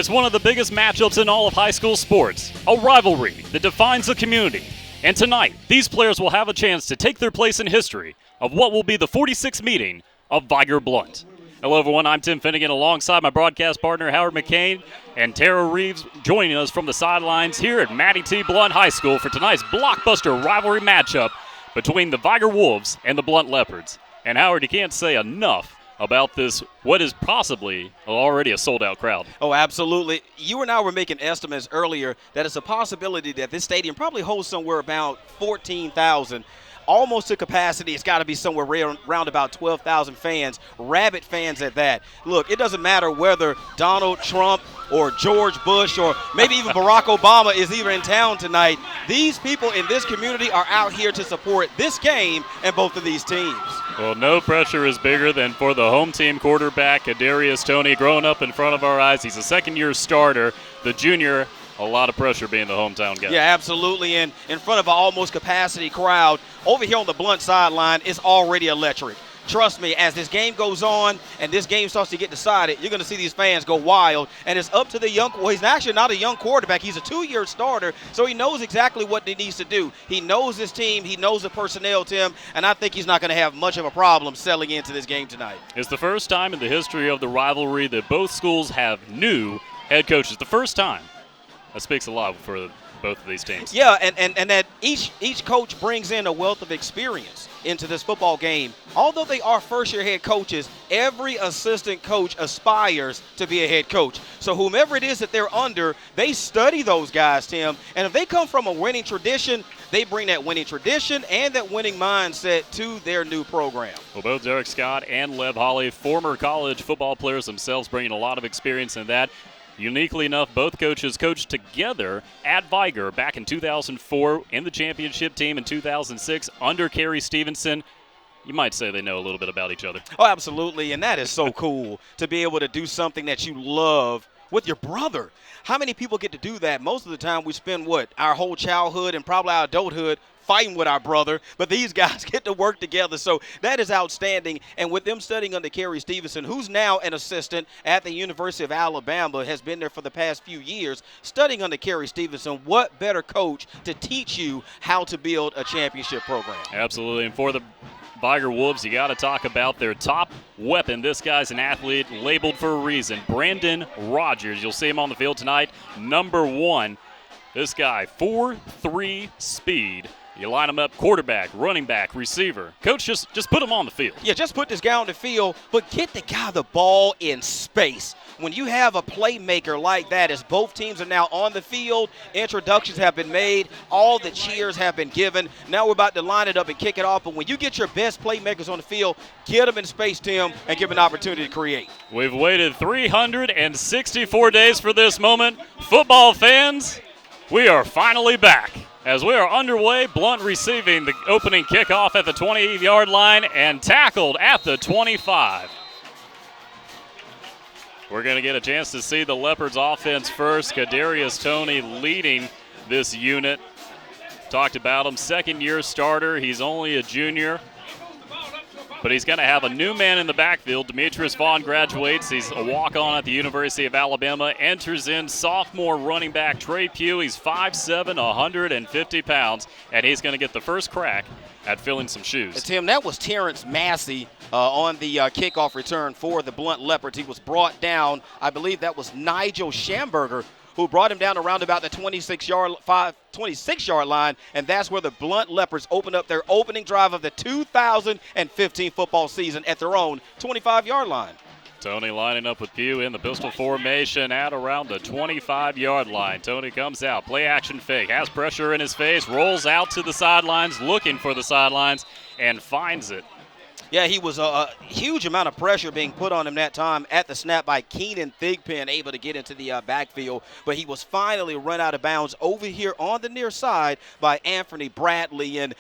It's one of the biggest matchups in all of high school sports, a rivalry that defines the community. And tonight, these players will have a chance to take their place in history of what will be the 46th meeting of Vigor Blount. Hello, everyone. I'm Tim Finnegan alongside my broadcast partner, Howard McCain, and Tara Reeves joining us from the sidelines here at Mattie T. Blount High School for tonight's blockbuster rivalry matchup between the Vigor Wolves and the Blount Leopards. And Howard, you can't say enough about this, what is possibly already a sold-out crowd. Oh, absolutely. You and I were making estimates earlier that it's a possibility that this stadium probably holds somewhere about 14,000. Almost to capacity. It's got to be somewhere around about 12,000 fans, rabid fans at that. Look, it doesn't matter whether Donald Trump or George Bush or maybe even Barack Obama is even in town tonight. These people in this community are out here to support this game and both of these teams. Well, no pressure is bigger than for the home team quarterback, Kadarius Toney, growing up in front of our eyes. He's a second-year starter. The junior, a lot of pressure being the hometown guy. Yeah, absolutely. And in front of an almost capacity crowd, over here on the Blount sideline, it's already electric. Trust me, as this game goes on and this game starts to get decided, you're going to see these fans go wild. And it's up to the young – well, he's actually not a young quarterback. He's a two-year starter, so he knows exactly what he needs to do. He knows his team. He knows the personnel, Tim, and I think he's not going to have much of a problem selling into this game tonight. It's the first time in the history of the rivalry that both schools have new head coaches. The first time. That speaks a lot for both of these teams. Yeah, and that each coach brings in a wealth of experience into this football game. Although they are first-year head coaches, every assistant coach aspires to be a head coach. So whomever it is that they're under, they study those guys, Tim. And if they come from a winning tradition, they bring that winning tradition and that winning mindset to their new program. Well, both Derek Scott and Lev Holly, former college football players themselves, bringing a lot of experience in that. Uniquely enough, both coaches coached together at Vigor back in 2004 in the championship team in 2006 under Kerry Stevenson. You might say they know a little bit about each other. Oh, absolutely, and that is so cool to be able to do something that you love with your brother. How many people get to do that? Most of the time we spend, our whole childhood and probably our adulthood fighting with our brother, but these guys get to work together, so that is outstanding. And with them studying under Kerry Stevenson, who's now an assistant at the University of Alabama, has been there for the past few years, studying under Kerry Stevenson, what better coach to teach you how to build a championship program? Absolutely, and for the Vigor Wolves, you got to talk about their top weapon. This guy's an athlete labeled for a reason, Brandon Rogers. You'll see him on the field tonight, number 1. This guy, 4.3 speed. You line him up, quarterback, running back, receiver. Coach, just put him on the field. Yeah, just put this guy on the field, but get the guy the ball in space. When you have a playmaker like that, as both teams are now on the field, introductions have been made, all the cheers have been given. Now we're about to line it up and kick it off, but when you get your best playmakers on the field, get them in space, Tim, and give them an opportunity to create. We've waited 364 days for this moment. Football fans, we are finally back. As we are underway, Blount receiving the opening kickoff at the 20-yard line and tackled at the 25. We're going to get a chance to see the Leopards offense first. Kadarius Toney leading this unit. Talked about him, second-year starter. He's only a junior. But he's going to have a new man in the backfield. Demetrius Vaughn graduates. He's a walk-on at the University of Alabama. Enters in sophomore running back Trey Pugh. He's 5'7", 150 pounds, and he's going to get the first crack at filling some shoes. Tim, that was Terrence Massey on the kickoff return for the Blount Leopards. He was brought down. I believe that was Nigel Schamberger who brought him down around about the 26-yard line, and that's where the Blount Leopards opened up their opening drive of the 2015 football season at their own 25-yard line. Toney lining up with Pugh in the pistol formation at around the 25-yard line. Toney comes out, play action fake, has pressure in his face, rolls out to the sidelines, looking for the sidelines, and finds it. Yeah, he was a huge amount of pressure being put on him that time at the snap by Keenan Thigpen, able to get into the backfield. But he was finally run out of bounds over here on the near side by Anthony Bradley. And,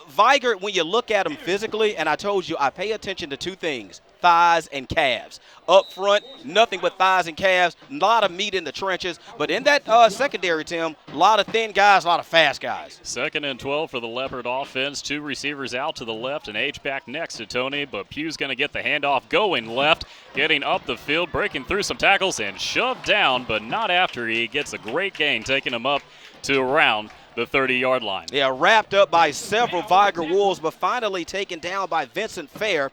Vigor, when you look at him physically, and I told you I pay attention to two things, thighs and calves. Up front, nothing but thighs and calves, a lot of meat in the trenches. But in that secondary, Tim, a lot of thin guys, a lot of fast guys. 2nd and 12 for the Leopard offense. 2 receivers out to the left and H-back next to Tony, but Pugh's going to get the handoff going left, getting up the field, breaking through some tackles and shoved down, but not after he gets a great gain, taking him up to around the 30-yard line. Yeah, wrapped up by several Vigor Wolves, but finally taken down by Vincent Fair,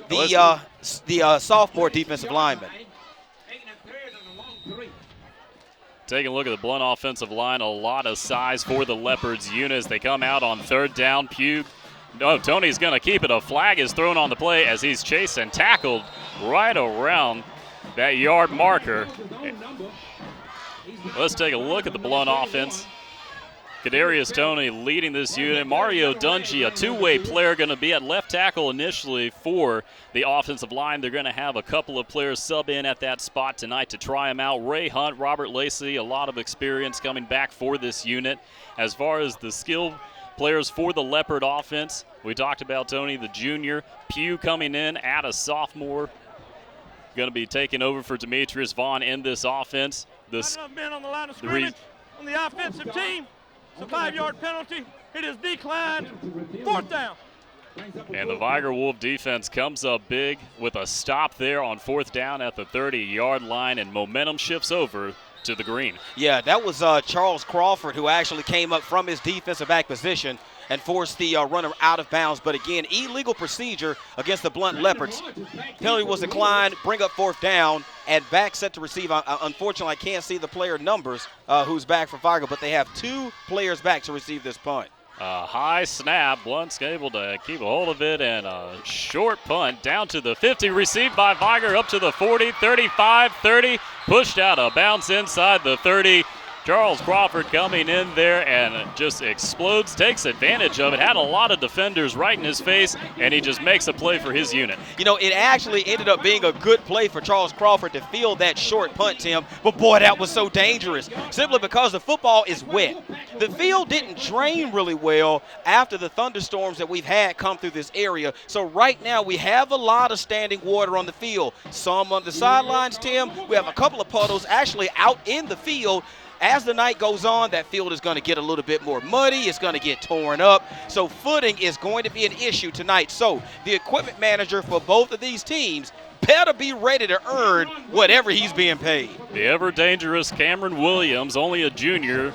the sophomore defensive lineman. Taking a look at the Blount offensive line, a lot of size for the Leopards unit as they come out on 3rd down. Pugh, no, Tony's going to keep it. A flag is thrown on the play as he's chased and tackled right around that yard marker. Let's take a look at the Blount offense. Kadarius Toney leading this unit. Mario Dungy, a two-way player, going to be at left tackle initially for the offensive line. They're going to have a couple of players sub in at that spot tonight to try him out. Ray Hunt, Robert Lacey, a lot of experience coming back for this unit. As far as the skill players for the Leopard offense, we talked about Tony, the junior. Pugh coming in at a sophomore. Going to be taking over for Demetrius Vaughn in this offense. Not enough men on the line of scrimmage on the offensive team. It's a 5-yard penalty. It is declined. 4th down. And the Vigor Wolf defense comes up big with a stop there on 4th down at the 30-yard line, and momentum shifts over to the green. Yeah, that was Charles Crawford who actually came up from his defensive back position and forced the runner out of bounds. But again, illegal procedure against the Blount Leopards. Penalty was declined, bring up 4th down, and back set to receive. Unfortunately, I can't see the player numbers who's back for Vigor, but they have 2 players back to receive this punt. A high snap. Blount's able to keep a hold of it, and a short punt down to the 50, received by Vigor up to the 40, 35, 30, pushed out of bounds inside the 30. Charles Crawford coming in there and just explodes, takes advantage of it. Had a lot of defenders right in his face, and he just makes a play for his unit. You know, it actually ended up being a good play for Charles Crawford to field that short punt, Tim. But, boy, that was so dangerous, simply because the football is wet. The field didn't drain really well after the thunderstorms that we've had come through this area. So right now we have a lot of standing water on the field. Some on the sidelines, Tim. We have a couple of puddles actually out in the field. As the night goes on, that field is going to get a little bit more muddy. It's going to get torn up. So footing is going to be an issue tonight. So the equipment manager for both of these teams better be ready to earn whatever he's being paid. The ever-dangerous Cameron Williams, only a junior,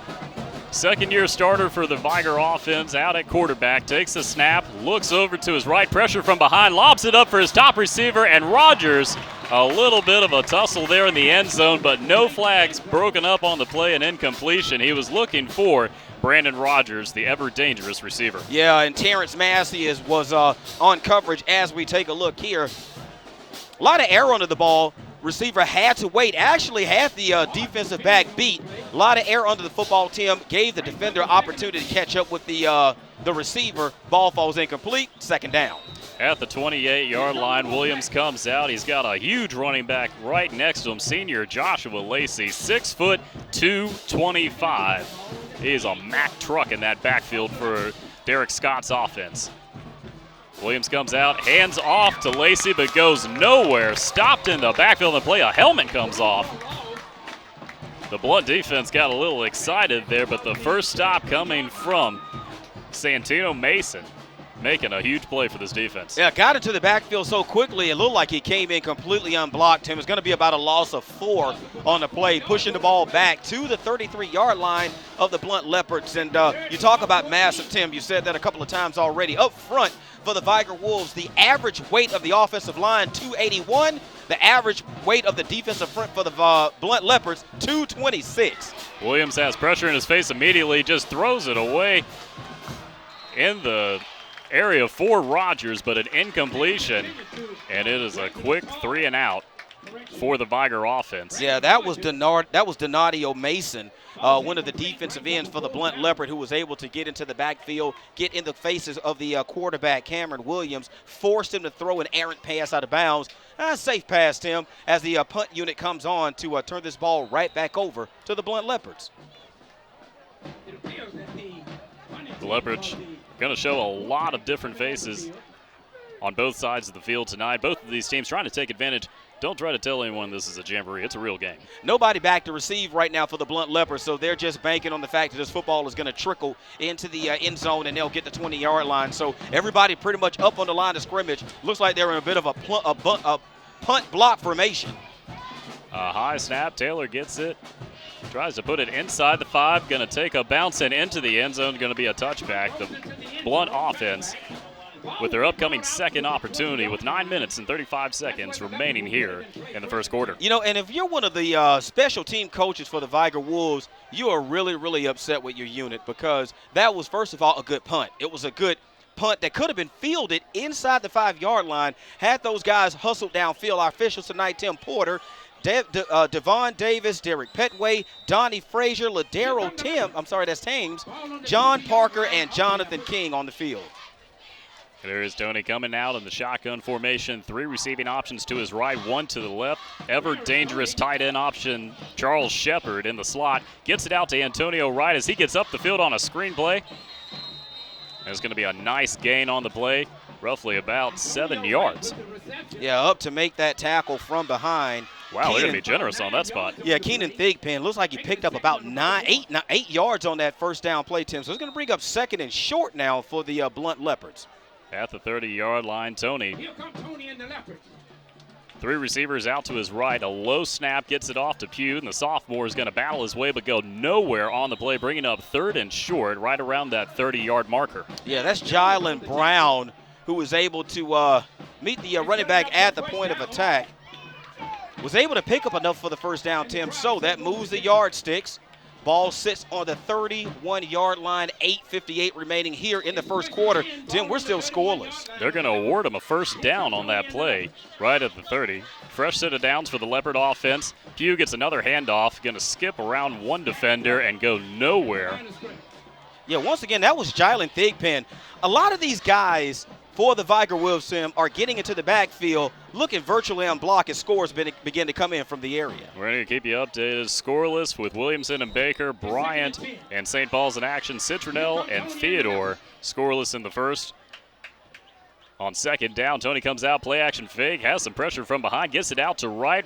second-year starter for the Vigor offense, out at quarterback, takes the snap, looks over to his right, pressure from behind, lobs it up for his top receiver, and Rogers, a little bit of a tussle there in the end zone, but no flags broken up on the play and incompletion. He was looking for Brandon Rogers, the ever-dangerous receiver. Yeah, and Terrence Massey was on coverage as we take a look here. A lot of air under the ball. Receiver had to wait, actually had the defensive back beat. A lot of air under the football, Tim. Gave the defender opportunity to catch up with the receiver. Ball falls incomplete, 2nd down. At the 28-yard line, Williams comes out. He's got a huge running back right next to him, senior Joshua Lacey, 6 foot 225. He's a Mack truck in that backfield for Derek Scott's offense. Williams comes out, hands off to Lacey, but goes nowhere. Stopped in the backfield of the play. A helmet comes off. The Blount defense got a little excited there, but the first stop coming from Santino Mason, making a huge play for this defense. Yeah, got into the backfield so quickly, it looked like he came in completely unblocked. Tim, it's going to be about a loss of 4 on the play, pushing the ball back to the 33-yard line of the Blount Leopards. And you talk about massive, Tim. You said that a couple of times already. Up front for the Vigor Wolves, the average weight of the offensive line, 281. The average weight of the defensive front for the Blount Leopards, 226. Williams has pressure in his face immediately, just throws it away in the area for Rogers, but an incompletion, and it is a quick 3 and out for the Vigor offense. Yeah, that was Donadio Mason, one of the defensive ends for the Blount Leopard, who was able to get into the backfield, get in the faces of the quarterback, Cameron Williams, forced him to throw an errant pass out of bounds. Safe pass, Tim, as the punt unit comes on to turn this ball right back over to the Blount Leopards. The Leopards going to show a lot of different faces on both sides of the field tonight. Both of these teams trying to take advantage. Don't try to tell anyone this is a jamboree. It's a real game. Nobody back to receive right now for the Blount Leopards, so they're just banking on the fact that this football is going to trickle into the end zone and they'll get the 20-yard line. So everybody pretty much up on the line of scrimmage. Looks like they're in a bit of a punt block formation. A high snap. Taylor gets it. Tries to put it inside the 5. Going to take a bounce and into the end zone. Going to be a touchback. The Blount offense with their upcoming second opportunity with 9 minutes and 35 seconds remaining here in the first quarter. You know, and if you're one of the special team coaches for the Vigor Wolves, you are really, really upset with your unit because that was, first of all, a good punt. It was a good punt that could have been fielded inside the 5-yard line had those guys hustled downfield. Our officials tonight, Tim Porter, Devon Davis, Derek Petway, Donnie Frazier, Ladero Thames, John Parker, and Jonathan King on the field. There is Tony coming out in the shotgun formation. 3 receiving options to his right, 1 to the left. Ever dangerous tight end option, Charles Shepard in the slot. Gets it out to Antonio Wright as he gets up the field on a screen play. There's going to be a nice gain on the play, roughly about 7 yards. Yeah, up to make that tackle from behind. Wow, they're going to be generous on that spot. Yeah, Keenan Thigpen looks like he picked up about 8 yards on that first down play, Tim. So it's going to bring up second and short now for the Blount Leopards. At the 30-yard line, Tony. 3 receivers out to his right. A low snap gets it off to Pugh, and the sophomore is going to battle his way but go nowhere on the play, bringing up third and short right around that 30-yard marker. Yeah, that's Jylen Brown, who was able to meet the running back at the point of attack. Was able to pick up enough for the first down, Tim, so that moves the yardsticks. Ball sits on the 31-yard line, 8:58 remaining here in the first quarter. Tim, we're still scoreless. They're going to award him a first down on that play right at the 30. Fresh set of downs for the Leopard offense. Pugh gets another handoff, going to skip around one defender and go nowhere. Yeah, once again, that was Jylen Thigpen. A lot of these guys for the Vigor Wolves, Tim, are getting into the backfield, looking virtually unblocked as scores begin to come in from the area. We're going to keep you updated. Scoreless with Williamson and Baker, Bryant and St. Paul's in action, Citronelle and Theodore scoreless in the first. On second down, Tony comes out, play action fake, has some pressure from behind, gets it out to right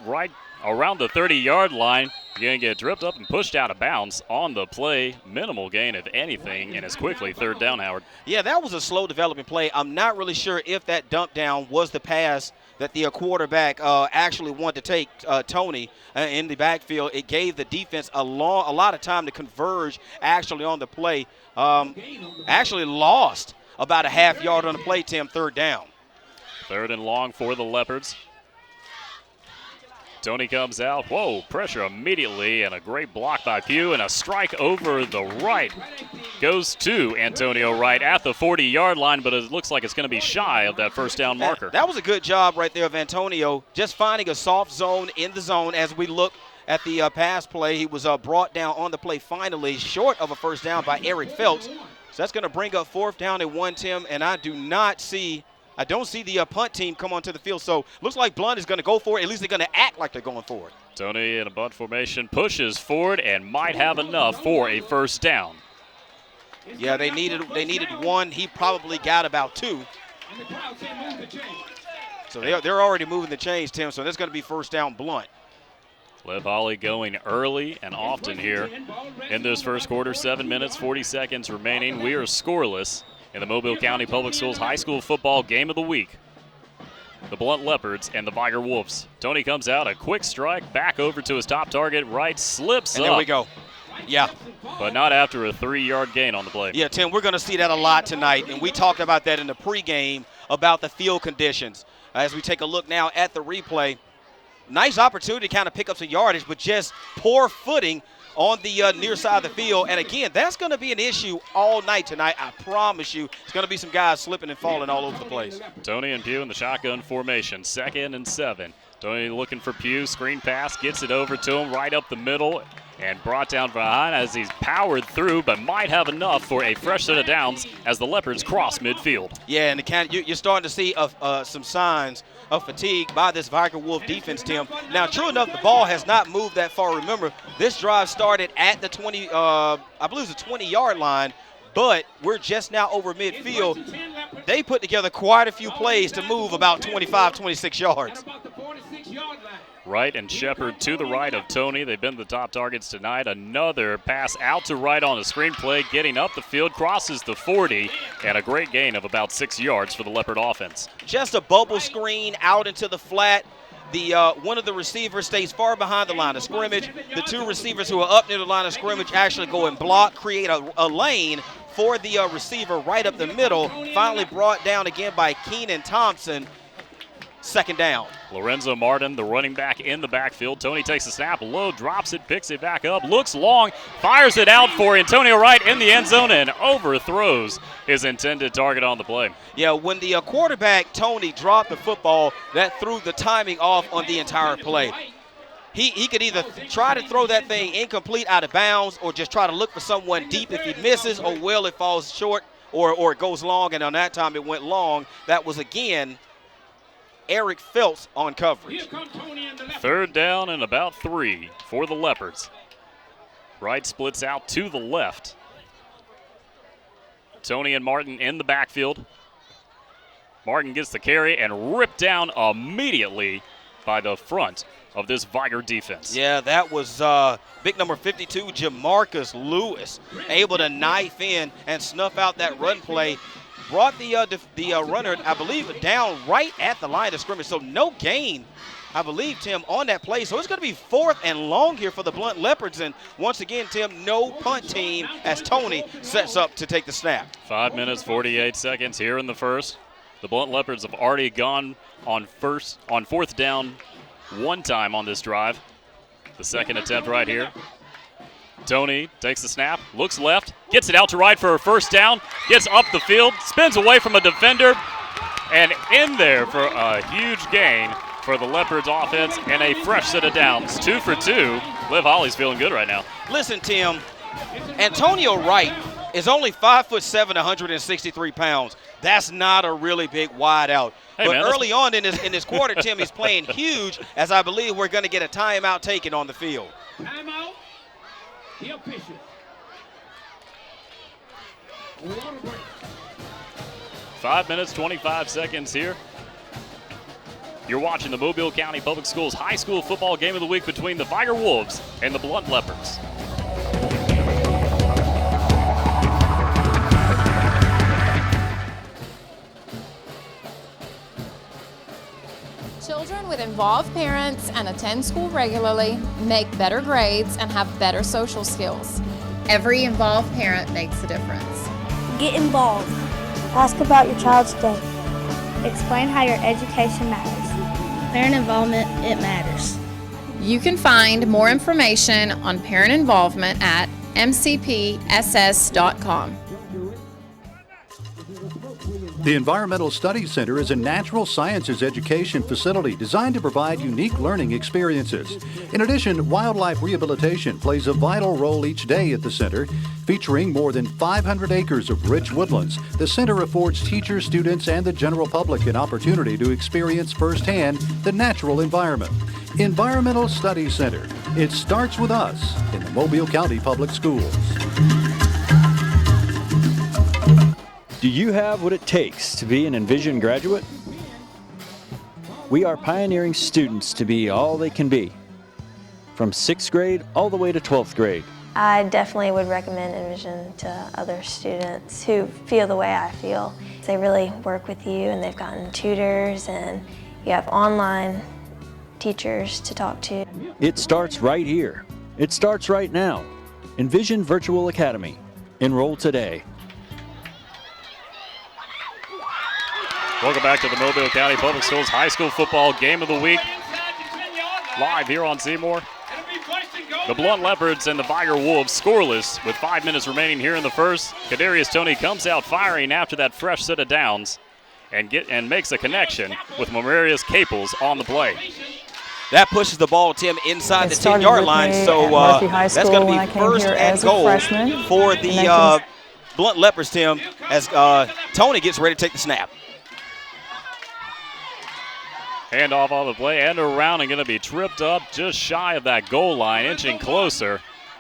around the 30-yard line. You're going to get tripped up and pushed out of bounds on the play. Minimal gain, if anything, and it's quickly third down, Howard. Yeah, that was a slow developing play. I'm not really sure if that dump down was the pass that the quarterback actually wanted to take Tony in the backfield. It gave the defense a lot of time to converge actually on the play. Actually lost about a half yard on the play, Tim, third down. Third and long for the Leopards. Tony comes out. Whoa, pressure immediately, and a great block by Pugh, and a strike over the right. Goes to Antonio Wright at the 40-yard line, but it looks like it's going to be shy of that first down marker. That was a good job right there of Antonio, just finding a soft zone in the zone as we look at the pass play. He was brought down on the play finally, short of a first down by Eric Phelps. So that's going to bring up fourth down and 1, Tim, and I don't see the punt team come onto the field. So looks like Blount is going to go for it. At least they're going to act like they're going for it. Tony in a bunt formation pushes forward and might have enough for a first down. Yeah, they needed 1. He probably got about 2. So they're already moving the chains, Tim. So that's going to be first down Blount. Cliff Holly going early and often here in this first quarter. 7 minutes, 40 seconds remaining. We are scoreless in the Mobile County Public Schools High School Football Game of the Week. The Blount Leopards and the Vigor Wolves. Tony comes out, a quick strike, back over to his top target, right, slips up. And there we go. Yeah. But not after a 3-yard gain on the play. Yeah, Tim, we're going to see that a lot tonight, and we talked about that in the pregame about the field conditions. As we take a look now at the replay, nice opportunity to kind of pick up some yardage, but just poor footing on the near side of the field. And again, that's going to be an issue all night tonight. I promise you, it's going to be some guys slipping and falling all over the place. Tony and Pugh in the shotgun formation, 2nd and 7. Tony looking for Pugh, screen pass, gets it over to him right up the middle and brought down behind as he's powered through, but might have enough for a fresh set of downs as the Leopards cross midfield. Yeah, and you're starting to see some signs of fatigue by this Vigor Wolf defense, Tim. Now, true enough, the ball has not moved that far. Remember, this drive started at the 20, I believe it's the 20-yard line, but we're just now over midfield. they put together quite a few plays to move about 25, 26 yards. Right and Shepard to the right of Tony. They've been the top targets tonight. Another pass out to right on a screen play, getting up the field, crosses the 40, and a great gain of about 6 yards for the Leopard offense. Just a bubble screen out into the flat. One of the receivers stays far behind the line of scrimmage. The two receivers who are up near the line of scrimmage actually go and block, create a lane for the receiver right up the middle. Finally brought down again by Keenan Thompson. Second down. Lorenzo Martin, the running back in the backfield. Tony takes the snap, low, drops it, picks it back up, looks long, fires it out for Antonio Wright in the end zone and overthrows his intended target on the play. Yeah, when the quarterback, Tony, dropped the football, that threw the timing off on the entire play. He could either try to throw that thing incomplete out of bounds or just try to look for someone deep if he misses, or it falls short or it goes long, and on that time it went long. That was, again, Eric Phelps on coverage. Third down and about 3 for the Leopards. Wright splits out to the left. Tony and Martin in the backfield. Martin gets the carry and ripped down immediately by the front of this Vigor defense. Yeah, that was big number 52, Jamarcus Lewis, able to knife in and snuff out that run play. Brought the runner, I believe, down right at the line of scrimmage. So no gain, I believe, Tim, on that play. So it's going to be 4th and long here for the Blount Leopards. And once again, Tim, no punt team as Tony sets up to take the snap. 5 minutes, 48 seconds here in the first. The Blount Leopards have already gone on 4th down one time on this drive. The second attempt right here. Tony takes the snap, looks left, gets it out to right for a first down, gets up the field, spins away from a defender, and in there for a huge gain for the Leopards offense and a fresh set of downs. 2 for 2. Liv Holly's feeling good right now. Listen, Tim, Antonio Wright is only 5'7", 163 pounds. That's not a really big wide out. Hey, but man, early on in this quarter, Tim, he's playing huge, as I believe we're going to get a timeout taken on the field. Timeout. The official. 5 minutes, 25 seconds here. You're watching the Mobile County Public Schools High School Football Game of the Week between the Vigor Wolves and the Blount Leopards. Children with involved parents and attend school regularly make better grades and have better social skills. Every involved parent makes a difference. Get involved. Ask about your child's day. Explain how your education matters. Parent involvement, it matters. You can find more information on parent involvement at mcpss.com. The Environmental Studies Center is a natural sciences education facility designed to provide unique learning experiences. In addition, wildlife rehabilitation plays a vital role each day at the center. Featuring more than 500 acres of rich woodlands, the center affords teachers, students, and the general public an opportunity to experience firsthand the natural environment. Environmental Studies Center. It starts with us in the Mobile County Public Schools. Do you have what it takes to be an Envision graduate? We are pioneering students to be all they can be, from 6th grade all the way to 12th grade. I definitely would recommend Envision to other students who feel the way I feel. They really work with you, and they've gotten tutors, and you have online teachers to talk to. It starts right here. It starts right now. Envision Virtual Academy. Enroll today. Welcome back to the Mobile County Public Schools High School Football Game of the Week. Live here on Seymour. The Blount Leopards and the Vigor Wolves scoreless with 5 minutes remaining here in the first. Kadarius Toney comes out firing after that fresh set of downs and makes a connection with Memorius Caples on the play. That pushes the ball, Tim, inside the 10-yard line. So that's going to be first and goal for the Blount Leopards, Tim, as Toney gets ready to take the snap. Handoff on the play and around and going to be tripped up just shy of that goal line, inching closer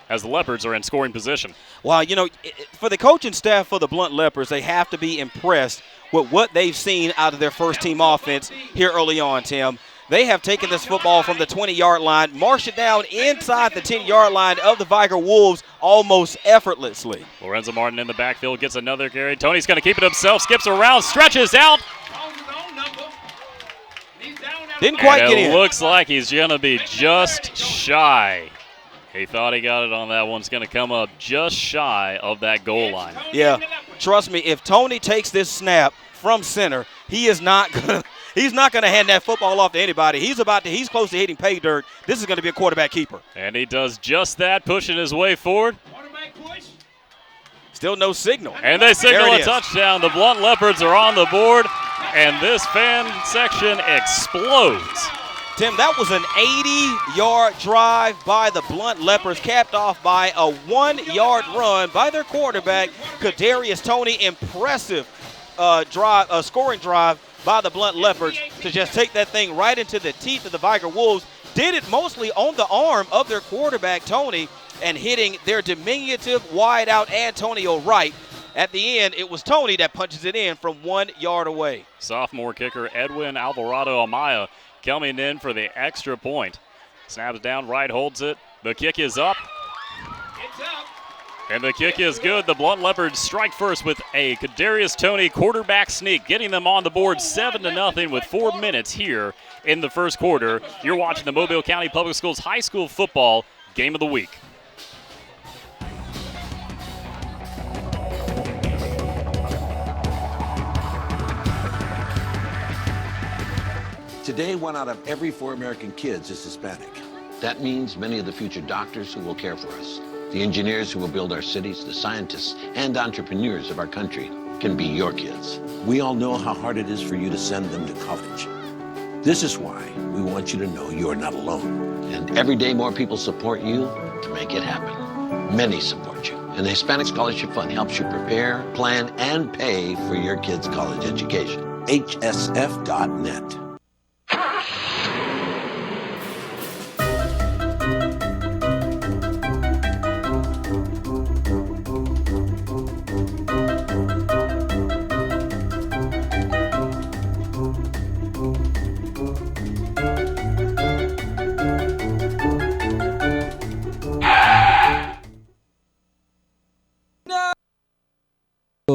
as the Leopards are in scoring position. Well, you know, for the coaching staff for the Blount Leopards, they have to be impressed with what they've seen out of their first-team offense here early on, Tim. They have taken this football from the 20-yard line, marched it down inside the 10-yard line of the Vigor Wolves almost effortlessly. Lorenzo Martin in the backfield gets another carry. Tony's going to keep it himself, skips around, stretches out. Didn't quite get in. It looks like he's going to be just shy. He thought he got it on that one. It's going to come up just shy of that goal line. Yeah, trust me, if Tony takes this snap from center, he is not going to He's not going to hand that football off to anybody. He's close to hitting pay dirt. This is going to be a quarterback keeper. And he does just that, pushing his way forward. Still no signal. And they signal a touchdown. The Blount Leopards are on the board, and this fan section explodes. Tim, that was an 80-yard drive by the Blount Leopards, capped off by a 1-yard run by their quarterback, Kadarius Toney. Impressive scoring drive by the Blount Leopards to just take that thing right into the teeth of the Vigor Wolves. Did it mostly on the arm of their quarterback, Toney, and hitting their diminutive wideout Antonio Wright. At the end, it was Toney that punches it in from 1 yard away. Sophomore kicker Edwin Alvarado Amaya coming in for the extra point. Snaps down, Wright holds it. The kick is up. It's up. And the kick is good. The Blount Leopards strike first with a Kadarius Toney quarterback sneak, getting them on the board 7-0 with 4 minutes here in the first quarter. You're watching the Mobile County Public Schools High School Football Game of the Week. Today, 1 out of every 4 American kids is Hispanic. That means many of the future doctors who will care for us, the engineers who will build our cities, the scientists and entrepreneurs of our country can be your kids. We all know how hard it is for you to send them to college. This is why we want you to know you're not alone. And every day more people support you to make it happen. Many support you. And the Hispanic Scholarship Fund helps you prepare, plan, and pay for your kids' college education. HSF.net.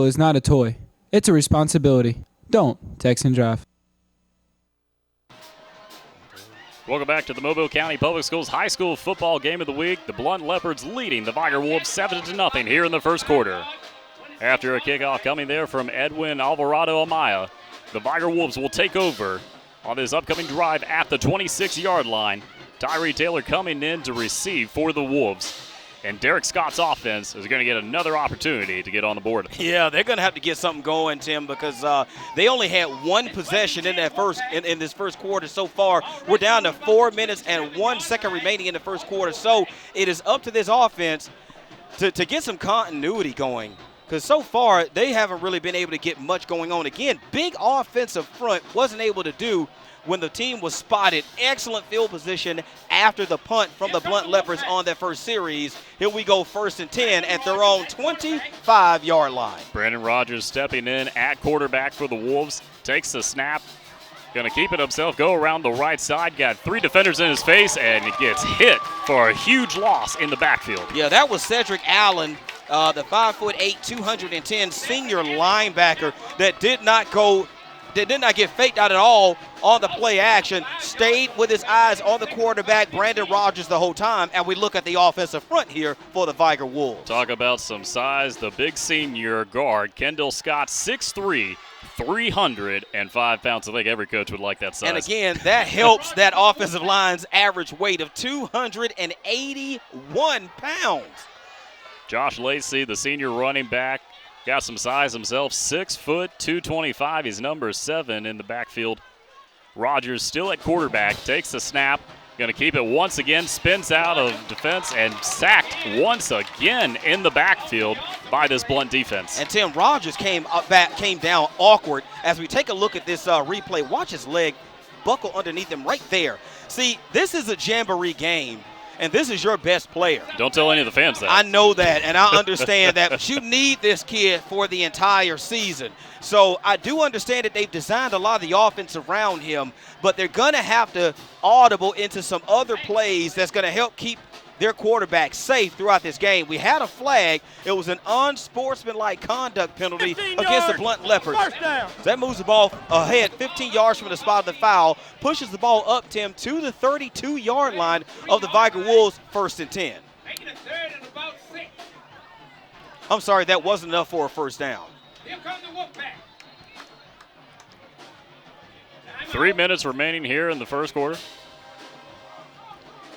Is not a toy. It's a responsibility. Don't text and drive. Welcome back to the Mobile County Public Schools High School Football Game of the Week. The Blount Leopards leading the Vigor Wolves 7-0 here in the first quarter. After a kickoff coming there from Edwin Alvarado Amaya, the Vigor Wolves will take over on this upcoming drive at the 26-yard line. Tyree Taylor coming in to receive for the Wolves. And Derek Scott's offense is going to get another opportunity to get on the board. Yeah, they're going to have to get something going, Tim, because they only had one possession in that in this first quarter so far. We're down to 4 minutes and 1 second remaining in the first quarter. So it is up to this offense to get some continuity going, because so far they haven't really been able to get much going on. Again, big offensive front wasn't able to do when the team was spotted. Excellent field position after the punt from the Blount Leopards on that first series. Here we go, 1st and 10 at their own 25-yard line. Brandon Rogers stepping in at quarterback for the Wolves. Takes the snap. Going to keep it himself, go around the right side. Got 3 defenders in his face, and it gets hit for a huge loss in the backfield. Yeah, that was Cedric Allen, the 5'8", 210 senior linebacker that did not get faked out at all on the play action, stayed with his eyes on the quarterback, Brandon Rogers, the whole time, and we look at the offensive front here for the Vigor Wolves. Talk about some size. The big senior guard, Kendall Scott, 6'3", 305 pounds. I think every coach would like that size. And again, that helps that offensive line's average weight of 281 pounds. Josh Lacey, the senior running back, got some size himself, 6 foot, 225. He's number 7 in the backfield. Rogers still at quarterback, takes the snap, going to keep it once again, spins out of defense, and sacked once again in the backfield by this Blount defense. And Tim, Rogers came down awkward. As we take a look at this replay, watch his leg buckle underneath him right there. See, this is a jamboree game. and this is your best player. Don't tell any of the fans that. I know that, and I understand that, but you need this kid for the entire season. So I do understand that they've designed a lot of the offense around him, but they're going to have to audible into some other plays that's going to help keep their quarterback safe throughout this game. We had a flag. It was an unsportsmanlike conduct penalty against the Blount Leopards. First down. That moves the ball ahead 15 yards from the spot of the foul, pushes the ball up, Tim, to the 32-yard line of the Vigor Wolves, 1st and 10. Making it 3rd and about 6. I'm sorry, that wasn't enough for a first down. Here comes the Wolfpack. 3 minutes remaining here in the first quarter.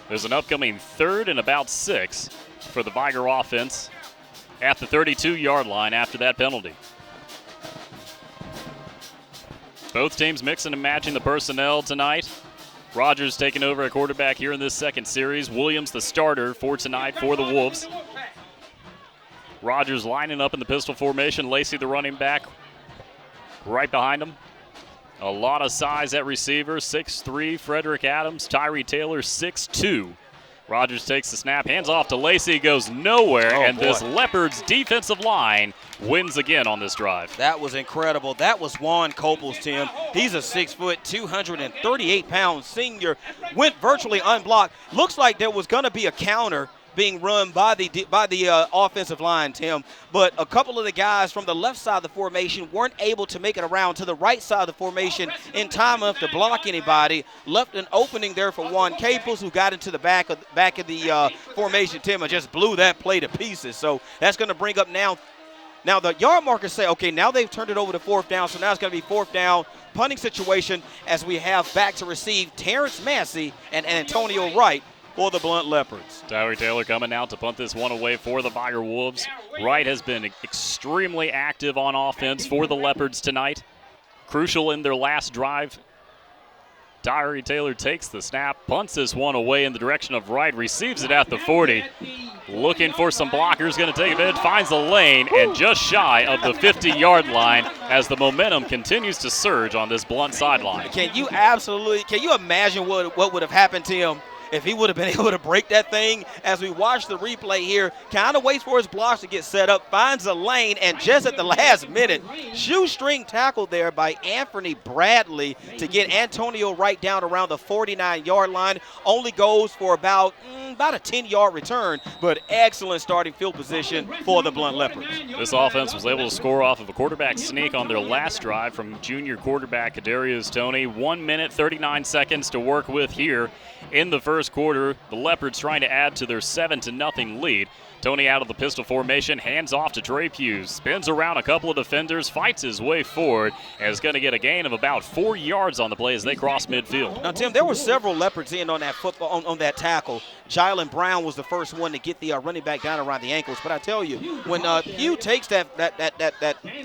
There's an upcoming 3rd and about 6 for the Vigor offense at the 32-yard line after that penalty. Both teams mixing and matching the personnel tonight. Rogers taking over at quarterback here in this second series. Williams the starter for tonight for the Wolves. Rogers lining up in the pistol formation. Lacey the running back right behind him. A lot of size at receiver, 6'3", Frederick Adams. Tyree Taylor, 6'2". Rogers takes the snap, hands off to Lacey, goes nowhere, and this Leopards defensive line wins again on this drive. That was incredible. That was Juan Copels, Tim. He's a 6 foot, 238-pound senior. Went virtually unblocked. Looks like there was going to be a counter being run by the offensive line, Tim. But a couple of the guys from the left side of the formation weren't able to make it around to the right side of the formation in time enough to block anybody. Left an opening there for Juan Caples, who got into the back of the formation, Tim, and just blew that play to pieces. So that's going to bring up now the yard markers say, okay, now they've turned it over to 4th down, so now it's going to be 4th down punting situation as we have back to receive Terrence Massey and Antonio Wright for the Blount Leopards. Tyree Taylor coming out to punt this one away for the Vigor Wolves. Wright has been extremely active on offense for the Leopards tonight. Crucial in their last drive. Tyree Taylor takes the snap, punts this one away in the direction of Wright, receives it at the 40. Looking for some blockers, going to take it, finds a lane, and just shy of the 50-yard line as the momentum continues to surge on this Blount sideline. Can you imagine what would have happened to him if he would have been able to break that thing? As we watch the replay here, kind of waits for his blocks to get set up, finds a lane, and just at the last minute, shoestring tackle there by Anthony Bradley to get Antonio Wright down around the 49-yard line. Only goes for about a 10-yard return, but excellent starting field position for the Blount Leopards. This offense was able to score off of a quarterback sneak on their last drive from junior quarterback Kadarius Toney. 1 minute, 39 seconds to work with here in the first quarter. The Leopards trying to add to their 7-0 lead. Toney out of the pistol formation, hands off to Trey Pughes, spins around a couple of defenders, fights his way forward, and is going to get a gain of about 4 yards on the play as they cross midfield. Now, Tim, there were several Leopards in on that football on that tackle. Jylen Brown was the first one to get the running back down around the ankles. But I tell you, when Pugh takes that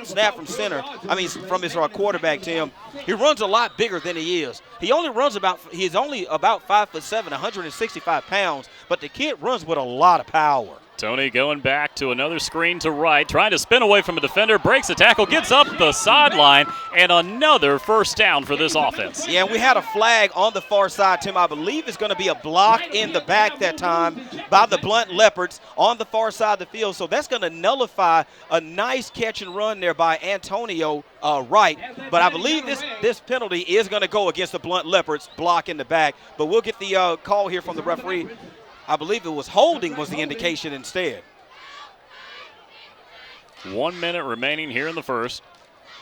snap from center, from his quarterback, Tim, he runs a lot bigger than he is. He's only about 5'7", 165 pounds, but the kid runs with a lot of power. Toney going back to another screen to right, trying to spin away from a defender, breaks a tackle, gets up the sideline, and another first down for this offense. Yeah, we had a flag on the far side, Tim. I believe it's going to be a block in the back that time by the Blount Leopards on the far side of the field. So that's going to nullify a nice catch and run there by Antonio Wright. But I believe this penalty is going to go against the Blount Leopards, block in the back. But we'll get the call here from the referee. I believe it was holding was the indication instead. 1 minute remaining here in the first.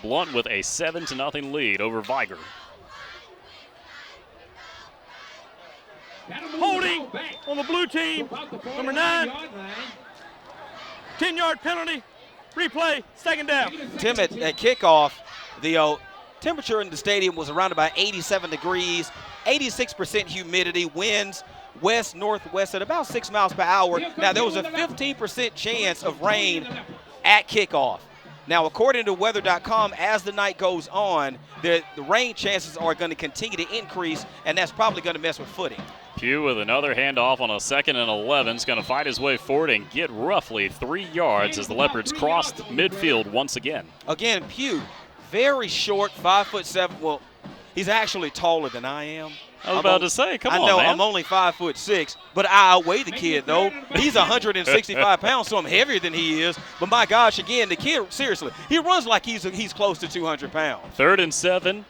Blount with a 7-0 lead over Vigor. Holding on the blue team, number 9. 10-yard penalty. Replay, 2nd down. Tim, at kickoff, the temperature in the stadium was around about 87 degrees, 86% humidity, winds west-northwest at about 6 miles per hour. Now, there was a 15% chance of rain at kickoff. Now, according to weather.com, as the night goes on, the rain chances are going to continue to increase, and that's probably going to mess with footing. Pugh with another handoff on a 2nd and 11 is going to fight his way forward and get roughly 3 yards as the Leopards cross midfield once again. Again, Pugh, very short, 5'7". Well, he's actually taller than I am. I was about to say, come on, I know, man. I'm only 5'6", but I outweigh the kid, though. He's 165 pounds, so I'm heavier than he is. But my gosh, again, the kid, seriously, he runs like he's close to 200 pounds. 3rd and 7.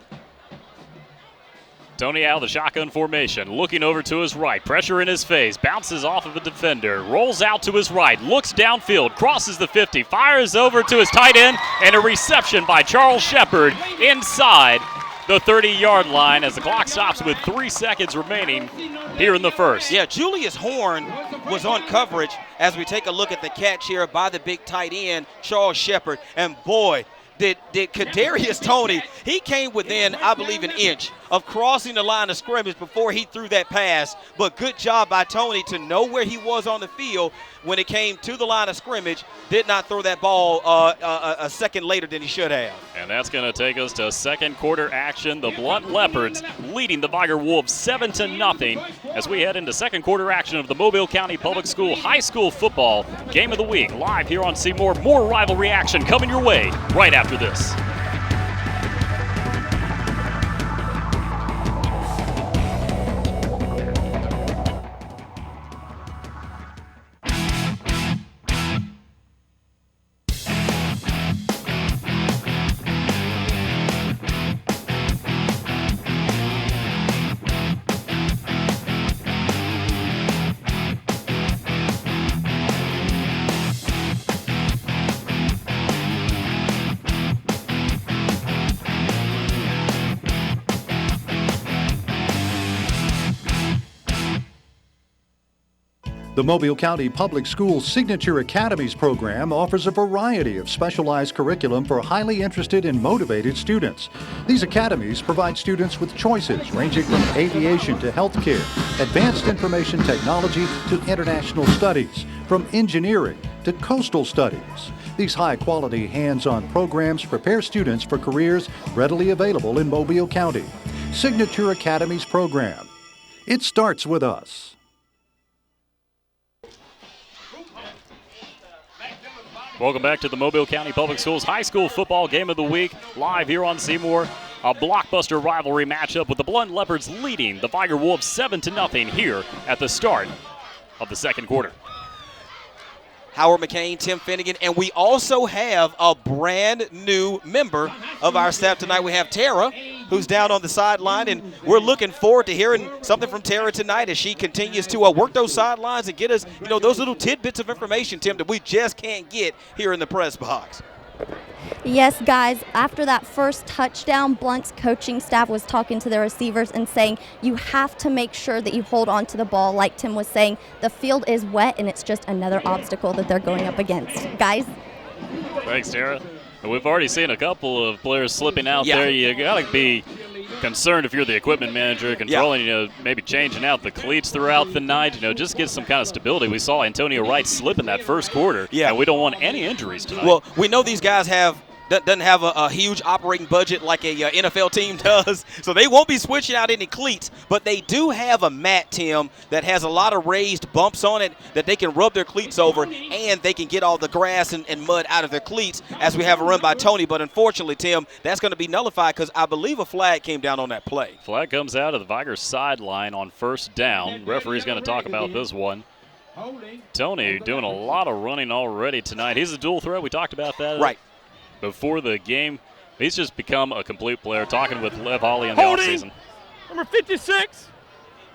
Tony out of the shotgun formation, looking over to his right, pressure in his face, bounces off of a defender, rolls out to his right, looks downfield, crosses the 50, fires over to his tight end, and a reception by Charles Shepard inside the 30-yard line as the clock stops with 3 seconds remaining here in the first. Yeah, Julius Horn was on coverage as we take a look at the catch here by the big tight end, Charles Shepard, and boy, did Kadarius Toney, he came within, I believe, an inch of crossing the line of scrimmage before he threw that pass. But good job by Toney to know where he was on the field when it came to the line of scrimmage. Did not throw that ball a second later than he should have. And that's going to take us to second quarter action. The Blount Leopards leading the Vigor Wolves 7-0 as we head into second quarter action of the Mobile County Public School High School Football Game of the Week. Live here on Seymour. More rivalry action coming your way right after this. The Mobile County Public Schools Signature Academies program offers a variety of specialized curriculum for highly interested and motivated students. These academies provide students with choices ranging from aviation to healthcare, advanced information technology to international studies, from engineering to coastal studies. These high-quality, hands-on programs prepare students for careers readily available in Mobile County. Signature Academies program. It starts with us. Welcome back to the Mobile County Public Schools High School Football Game of the Week, live here on Seymour. A blockbuster rivalry matchup with the Blount Leopards leading the Vigor Wolves 7-0 here at the start of the second quarter. Howard McCain, Tim Finnegan, and we also have a brand new member of our staff tonight. We have Tara, who's down on the sideline, and we're looking forward to hearing something from Tara tonight as she continues to work those sidelines and get us, those little tidbits of information, Tim, that we just can't get here in the press box. Yes, guys, after that first touchdown, Blount's coaching staff was talking to the receivers and saying you have to make sure that you hold on to the ball. Like Tim was saying, the field is wet and it's just another obstacle that they're going up against. Guys? Thanks, Tara. We've already seen a couple of players slipping out there. You got to be concerned if you're the equipment manager controlling, maybe changing out the cleats throughout the night, just get some kind of stability. We saw Antonio Wright slip in that first quarter, and we don't want any injuries tonight. Well, we know these guys doesn't have a huge operating budget like a NFL team does, so they won't be switching out any cleats, but they do have a mat, Tim, that has a lot of raised bumps on it that they can rub their cleats over, and they can get all the grass and mud out of their cleats as we have a run by Tony. But unfortunately, Tim, that's going to be nullified because I believe a flag came down on that play. Flag comes out of the Vigor sideline on first down. Referee's going to talk about this one. Tony doing a lot of running already tonight. He's a dual threat. We talked about that. Right. Before the game, he's just become a complete player. Talking with Lev Hawley in the offseason. Number 56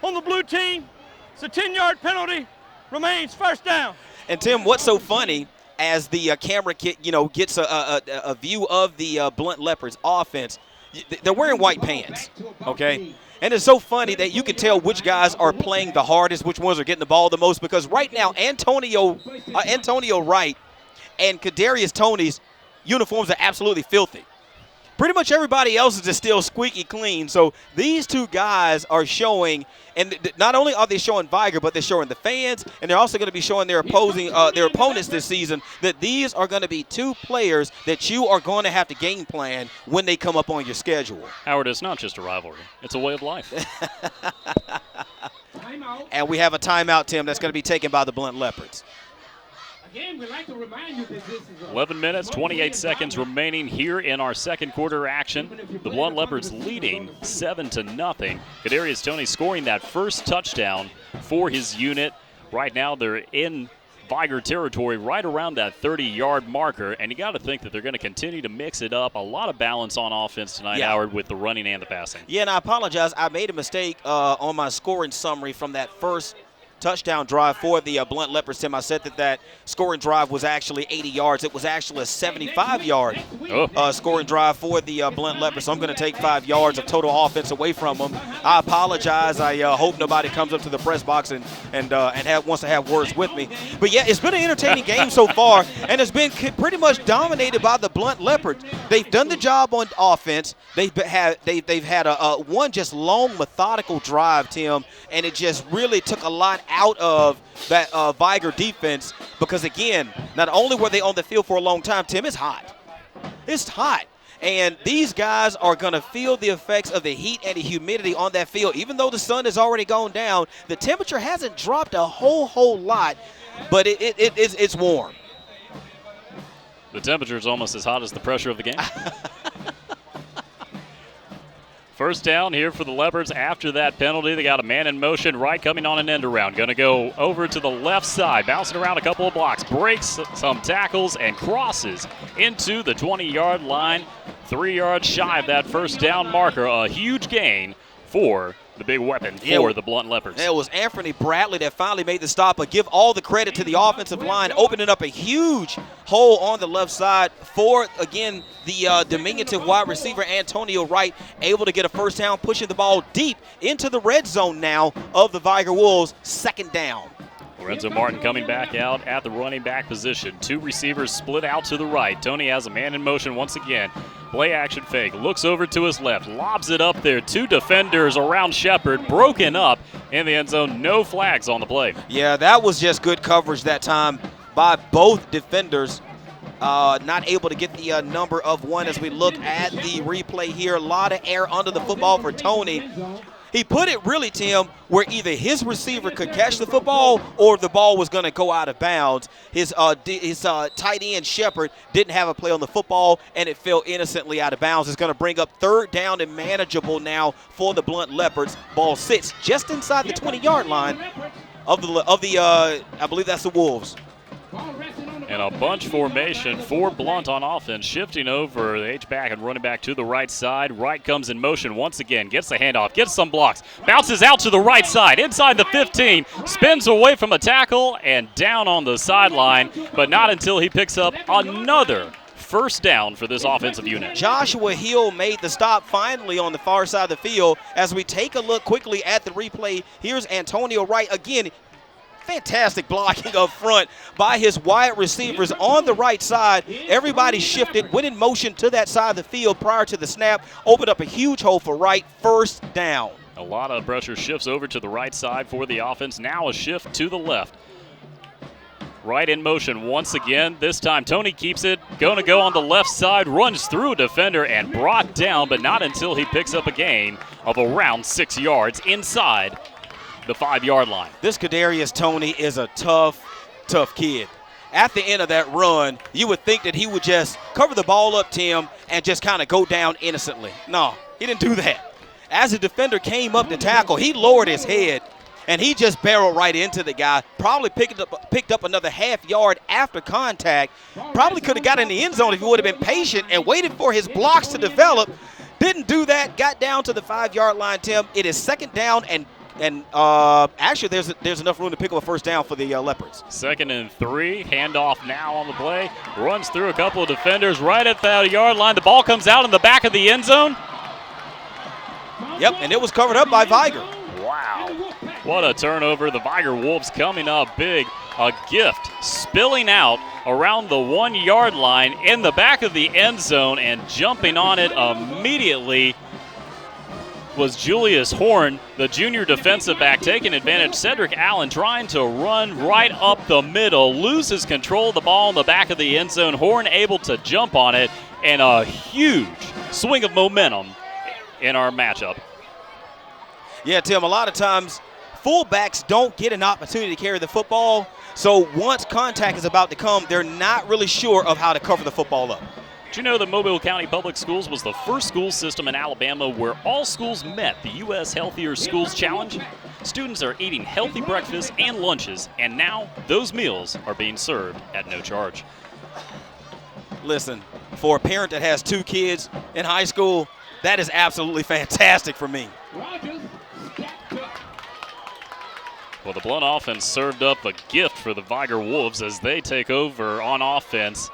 on the blue team. It's a 10-yard penalty. Remains first down. And Tim, what's so funny as the camera gets a view of the Blount Leopards offense, they're wearing white pants, okay? And it's so funny that you can tell which guys are playing the hardest, which ones are getting the ball the most, because right now Antonio Wright and Kadarius Toney's uniforms are absolutely filthy. Pretty much everybody else is just still squeaky clean. So these two guys are showing, and not only are they showing Vigor, but they're showing the fans, and they're also going to be showing their opponents this season that these are going to be two players that you are going to have to game plan when they come up on your schedule. Howard, it's not just a rivalry. It's a way of life. And we have a timeout, Tim, that's going to be taken by the Blount Leopards. Again, we'd like to remind you that this is 11 minutes, 28 seconds remaining here in our second quarter action. The Blount Leopards leading 7-0. Kadarius Toney scoring that first touchdown for his unit. Right now they're in Vigor territory right around that 30-yard marker, and you got to think that they're going to continue to mix it up. A lot of balance on offense tonight, Howard, with the running and the passing. Yeah, and I apologize. I made a mistake on my scoring summary from that first touchdown drive for the Blount Leopards, Tim. I said that scoring drive was actually 80 yards. It was actually a 75-yard scoring drive for the Blount Leopards. So I'm going to take 5 yards of total offense away from them. I apologize. I hope nobody comes up to the press box and wants to have words with me. But, yeah, it's been an entertaining game so far, and it's been pretty much dominated by the Blount Leopards. They've done the job on offense. They've had a one just long, methodical drive, Tim, and it just really took a lot out of that Vigor defense because, again, not only were they on the field for a long time, Tim, it's hot. It's hot. And these guys are going to feel the effects of the heat and the humidity on that field. Even though the sun has already gone down, the temperature hasn't dropped a whole lot, but it's warm. The temperature is almost as hot as the pressure of the game. First down here for the Leopards after that penalty. They got a man in motion right coming on an end around. Going to go over to the left side, bouncing around a couple of blocks, breaks some tackles, and crosses into the 20-yard line. 3 yards shy of that first down marker. A huge gain for the big weapon for the Blount Leopards. It was Anthony Bradley that finally made the stop, but give all the credit to the offensive line, opening up a huge hole on the left side for, again, the diminutive wide receiver Antonio Wright, able to get a first down, pushing the ball deep into the red zone now of the Vigor Wolves. Second down. Lorenzo Martin coming back out at the running back position. 2 receivers split out to the right. Toney has a man in motion once again. Play action fake. Looks over to his left. Lobs it up there. 2 defenders around Shepard. Broken up in the end zone. No flags on the play. Yeah, that was just good coverage that time by both defenders. Not able to get the number of 1 as we look at the replay here. A lot of air under the football for Toney. He put it really, Tim, where either his receiver could catch the football or the ball was going to go out of bounds. His tight end, Shepard, didn't have a play on the football, and it fell innocently out of bounds. It's going to bring up third down and manageable now for the Blount Leopards. Ball sits just inside the 20-yard line of the I believe that's the Wolves. And a bunch formation for Blount on offense, shifting over the H-back and running back to the right side. Wright comes in motion once again, gets the handoff, gets some blocks, bounces out to the right side, inside the 15, spins away from a tackle and down on the sideline, but not until he picks up another first down for this offensive unit. Joshua Hill made the stop finally on the far side of the field. As we take a look quickly at the replay, here's Antonio Wright again. Fantastic blocking up front by his wide receivers on the right side. Everybody shifted, went in motion to that side of the field prior to the snap, opened up a huge hole for Wright. First down. A lot of pressure shifts over to the right side for the offense. Now a shift to the left. Right in motion once again. This time Toney keeps it. Going to go on the left side, runs through a defender and brought down, but not until he picks up a gain of around 6 yards inside the 5-yard line. This Kadarius Toney is a tough kid. At the end of that run, you would think that he would just cover the ball up, Tim, and just kind of go down innocently. No, he didn't do that. As the defender came up to tackle, he lowered his head, and he just barreled right into the guy. Probably picked up another half yard after contact. Probably could have got in the end zone if he would have been patient and waited for his blocks to develop. Didn't do that. Got down to the 5-yard line, Tim. It is second down and actually, there's enough room to pick up a first down for the Leopards. 2nd and 3. Handoff now on the play. Runs through a couple of defenders right at the yard line. The ball comes out in the back of the end zone. Yep, and it was covered up by Vigor. Wow. What a turnover. The Vigor Wolves coming up big. A gift spilling out around the 1-yard line in the back of the end zone, and jumping on it immediately was Julius Horn, the junior defensive back, taking advantage. Cedric Allen trying to run right up the middle, loses control of the ball in the back of the end zone. Horn able to jump on it, and a huge swing of momentum in our matchup. Yeah, Tim, a lot of times fullbacks don't get an opportunity to carry the football. So once contact is about to come, they're not really sure of how to cover the football up. Did you know that Mobile County Public Schools was the first school system in Alabama where all schools met the U.S. Healthier Schools Challenge? Students are eating healthy breakfasts and lunches, and now those meals are being served at no charge. Listen, for a parent that has 2 kids in high school, that is absolutely fantastic for me. Well, the Blount offense served up a gift for the Vigor Wolves as they take over on offense.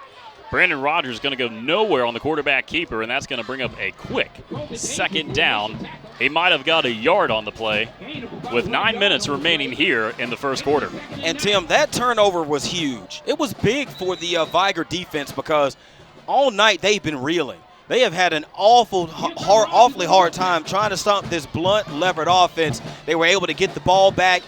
Brandon Rogers going to go nowhere on the quarterback keeper, and that's going to bring up a quick 2nd down. He might have got a yard on the play with 9 minutes remaining here in the first quarter. And, Tim, that turnover was huge. It was big for the Vigor defense because all night they've been reeling. They have had an awfully hard time trying to stop this Blount Leopard offense. They were able to get the ball back,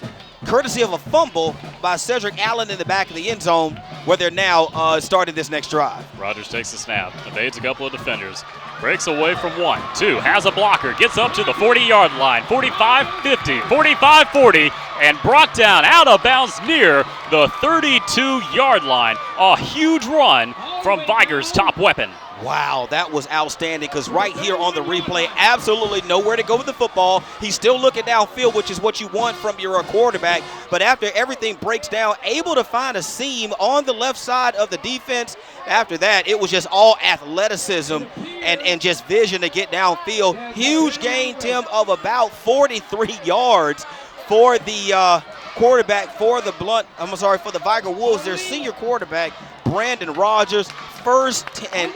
courtesy of a fumble by Cedric Allen in the back of the end zone, where they're now starting this next drive. Rogers takes the snap, evades a couple of defenders, breaks away from 1, 2, has a blocker, gets up to the 40-yard line, 45-50, 45-40, and brought down out of bounds near the 32-yard line. A huge run from Vigor's top weapon. Wow, that was outstanding because right here on the replay, absolutely nowhere to go with the football. He's still looking downfield, which is what you want from your quarterback. But after everything breaks down, able to find a seam on the left side of the defense. After that, it was just all athleticism and just vision to get downfield. Huge gain, Tim, of about 43 yards for the quarterback for the for the Vigor Wolves, their senior quarterback, Brandon Rogers. First and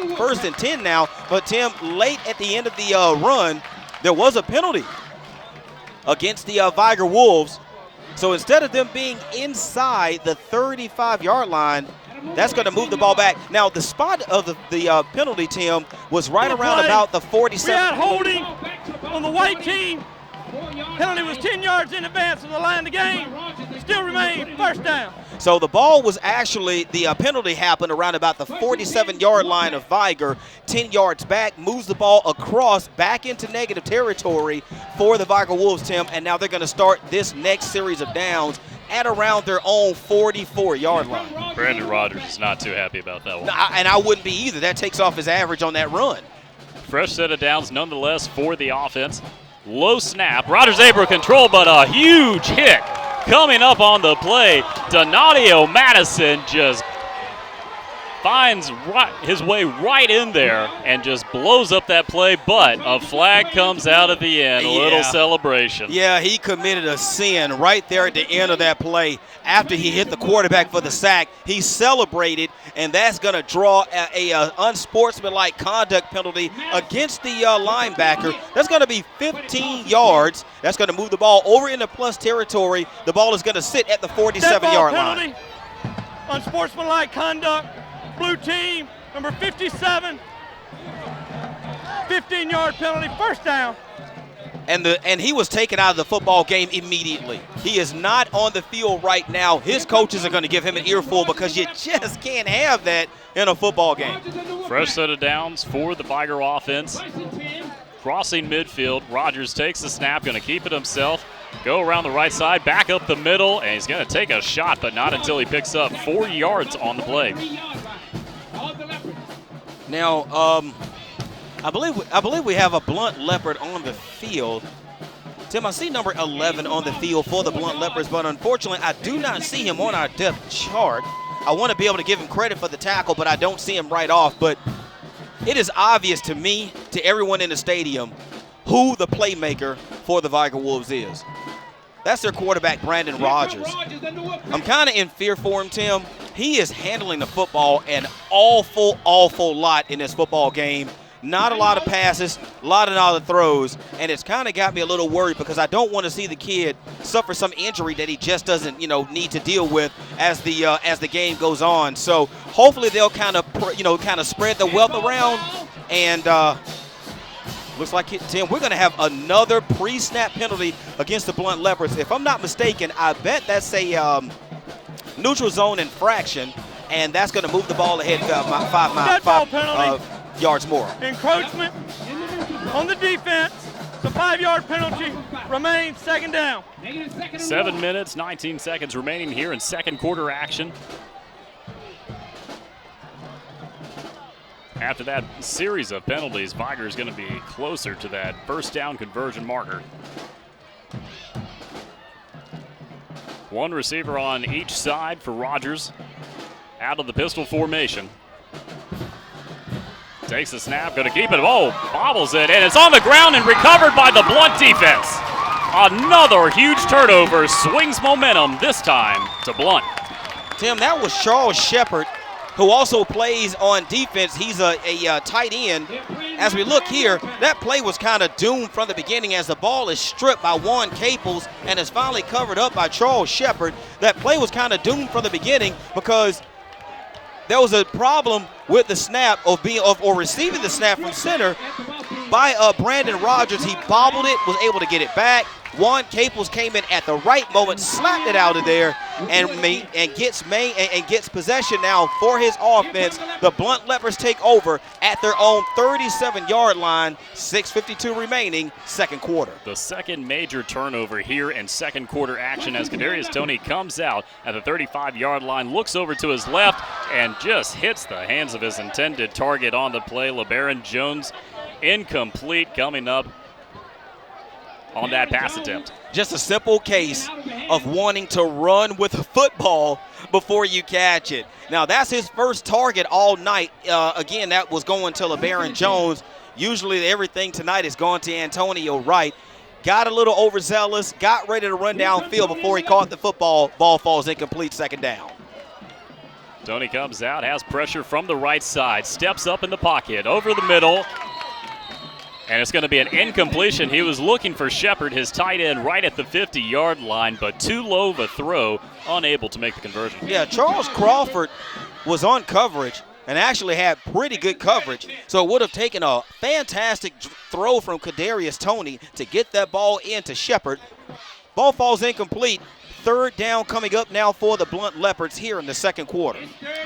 10 now, but Tim, late at the end of the run, there was a penalty against the Vigor Wolves. So instead of them being inside the 35-yard line, that's going to move the ball back. Now, the spot of the penalty, Tim, was right around about the 47. We had holding on the white team. Penalty was 10 yards in advance of the line of the game. Still remained 1st down. So the ball was actually, the penalty happened around about the 47-yard line of Vigor, 10 yards back, moves the ball across back into negative territory for the Vigor Wolves, Tim, and now they're going to start this next series of downs at around their own 44-yard line. Brandon Rogers is not too happy about that one. And I wouldn't be either. That takes off his average on that run. Fresh set of downs nonetheless for the offense. Low snap. Rogers able to control, but a huge hit coming up on the play. Donadio Madison just finds his way right in there and just blows up that play, but a flag comes out at the end. A little celebration. Yeah, he committed a sin right there at the end of that play. After he hit the quarterback for the sack, he celebrated, and that's going to draw a unsportsmanlike conduct penalty against the linebacker. That's going to be 15 yards. That's going to move the ball over into plus territory. The ball is going to sit at the 47-yard line. Unsportsmanlike conduct. Blue team, number 57, 15-yard penalty, 1st down. And he was taken out of the football game immediately. He is not on the field right now. His coaches are going to give him an earful because you just can't have that in a football game. Fresh set of downs for the Vigor offense. Crossing midfield, Rogers takes the snap, going to keep it himself. Go around the right side, back up the middle, and he's going to take a shot, but not until he picks up 4 yards on the play. Now, I believe we have a Blount Leopard on the field. Tim, I see number 11 on the field for the Blount Leopards, but unfortunately, I do not see him on our depth chart. I want to be able to give him credit for the tackle, but I don't see him right off. But it is obvious to me, to everyone in the stadium, who the playmaker for the Vigor Wolves is. That's their quarterback, Brandon Rogers. I'm kind of in fear for him, Tim. He is handling the football an awful lot in this football game. Not a lot of passes, a lot of throws, and it's kind of got me a little worried because I don't want to see the kid suffer some injury that he just doesn't, need to deal with as the game goes on. So hopefully they'll kind of spread the wealth around, and looks like, Tim, we're going to have another pre-snap penalty against the Blount Leopards. If I'm not mistaken, I bet that's a neutral zone infraction, and that's going to move the ball ahead 5 yards more. Encroachment on the defense. a 5-yard penalty remains, second down. 7 minutes, 19 seconds remaining here in second quarter action. After that series of penalties, Vigor is going to be closer to that first down conversion marker. One receiver on each side for Rogers. Out of the pistol formation. Takes the snap, going to keep it. Oh, bobbles it, and it's on the ground and recovered by the Blount defense. Another huge turnover, swings momentum, this time to Blount. Tim, that was Charles Shepard, who also plays on defense. He's a tight end. As we look here, that play was kind of doomed from the beginning as the ball is stripped by Juan Caples and is finally covered up by Charles Shepard. That play was kind of doomed from the beginning because there was a problem with the snap or receiving the snap from center by Brandon Rogers. He bobbled it, was able to get it back. Juan Caples came in at the right moment, slapped it out of there, and gets possession now for his offense. The Blount Leopards take over at their own 37-yard line. 6:52 remaining, second quarter. The second major turnover here in second quarter action as Kadarius Toney comes out at the 35-yard line, looks over to his left, and just hits the hands of his intended target on the play. LeBaron Jones incomplete coming up on that pass attempt. Just a simple case of wanting to run with a football before you catch it. Now, that's his first target all night. Again, that was going to LeBaron Jones. Usually everything tonight is going to Antonio Wright. Got a little overzealous, got ready to run downfield before he caught the football. Ball falls incomplete, second down. Toney comes out, has pressure from the right side, steps up in the pocket, over the middle, and it's going to be an incompletion. He was looking for Shepard, his tight end, right at the 50-yard line, but too low of a throw, unable to make the conversion. Yeah, Charles Crawford was on coverage and actually had pretty good coverage, so it would have taken a fantastic throw from Kadarius Toney to get that ball into Shepard. Ball falls incomplete. Third down coming up now for the Blount Leopards here in the second quarter.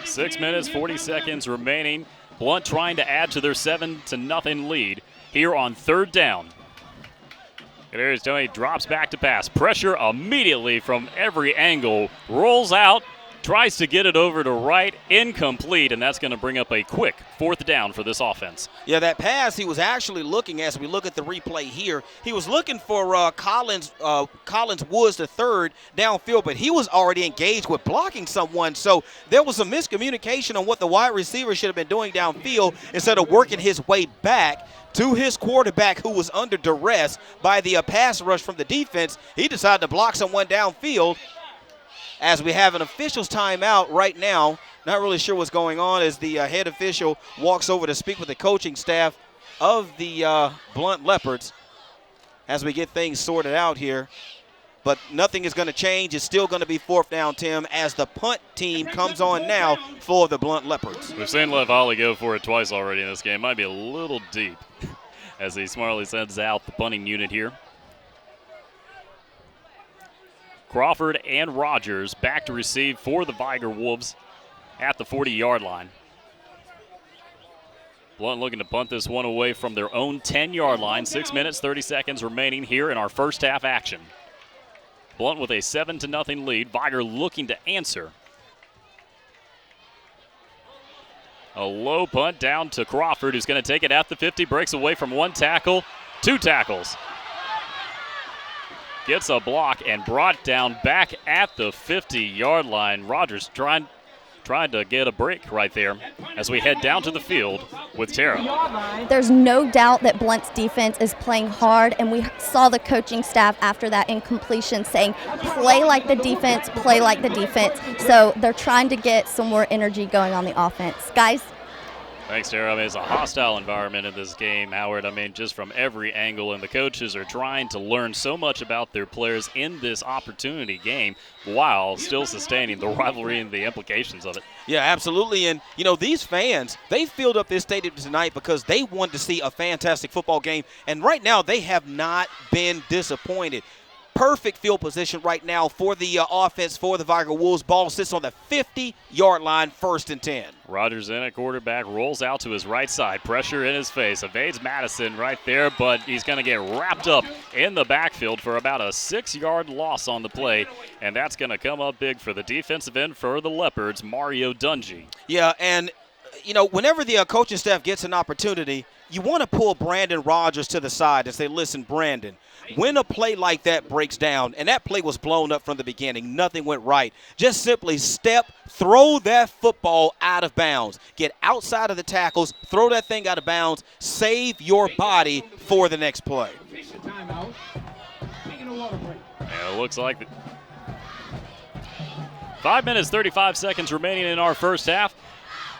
6 minutes, 40 seconds remaining. Blount trying to add to their 7-0 lead here on third down. Kadarius Toney drops back to pass. Pressure immediately from every angle. Rolls out, tries to get it over to right, incomplete, and that's going to bring up a quick fourth down for this offense. Yeah, that pass, he was actually looking, as we look at the replay here, he was looking for Collins Woods, the third, downfield, but he was already engaged with blocking someone, so there was some miscommunication on what the wide receiver should have been doing downfield instead of working his way back to his quarterback, who was under duress by the pass rush from the defense. He decided to block someone downfield. As we have an official's timeout right now, not really sure what's going on as the head official walks over to speak with the coaching staff of the Blount Leopards as we get things sorted out here. But nothing is going to change. It's still going to be fourth down, Tim, as the punt team comes on now for the Blount Leopards. We've seen Lev Holly go for it twice already in this game. Might be a little deep as he smartly sends out the punting unit here. Crawford and Rogers back to receive for the Vigor Wolves at the 40-yard line. Blount looking to punt this one away from their own 10-yard line. 6 minutes, 30 seconds remaining here in our first half action. Blount with a 7-0 lead. Vigor looking to answer. A low punt down to Crawford, who's going to take it at the 50, breaks away from one tackle, two tackles. Gets a block and brought down back at the 50-yard line. Rogers trying to get a break right there as we head down to the field with Tara. There's no doubt that Blount's defense is playing hard, and we saw the coaching staff after that incompletion saying, play like the defense, play like the defense. So they're trying to get some more energy going on the offense. Guys? Thanks, Tara. I mean, it's a hostile environment in this game, Howard. I mean, just from every angle, and the coaches are trying to learn so much about their players in this opportunity game while still sustaining the rivalry and the implications of it. Yeah, absolutely. And, you know, these fans, they filled up this stadium tonight because they wanted to see a fantastic football game. And right now, they have not been disappointed. perfect field position right now for the offense for the Vigor Wolves. Ball sits on the 50-yard line, 1st and 10. Rodgers in at quarterback, rolls out to his right side, pressure in his face, evades Madison right there, but he's going to get wrapped up in the backfield for about a 6-yard loss on the play, and that's going to come up big for the defensive end for the Leopards, Mario Dungy. Yeah, and, you know, whenever the coaching staff gets an opportunity, you want to pull Brandon Rodgers to the side and say, listen, Brandon, when a play like that breaks down, and that play was blown up from the beginning, nothing went right, just simply throw that football out of bounds. Get outside of the tackles, throw that thing out of bounds, save your body for the next play. And it looks like 5 minutes, 35 seconds remaining in our first half.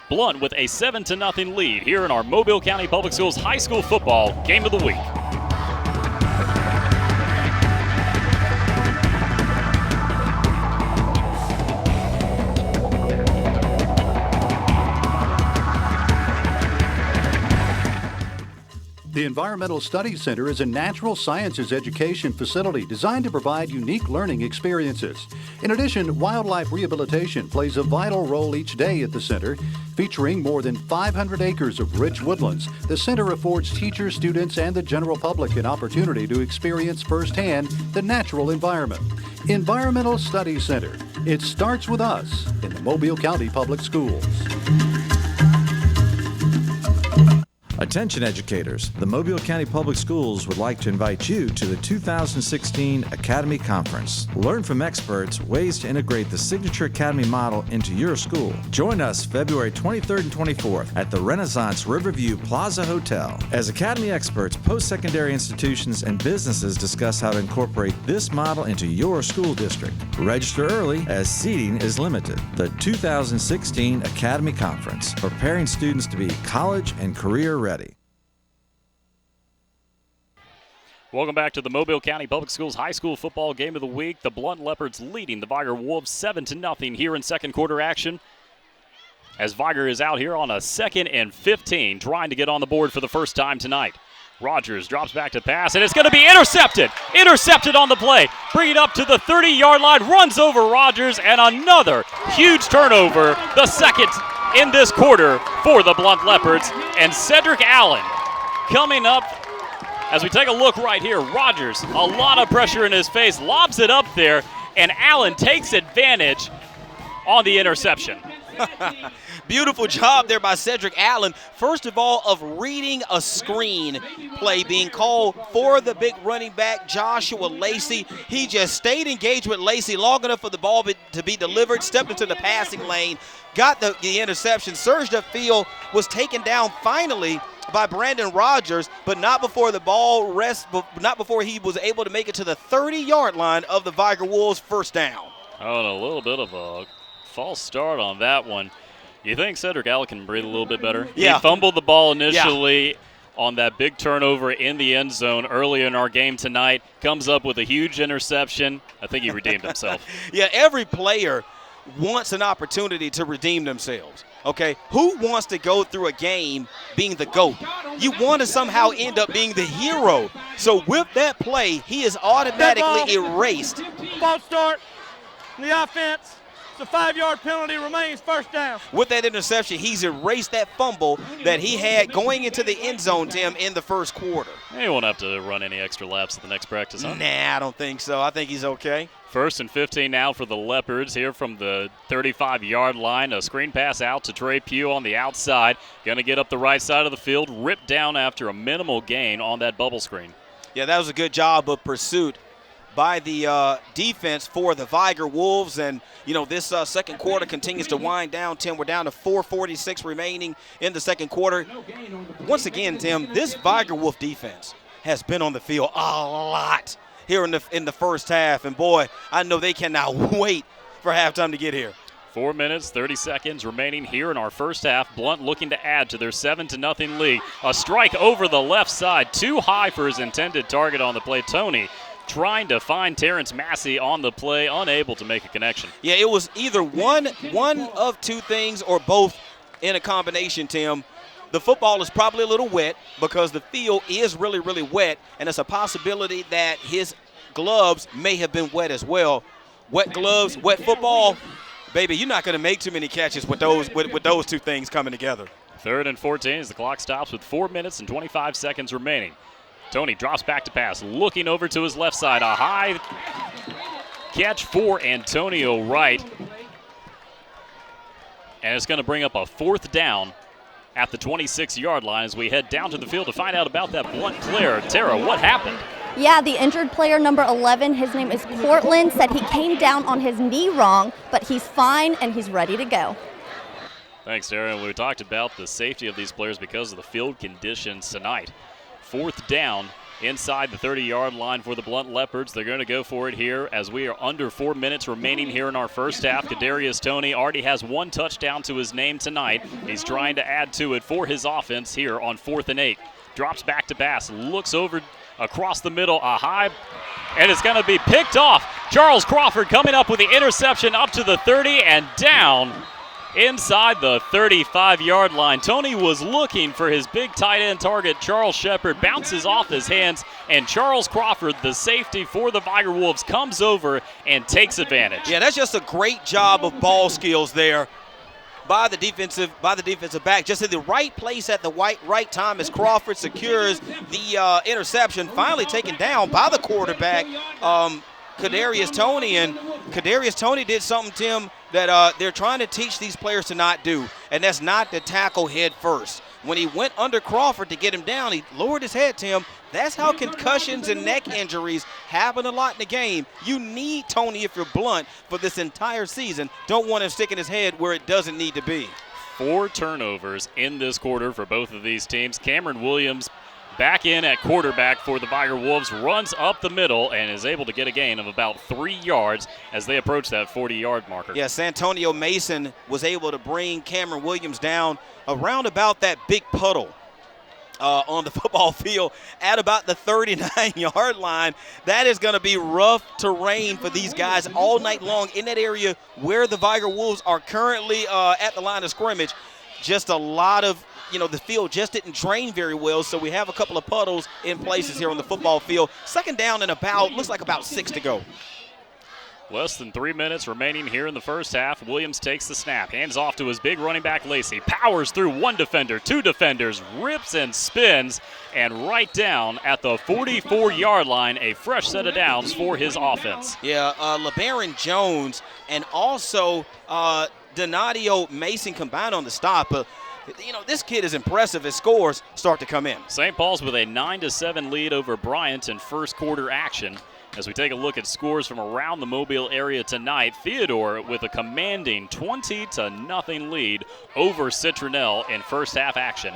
Blount with a 7-0 lead here in our Mobile County Public Schools High School Football Game of the Week. The Environmental Studies Center is a natural sciences education facility designed to provide unique learning experiences. In addition, wildlife rehabilitation plays a vital role each day at the center. Featuring more than 500 acres of rich woodlands, the center affords teachers, students, and the general public an opportunity to experience firsthand the natural environment. Environmental Studies Center. It starts with us in the Mobile County Public Schools. Attention educators, the Mobile County Public Schools would like to invite you to the 2016 Academy Conference. Learn from experts ways to integrate the Signature Academy model into your school. Join us February 23rd and 24th at the Renaissance Riverview Plaza Hotel. As Academy experts, post-secondary institutions and businesses discuss how to incorporate this model into your school district. Register early as seating is limited. The 2016 Academy Conference, preparing students to be college and career ready. Welcome back to the Mobile County Public Schools High School Football Game of the Week. The Blount Leopards leading the Vigor Wolves 7-0 here in second quarter action. As Vigor is out here on a 2nd and 15, trying to get on the board for the first time tonight. Rodgers drops back to pass, and it's going to be intercepted. Intercepted on the play. Bring it up to the 30-yard line, runs over Rodgers, and another huge turnover, the second in this quarter for the Blount Leopards. And Cedric Allen coming up as we take a look right here. Rodgers, a lot of pressure in his face, lobs it up there, and Allen takes advantage on the interception. Beautiful job there by Cedric Allen. First of all, of reading a screen play being called for the big running back, Joshua Lacey. He just stayed engaged with Lacey long enough for the ball to be delivered, stepped into the passing lane, got the interception, surged upfield, was taken down finally by Brandon Rodgers, but not before the ball not before he was able to make it to the 30-yard line of the Vigor Wolves, first down. Oh, and a little bit of a false start on that one. You think Cedric Allen can breathe a little bit better? Yeah. He fumbled the ball initially on that big turnover in the end zone earlier in our game tonight. Comes up with a huge interception. I think he redeemed himself. Yeah, every player wants an opportunity to redeem themselves. Okay, who wants to go through a game being the GOAT? You want to somehow end up being the hero. So with that play, he is automatically erased. False start. The offense. The 5-yard penalty remains, first down. With that interception, he's erased that fumble that he had going into the end zone, Tim, in the first quarter. He won't have to run any extra laps at the next practice, huh? Nah, I don't think so. I think he's okay. 1st and 15 now for the Leopards here from the 35-yard line. A screen pass out to Trey Pugh on the outside. Going to get up the right side of the field, ripped down after a minimal gain on that bubble screen. Yeah, that was a good job of pursuit by the defense for the Vigor Wolves. And, you know, this second quarter continues to wind down, Tim. We're down to 4:46 remaining in the second quarter. Once again, Tim, this Vigor Wolf defense has been on the field a lot here in the first half. And, boy, I know they cannot wait for halftime to get here. 4 minutes, 30 seconds remaining here in our first half. Blount looking to add to their 7-0 lead. A strike over the left side, too high for his intended target on the play. Tony trying to find Terrence Massey on the play, unable to make a connection. Yeah, it was either one of two things or both in a combination, Tim. The football is probably a little wet because the field is really, really wet, and it's a possibility that his gloves may have been wet as well. Wet gloves, wet football, baby, you're not going to make too many catches with those two things coming together. 3rd and 14 as the clock stops with 4 minutes and 25 seconds remaining. Tony drops back to pass, looking over to his left side. A high catch for Antonio Wright. And it's going to bring up a 4th down at the 26-yard line as we head down to the field to find out about that Blount player. Tara, what happened? Yeah, the injured player, number 11, his name is Portland, said he came down on his knee wrong, but he's fine and he's ready to go. Thanks, Tara. We talked about the safety of these players because of the field conditions tonight. 4th down inside the 30-yard line for the Blount Leopards. They're going to go for it here as we are under 4 minutes remaining here in our first half. Kadarius Toney already has 1 touchdown to his name tonight. He's trying to add to it for his offense here on 4th and 8. Drops back to pass, looks over across the middle, a high, and it's going to be picked off. Charles Crawford coming up with the interception up to the 30 and down inside the 35-yard line. Tony was looking for his big tight end target. Charles Shepard bounces off his hands, and Charles Crawford, the safety for the Vigor Wolves, comes over and takes advantage. Yeah, that's just a great job of ball skills there by the defensive back, just in the right place at the right time as Crawford secures the interception, finally taken down by the quarterback, Kadarius Toney. And Kadarius Toney did something, Tim, that they're trying to teach these players to not do, and that's not to tackle head first. When he went under Crawford to get him down, he lowered his head, Tim. That's how concussions and neck injuries happen a lot in the game. You need Toney, if you're Blount, for this entire season. Don't want him sticking his head where it doesn't need to be. 4 turnovers in this quarter for both of these teams. Cameron Williams back in at quarterback for the Vigor Wolves, runs up the middle and is able to get a gain of about 3 yards as they approach that 40-yard marker. Yes, Antonio Mason was able to bring Cameron Williams down around about that big puddle on the football field at about the 39-yard line. That is going to be rough terrain for these guys all night long in that area where the Vigor Wolves are currently at the line of scrimmage. Just a lot of, the field just didn't drain very well, so we have a couple of puddles in places here on the football field. 2nd down and looks like about 6 to go. Less than 3 minutes remaining here in the first half. Williams takes the snap, hands off to his big running back Lacey, powers through 1 defender, 2 defenders, rips and spins, and right down at the 44-yard line, a fresh set of downs for his offense. Yeah, LeBaron Jones and also Donadio Mason combined on the stop. This kid is impressive as scores start to come in. St. Paul's with a 9-7 lead over Bryant in first quarter action. As we take a look at scores from around the Mobile area tonight, Theodore with a commanding 20-0 lead over Citronelle in first half action.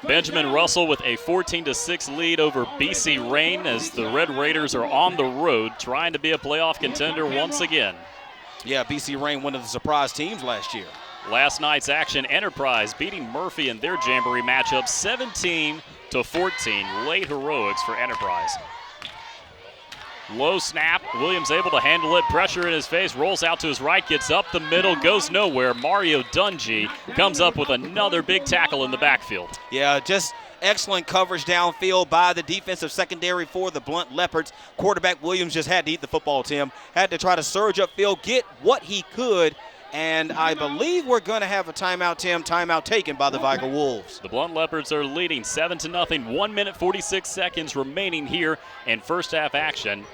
Benjamin Russell with a 14-6 lead over BC Rain as the Red Raiders are on the road trying to be a playoff contender once again. Yeah, BC Rain, one of the surprise teams last year. Last night's action, Enterprise beating Murphy in their Jamboree matchup 17-14. Late heroics for Enterprise. Low snap, Williams able to handle it, pressure in his face, rolls out to his right, gets up the middle, goes nowhere. Mario Dungy comes up with another big tackle in the backfield. Yeah, just excellent coverage downfield by the defensive secondary for the Blount Leopards. Quarterback Williams just had to eat the football, Tim. Had to try to surge upfield, get what he could. And I believe we're going to have a timeout, Tim. Timeout taken by the Vigor Wolves. The Blount Leopards are leading 7-0. 1 minute, 46 seconds remaining here in first half action.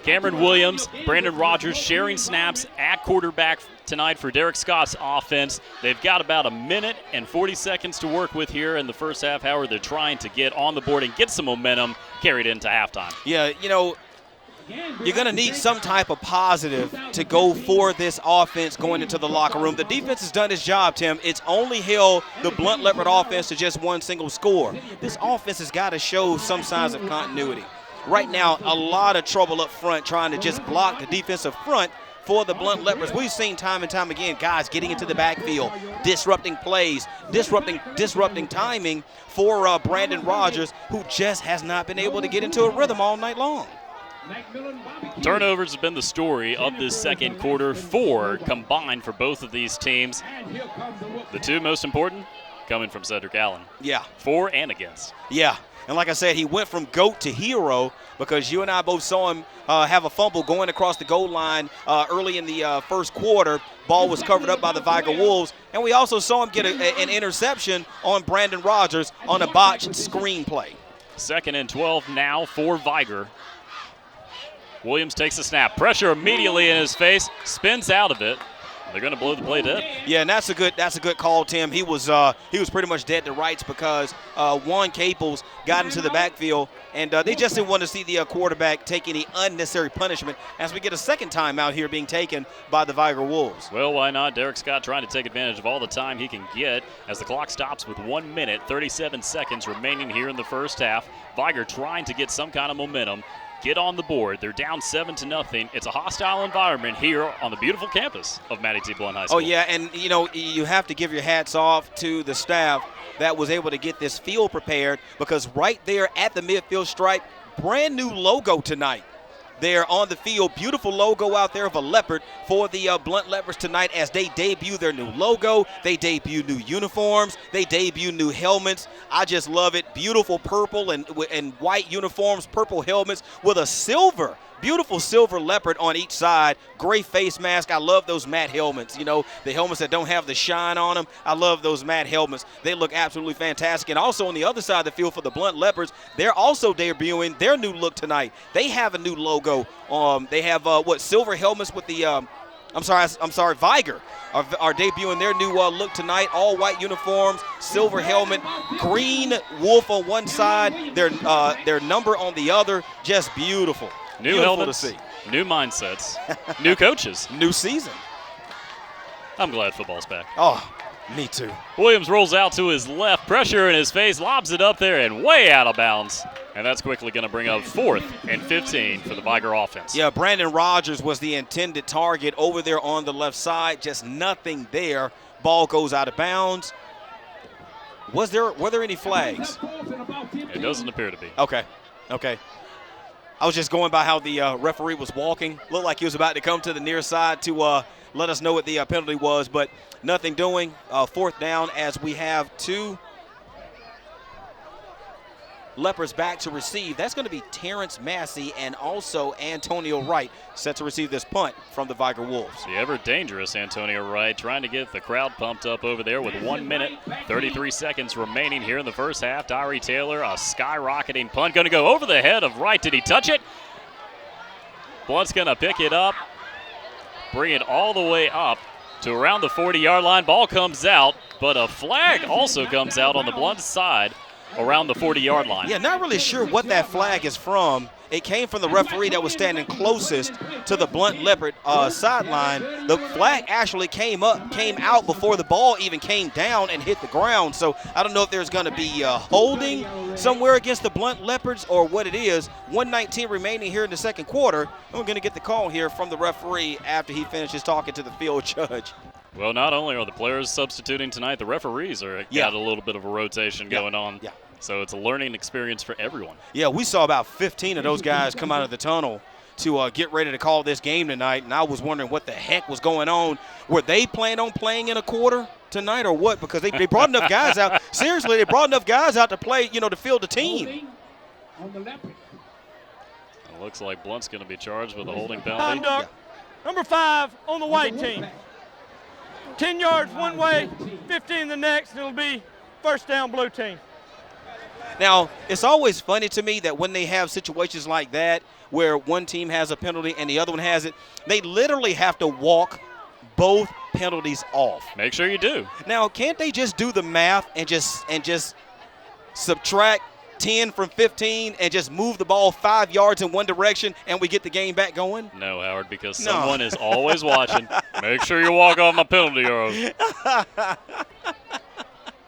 Cameron Williams, Brandon Rogers sharing snaps at quarterback tonight for Derek Scott's offense. They've got about 1 minute and 40 seconds to work with here in the first half hour. They're trying to get on the board and get some momentum carried into halftime. Yeah, you're going to need some type of positive to go for this offense going into the locker room. The defense has done its job, Tim. It's only held the Blount Leopard offense to just 1 single score. This offense has got to show some signs of continuity. Right now, a lot of trouble up front trying to just block the defensive front for the Blount Leopards. We've seen time and time again guys getting into the backfield, disrupting plays, disrupting timing for Brandon Rogers, who just has not been able to get into a rhythm all night long. Turnovers have been the story of this second quarter. 4 combined for both of these teams. The 2 most important coming from Cedric Allen. Yeah. For and against. Yeah. And like I said, he went from GOAT to hero because you and I both saw him have a fumble going across the goal line early in the first quarter. Ball was covered up by the Vigor Wolves. And we also saw him get an interception on Brandon Rogers on a botched screen play. 2nd and 12 now for Vigor. Williams takes a snap. Pressure immediately in his face. Spins out of it. They're going to blow the play dead. Yeah, and that's a good call, Tim. He was pretty much dead to rights because Juan Caples got into the backfield, and they just didn't want to see the quarterback take any unnecessary punishment as we get a second time out here being taken by the Vigor Wolves. Well, why not? Derek Scott trying to take advantage of all the time he can get as the clock stops with 1 minute, 37 seconds remaining here in the first half. Vigor trying to get some kind of momentum. Get on the board. They're down 7-0. It's a hostile environment here on the beautiful campus of Matty T. Blount High School. Oh, yeah, and, you have to give your hats off to the staff that was able to get this field prepared because right there at the midfield stripe, brand new logo tonight. They're on the field. Beautiful logo out there of a leopard for the Blount Leopards tonight as they debut their new logo. They debut new uniforms. They debut new helmets. I just love it. Beautiful purple and white uniforms, purple helmets with a beautiful silver leopard on each side. Gray face mask. I love those matte helmets. The helmets that don't have the shine on them. I love those matte helmets. They look absolutely fantastic. And also on the other side of the field for the Blount Leopards, they're also debuting their new look tonight. They have a new logo. They have silver helmets with the Vigor are debuting their new look tonight. All white uniforms, silver helmet, green wolf on one side, their number on the other. Just beautiful. New Beautiful helmets, to see. new mindsets, new coaches. New season. I'm glad football's back. Oh, me too. Williams rolls out to his left, pressure in his face, lobs it up there and way out of bounds. And that's quickly going to bring up 4th and 15 for the Vigor offense. Yeah, Brandon Rogers was the intended target over there on the left side. Just nothing there. Ball goes out of bounds. Were there any flags? It doesn't appear to be. Okay. I was just going by how the referee was walking. Looked like he was about to come to the near side to let us know what the penalty was, but nothing doing. 4th down as we have 2 Leopards back to receive. That's going to be Terrence Massey and also Antonio Wright set to receive this punt from the Vigor Wolves. The ever dangerous Antonio Wright trying to get the crowd pumped up over there with 1 minute, 33 seconds remaining here in the first half. Tyree Taylor, a skyrocketing punt, going to go over the head of Wright. Did he touch it? Blount's going to pick it up, bring it all the way up to around the 40-yard line. Ball comes out, but a flag also comes out on the Blount side around the 40-yard line. Yeah, not really sure what that flag is from. It came from the referee that was standing closest to the Blount Leopard sideline. The flag actually came out before the ball even came down and hit the ground. So I don't know if there's going to be holding somewhere against the Blount Leopards or what it is. 1:19 remaining here in the second quarter. And we're going to get the call here from the referee after he finishes talking to the field judge. Well, not only are the players substituting tonight, the referees got a little bit of a rotation going on. Yeah. So it's a learning experience for everyone. Yeah, we saw about 15 of those guys come out of the tunnel to get ready to call this game tonight, and I was wondering what the heck was going on. Were they planning on playing in a quarter tonight or what? Because they brought enough guys out. Seriously, they brought enough guys out to play, to field the team. It looks like Blount's going to be charged with a holding penalty. Conduct. Number 5 on the white team. 10 yards one way, 15 the next, and it'll be first down blue team. Now, it's always funny to me that when they have situations like that where one team has a penalty and the other one has it, they literally have to walk both penalties off. Make sure you do. Now, can't they just do the math and just subtract 10 from 15 and just move the ball 5 yards in one direction and we get the game back going? No, Howard, because someone is always watching. Make sure you walk off my penalty yard.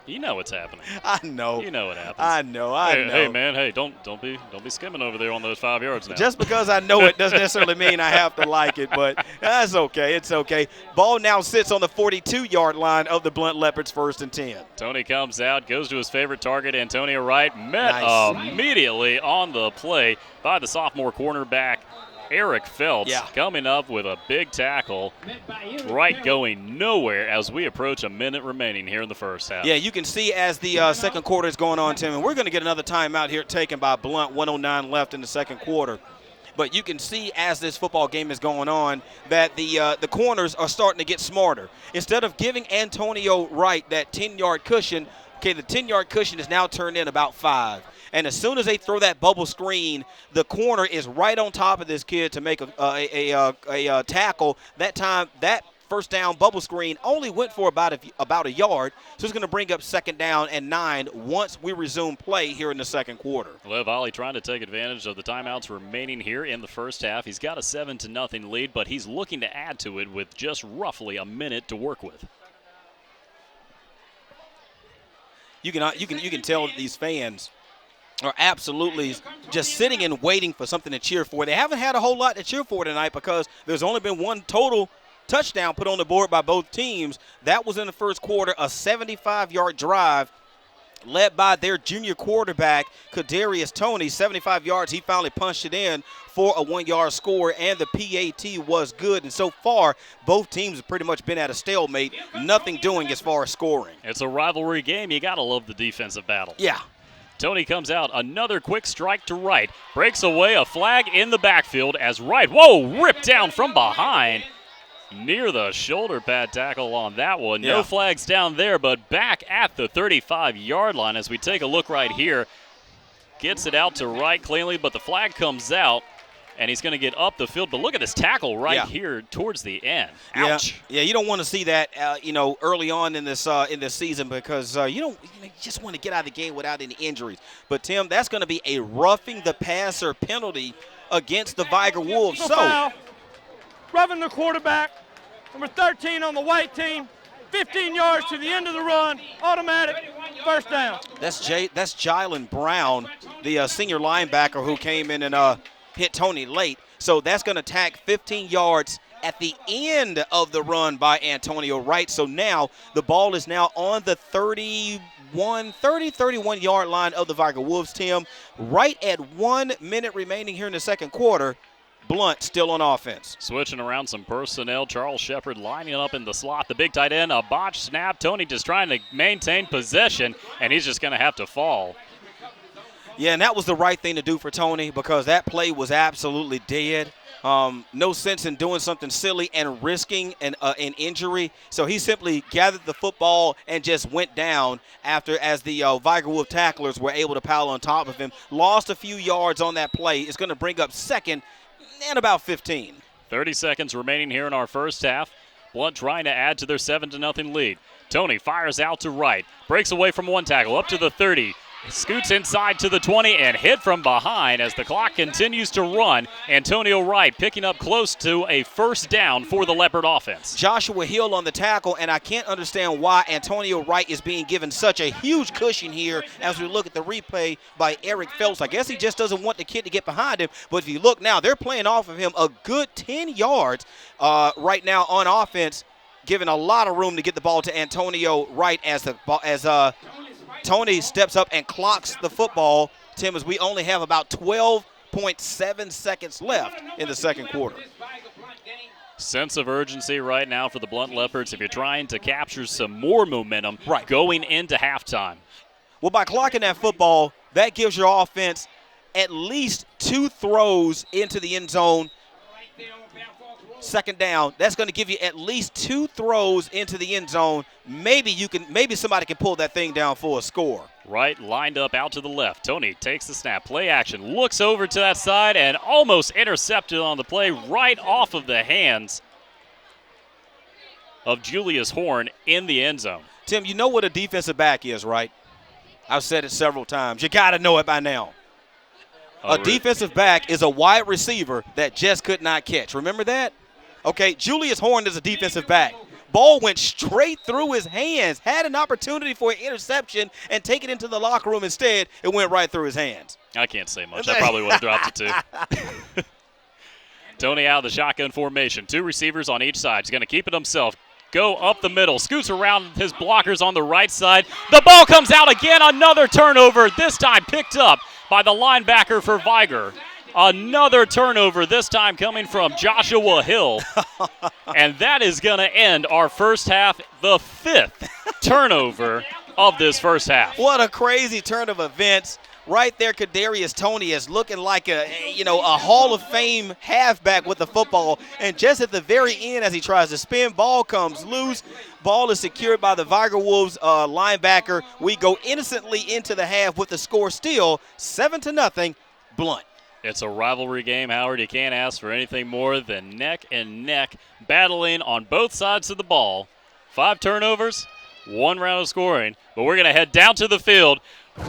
You know what's happening. I know. You know what happens. I know. Hey, man. Hey, don't be skimming over there on those 5 yards now. Just because I know it doesn't necessarily mean I have to like it, but that's okay. It's okay. Ball now sits on the 42-yard line of the Blount Leopards, 1st and 10. Tony comes out, goes to his favorite target, Antonio Wright, met Nice. immediately on the play by the sophomore cornerback, Eric Phelps coming up with a big tackle. Wright going nowhere as we approach a minute remaining here in the first half. Yeah, you can see as the second quarter is going on, Tim, and we're going to get another timeout here taken by Blount, 109 left in the second quarter. But you can see as this football game is going on that the corners are starting to get smarter. Instead of giving Antonio Wright that 10-yard cushion, okay, the 10-yard cushion is now turned in about 5. And as soon as they throw that bubble screen, the corner is right on top of this kid to make a tackle. That time, that first down bubble screen only went for about a yard. So it's going to bring up 2nd down and 9 once we resume play here in the second quarter. Lev Ollie trying to take advantage of the timeouts remaining here in the first half. He's got a 7-0 lead, but he's looking to add to it with just roughly a minute to work with. You can tell that these fans are absolutely just sitting and waiting for something to cheer for. They haven't had a whole lot to cheer for tonight because there's only been one total touchdown put on the board by both teams. That was in the first quarter, a 75-yard drive led by their junior quarterback, Kadarius Toney. 75 yards, he finally punched it in for a 1-yard score, and the PAT was good. And so far, both teams have pretty much been at a stalemate, nothing doing as far as scoring. It's a rivalry game. You got to love the defensive battle. Yeah. Tony comes out, another quick strike to Wright. Breaks away a flag in the backfield as Wright, ripped down from behind. Near the shoulder pad tackle on that one. No flags down there, but back at the 35-yard line as we take a look right here. Gets it out to Wright cleanly, but the flag comes out, and he's going to get up the field. But look at this tackle here towards the end. Ouch. Yeah, you don't want to see that, early on in this season because you just want to get out of the game without any injuries. But, Tim, that's going to be a roughing the passer penalty against the Vigor Wolves. So, roughing the quarterback, number 13 on the white team, 15 yards to the end of the run, automatic, first down. That's Jalen Brown, the senior linebacker who came in and hit Tony late. So that's going to tack 15 yards at the end of the run by Antonio Wright. So now the ball is now on the 31-yard line of the Vigor Wolves, Tim. Right at 1 minute remaining here in the second quarter. Blount still on offense. Switching around some personnel. Charles Shepard lining up in the slot. The big tight end, a botch snap. Tony just trying to maintain possession, and he's just going to have to fall. Yeah, and that was the right thing to do for Tony because that play was absolutely dead. No sense in doing something silly and risking an injury. So he simply gathered the football and just went down as the Vigor Wolf tacklers were able to pile on top of him. Lost a few yards on that play. It's going to bring up 2nd and about 15. 30 seconds remaining here in our first half. Blount trying to add to their 7-0 lead. Tony fires out to Wright. Breaks away from one tackle up to the 30. Scoots inside to the 20 and hit from behind as the clock continues to run. Antonio Wright picking up close to a first down for the Leopard offense. Joshua Hill on the tackle, and I can't understand why Antonio Wright is being given such a huge cushion here as we look at the replay by Eric Phelps. I guess he just doesn't want the kid to get behind him, but if you look now, they're playing off of him a good 10 yards right now on offense, giving a lot of room to get the ball to Antonio Wright as Tony steps up and clocks the football, Tim, as we only have about 12.7 seconds left in the second quarter. Sense of urgency right now for the Blount Leopards if you're trying to capture some more momentum going into halftime. Well, by clocking that football, that gives your offense at least 2 throws into the end zone. Second down, that's going to give you at least 2 throws into the end zone. Maybe somebody can pull that thing down for a score. Right, lined up out to the left. Tony takes the snap, play action, looks over to that side and almost intercepted on the play right off of the hands of Julius Horn in the end zone. Tim, you know what a defensive back is, right? I've said it several times. You got to know it by now. Defensive back is a wide receiver that just could not catch. Remember that? Okay, Julius Horn is a defensive back. Ball went straight through his hands, had an opportunity for an interception, and take it into the locker room instead. It went right through his hands. I can't say much. I probably would have dropped it too. Tony out of the shotgun formation. 2 receivers on each side. He's going to keep it himself. Go up the middle. Scoots around his blockers on the right side. The ball comes out again. Another turnover. This time picked up by the linebacker for Vigor. Another turnover, this time coming from Joshua Hill. And that is going to end our first half, the 5th turnover of this first half. What a crazy turn of events. Right there, Kadarius Toney is looking like a Hall of Fame halfback with the football. And just at the very end, as he tries to spin, ball comes loose. Ball is secured by the Vigor Wolves linebacker. We go innocently into the half with the score still 7-0, Blount. It's a rivalry game, Howard. You can't ask for anything more than neck and neck battling on both sides of the ball. 5 turnovers, 1 round of scoring. But we're going to head down to the field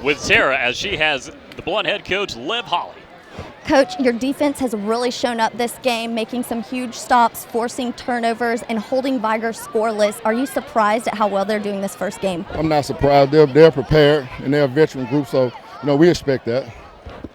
with Tara as she has the Blount head coach, Lev Holly. Coach, your defense has really shown up this game, making some huge stops, forcing turnovers, and holding Vigor scoreless. Are you surprised at how well they're doing this first game? I'm not surprised. They're prepared, and they're a veteran group, so we expect that.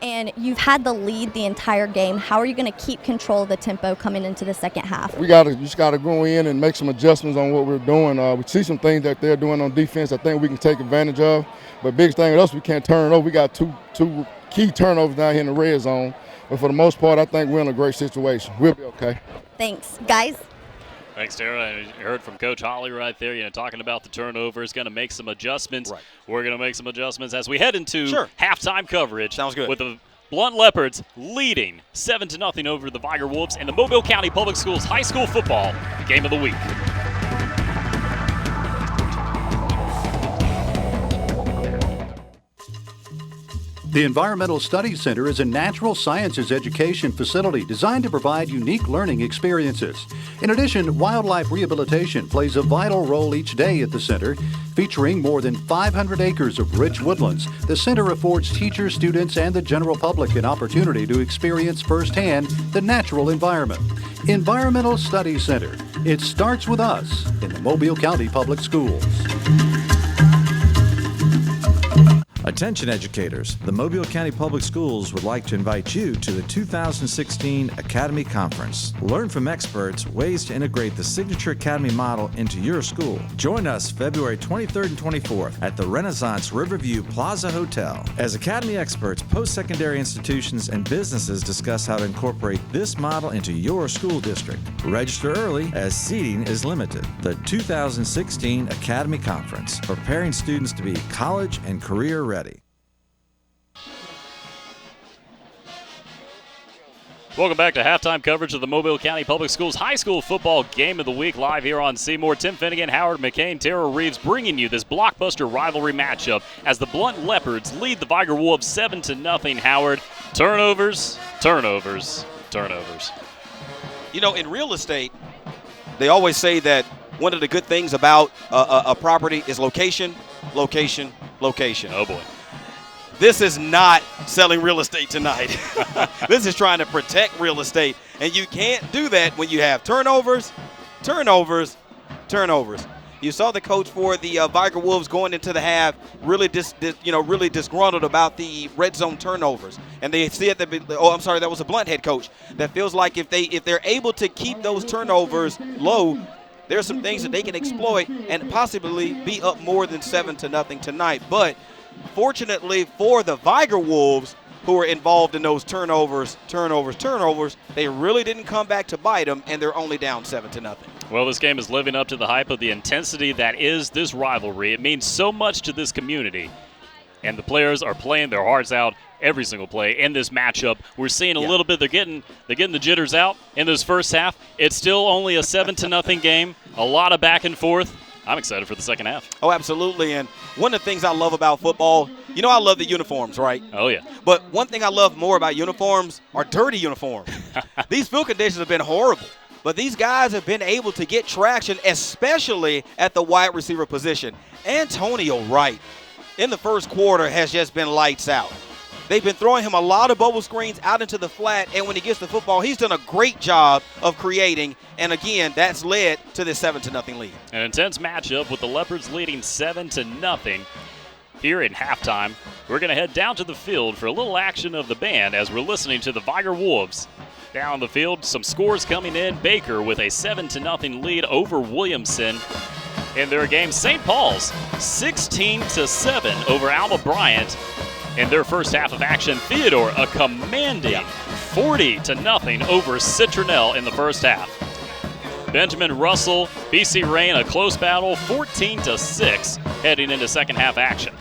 And you've had the lead the entire game. How are you going to keep control of the tempo coming into the second half? We just got to go in and make some adjustments on what we're doing. We see some things that they're doing on defense I think we can take advantage of. But biggest thing with us, we can't turn it over. We got two key turnovers down here in the red zone. But for the most part, I think we're in a great situation. We'll be okay. Thanks. Guys? Thanks, Tara. You heard from Coach Holly right there, talking about the turnovers, going to make some adjustments. Right. We're going to make some adjustments as we head into halftime coverage. Sounds good. With the Blount Leopards leading 7-0 over the Vigor Wolves in the Mobile County Public Schools High School Football Game of the Week. The Environmental Studies Center is a natural sciences education facility designed to provide unique learning experiences. In addition, wildlife rehabilitation plays a vital role each day at the center. Featuring more than 500 acres of rich woodlands, the center affords teachers, students, and the general public an opportunity to experience firsthand the natural environment. Environmental Studies Center. It starts with us in the Mobile County Public Schools. Attention educators, the Mobile County Public Schools would like to invite you to the 2016 Academy Conference. Learn from experts ways to integrate the Signature Academy model into your school. Join us February 23rd and 24th at the Renaissance Riverview Plaza Hotel as Academy experts, post-secondary institutions, and businesses discuss how to incorporate this model into your school district. Register early as seating is limited. The 2016 Academy Conference, preparing students to be college and career ready. Welcome back to halftime coverage of the Mobile County Public Schools High School Football Game of the Week live here on Seymour. Tim Finnegan, Howard McCain, Tara Reeves bringing you this blockbuster rivalry matchup as the Blount Leopards lead the Vigor Wolves 7-0. Howard, turnovers. In real estate, they always say that one of the good things about a property is location. Oh, boy. This is not selling real estate tonight. This is trying to protect real estate. And you can't do that when you have turnovers. You saw the coach for the Vigor Wolves going into the half really disgruntled about the red zone turnovers. And they see it. That was a Blount head coach that feels like if they're able to keep those turnovers low, there's some things that they can exploit and possibly be up more than 7-0 tonight. But fortunately for the Vigor Wolves, who are involved in those turnovers, they really didn't come back to bite them, and they're only down 7-0. Well, this game is living up to the hype of the intensity that is this rivalry. It means so much to this community, and the players are playing their hearts out every single play in this matchup. We're seeing a little bit. They're getting the jitters out in this first half. It's still only a 7-0 game. A lot of back and forth. I'm excited for the second half. Oh, absolutely. And one of the things I love about football, I love the uniforms, right? Oh, yeah. But one thing I love more about uniforms are dirty uniforms. These field conditions have been horrible. But these guys have been able to get traction, especially at the wide receiver position. Antonio Wright in the first quarter has just been lights out. They've been throwing him a lot of bubble screens out into the flat, and when he gets the football, he's done a great job of creating. And again, that's led to this 7-0 lead. An intense matchup with the Leopards leading 7-0 here in halftime. We're going to head down to the field for a little action of the band as we're listening to the Vigor Wolves. Down the field, some scores coming in. Baker with a 7-0 lead over Williamson in their game. St. Paul's 16-7 over Alma Bryant in their first half of action. Theodore, a commanding 40-0 over Citronelle in the first half. Benjamin Russell, BC Rain, a close battle, 14-6 heading into second half action.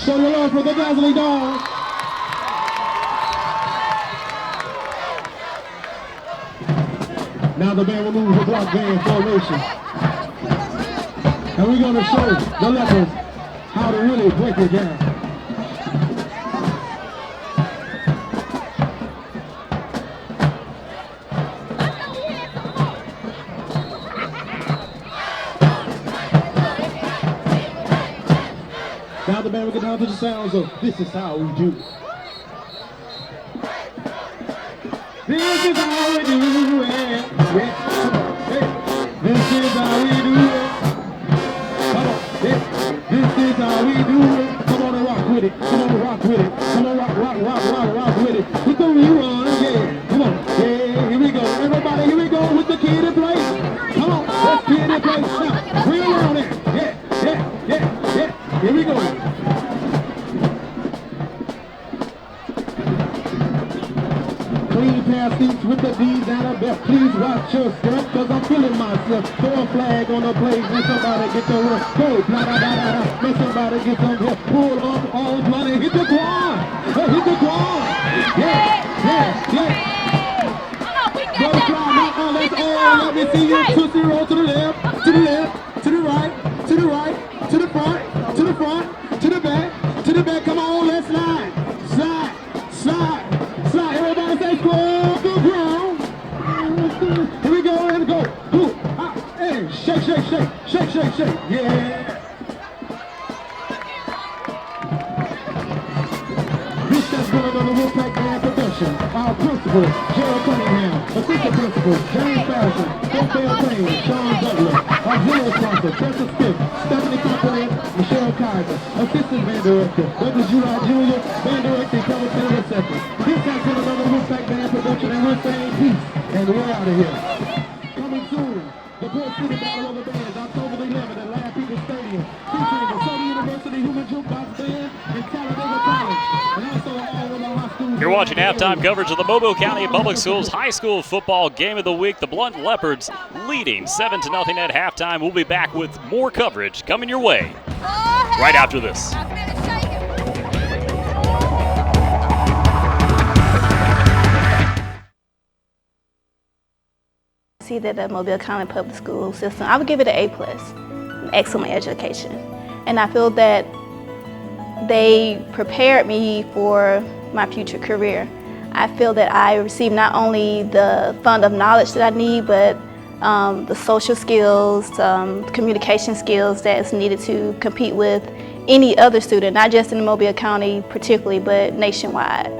Show your love for the Dazzling Dog. Now the band will move the block band formation. And we're going to show the Leopards how to really break it down. Now the band will get down to the sounds of This Is How We Do. This is how we do it. Yeah. Hey. This is how we do it. Come on. Yeah. This is how we do it. Come on and rock with it. Come on and rock with it. Come on, rock with it. With the rerun, yeah. Come on. Yeah, here we go. Everybody, here we go with the kid in place. Come on. Let's kid in place. Now, bring around it. Yeah. Here we go. Clean pass seats with the D's and a best. Please watch your step, cause I'm feeling myself. Throw a flag on the plate, let somebody get the run. Go, blah, blah, blah, blah, blah. Let somebody get some help. Pull up all blood and hit the quad. Hit the quad. Yeah. Go fly, now let's all. Let me see you tootsie roll to the left, to the left, to the right, to the right, to the front, to the front, to the back, to the back. Come on, let's slide. Everybody say square the ground. Here we go and go. Ooh, ah, hey, shake. Yeah. This has been another Wolfpack Band production. Our principal, Gerald Cunningham. Assistant principal, James Patterson. Rafael Payne, Sean Douglas. Auxiliary sponsor, Tessa Smith, Stephanie Copeland, Michelle Kaiser. Assistant band director, Douglas Jurod Jr., band director, Thomas Taylor reception. This has been another Wolfpack Band production, and we're saying peace, and we're out of here. Coming soon, the Port City Battle of the Bands, October the 11th at Live People Stadium, featuring the Southern University Human Jukebox Band and Talladega College, and also all of our high schools. You're watching halftime coverage of the Mobile County Public Schools High School Football Game of the Week. The Blount Leopards leading 7-0 at halftime. We'll be back with more coverage coming your way right after this. See that the Mobile County Public School system, I would give it an A+, an excellent education. And I feel that they prepared me for my future career. I feel that I received not only the fund of knowledge that I need, but the social skills, communication skills that is needed to compete with any other student, not just in Mobile County particularly, but nationwide.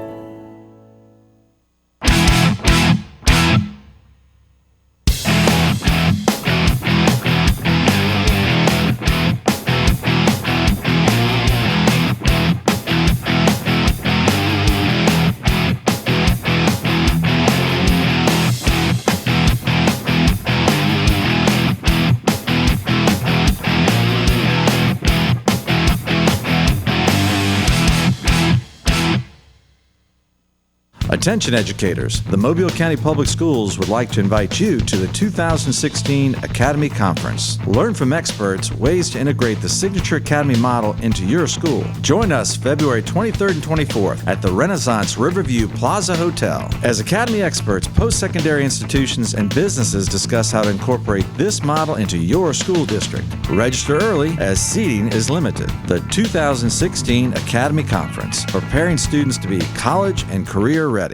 Attention educators, the Mobile County Public Schools would like to invite you to the 2016 Academy Conference. Learn from experts ways to integrate the Signature Academy model into your school. Join us February 23rd and 24th at the Renaissance Riverview Plaza Hotel as Academy experts, post-secondary institutions, and businesses discuss how to incorporate this model into your school district. Register early as seating is limited. The 2016 Academy Conference, preparing students to be college and career ready.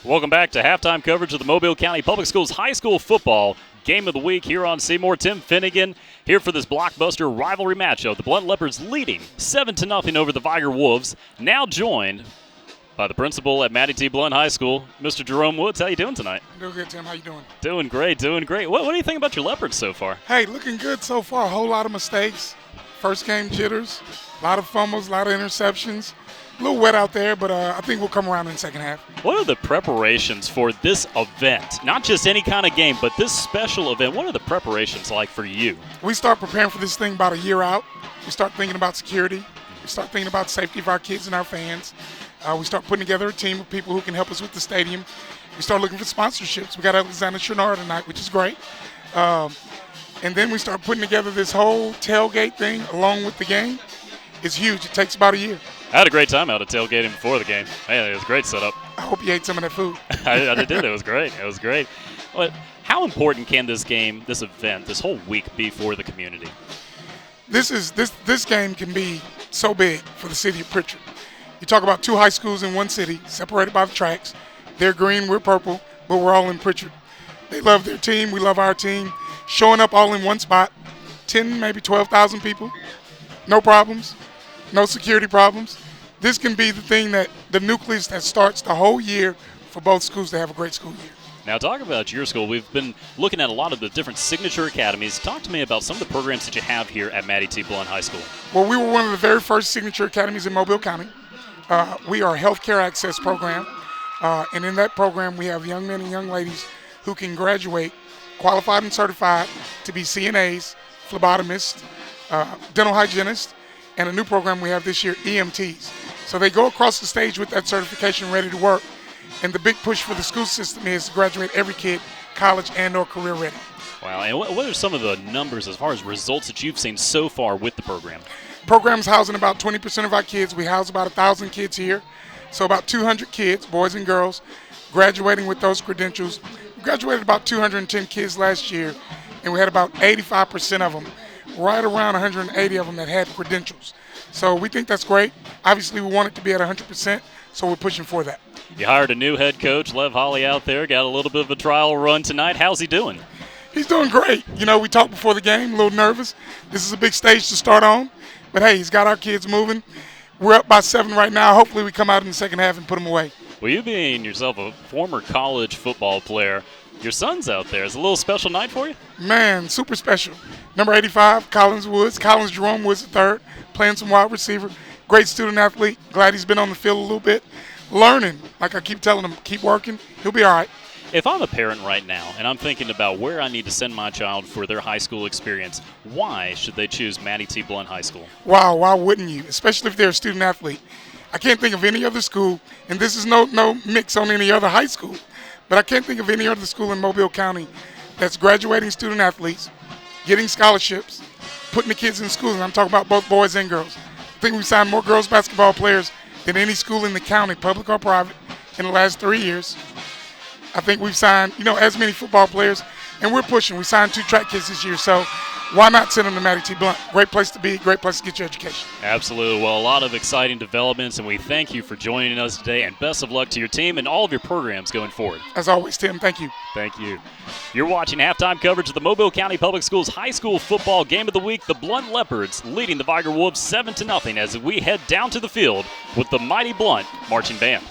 Welcome back to halftime coverage of the Mobile County Public Schools High School Football Game of the Week here on Seymour. Tim Finnegan here for this blockbuster rivalry matchup. The Blount Leopards leading 7-0 over the Vigor Wolves, now joined by the principal at Mattie T. Blount High School, Mr. Jerome Woods. How you doing tonight? Doing good, Tim. How you doing? Doing great, doing great. What do you think about your Leopards so far? Hey, looking good so far. A whole lot of mistakes. First game jitters, a lot of fumbles, a lot of interceptions. A little wet out there, but I think we'll come around in the second half. What are the preparations for this event? Not just any kind of game, but this special event. What are the preparations like for you? We start preparing for this thing about a year out. We start thinking about security. We start thinking about safety of our kids and our fans. We start putting together a team of people who can help us with the stadium. We start looking for sponsorships. We got Alexander Shenard tonight, which is great. And then we start putting together this whole tailgate thing along with the game. It's huge. It takes about a year. I had a great time out at tailgating before the game. Man, it was a great setup. I hope you ate some of that food. I did. It was great. It was great. But how important can this game, this event, this whole week be for the community? This game can be so big for the city of Pritchard. You talk about two high schools in one city, separated by the tracks. They're green, we're purple, but we're all in Pritchard. They love their team. We love our team. Showing up all in one spot, 10, maybe 12,000 people, no problems, no security problems. This can be the thing that the nucleus that starts the whole year for both schools to have a great school year. Now, talk about your school. We've been looking at a lot of the different signature academies. Talk to me about some of the programs that you have here at Mattie T. Blount High School. Well, we were one of the very first signature academies in Mobile County. We are a healthcare access program, and in that program we have young men and young ladies who can graduate qualified and certified to be CNAs, phlebotomists, dental hygienists, and a new program we have this year, EMTs. So they go across the stage with that certification ready to work. And the big push for the school system is to graduate every kid college and or career ready. Wow, and what are some of the numbers as far as results that you've seen so far with the program? Program's housing about 20% of our kids. We house about 1,000 kids here. So about 200 kids, boys and girls, graduating with those credentials. We graduated about 210 kids last year, and we had about 85% of them, right around 180 of them that had credentials. So we think that's great. Obviously, we want it to be at 100%, so we're pushing for that. You hired a new head coach, Lev Holly, out there. Got a little bit of a trial run tonight. How's he doing? He's doing great. You know, we talked before the game, a little nervous. This is a big stage to start on. But, hey, he's got our kids moving. We're up by 7 right now. Hopefully we come out in the second half and put them away. Well, you being yourself a former college football player, your son's out there. Is it a little special night for you? Man, super special. Number 85, Collins Jerome Woods III, playing some wide receiver. Great student athlete. Glad he's been on the field a little bit. Learning, like I keep telling him, keep working. He'll be all right. If I'm a parent right now and I'm thinking about where I need to send my child for their high school experience, why should they choose Mattie T. Blount High School? Wow, why wouldn't you? Especially if they're a student athlete. I can't think of any other school, and this is no mix on any other high school, but I can't think of any other school in Mobile County that's graduating student athletes, getting scholarships, putting the kids in schools, and I'm talking about both boys and girls. I think we've signed more girls basketball players than any school in the county, public or private, in the last 3 years. I think we've signed, as many football players, and we're pushing. We signed 2 track kids this year, so why not send them to Mattie T. Blount? Great place to be, great place to get your education. Absolutely. Well, a lot of exciting developments, and we thank you for joining us today, and best of luck to your team and all of your programs going forward. As always, Tim, thank you. Thank you. You're watching halftime coverage of the Mobile County Public Schools High School Football Game of the Week. The Blount Leopards leading the Vigor Wolves 7-0 as we head down to the field with the mighty Blount Marching Band.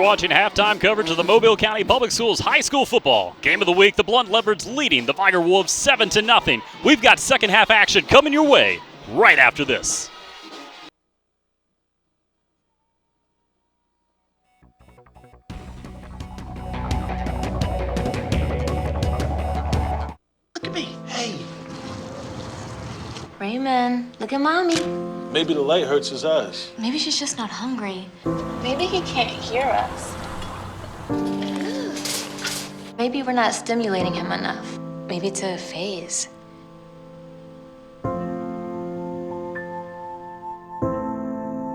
You're watching halftime coverage of the Mobile County Public Schools High School Football. Game of the week, the Blount Leopards leading the Vigor Wolves 7-0. We've got second half action coming your way right after this. Look at me. Hey. Raymond, look at Mommy. Maybe the light hurts his eyes. Maybe she's just not hungry. Maybe he can't hear us. Maybe we're not stimulating him enough. Maybe it's a phase.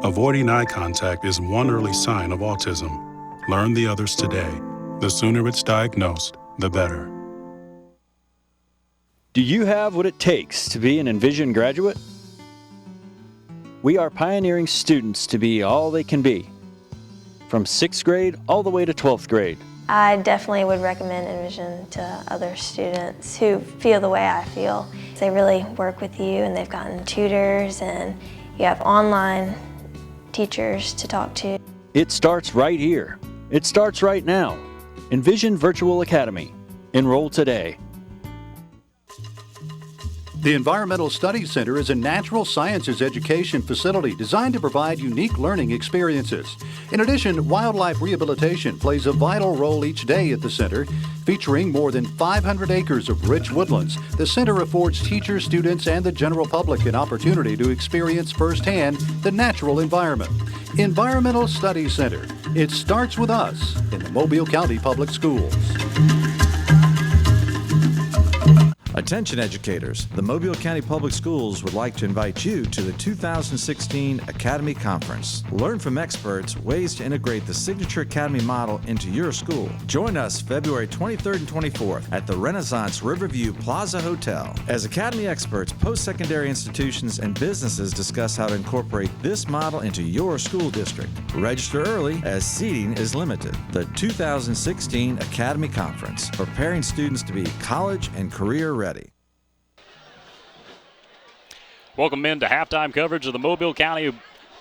Avoiding eye contact is one early sign of autism. Learn the others today. The sooner it's diagnosed, the better. Do you have what it takes to be an Envision graduate? We are pioneering students to be all they can be, from 6th grade all the way to 12th grade. I definitely would recommend Envision to other students who feel the way I feel. They really work with you, and they've gotten tutors, and you have online teachers to talk to. It starts right here. It starts right now. Envision Virtual Academy. Enroll today. The Environmental Studies Center is a natural sciences education facility designed to provide unique learning experiences. In addition, wildlife rehabilitation plays a vital role each day at the center. Featuring more than 500 acres of rich woodlands, the center affords teachers, students, and the general public an opportunity to experience firsthand the natural environment. Environmental Studies Center. It starts with us in the Mobile County Public Schools. Attention educators, the Mobile County Public Schools would like to invite you to the 2016 Academy Conference. Learn from experts ways to integrate the Signature Academy model into your school. Join us February 23rd and 24th at the Renaissance Riverview Plaza Hotel as Academy experts, post-secondary institutions, and businesses discuss how to incorporate this model into your school district. Register early as seating is limited. The 2016 Academy Conference, preparing students to be college and career ready. Welcome in to halftime coverage of the Mobile County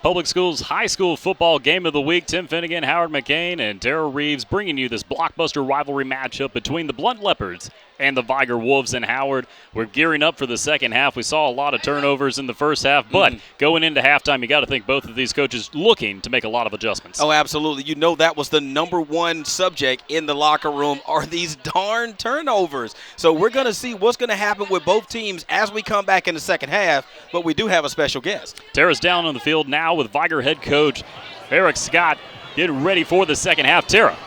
Public Schools High School Football Game of the Week. Tim Finnegan, Howard McCain, and Tara Reeves bringing you this blockbuster rivalry matchup between the Blount Leopards and the Vigor Wolves. And Howard, we're gearing up for the second half. We saw a lot of turnovers in the first half, but going into halftime, you got to think both of these coaches looking to make a lot of adjustments. Oh, absolutely. You know that was the number one subject in the locker room are these darn turnovers. So we're going to see what's going to happen with both teams as we come back in the second half, but we do have a special guest. Tara's down on the field now with Vigor head coach Eric Scott getting ready for the second half. Tara.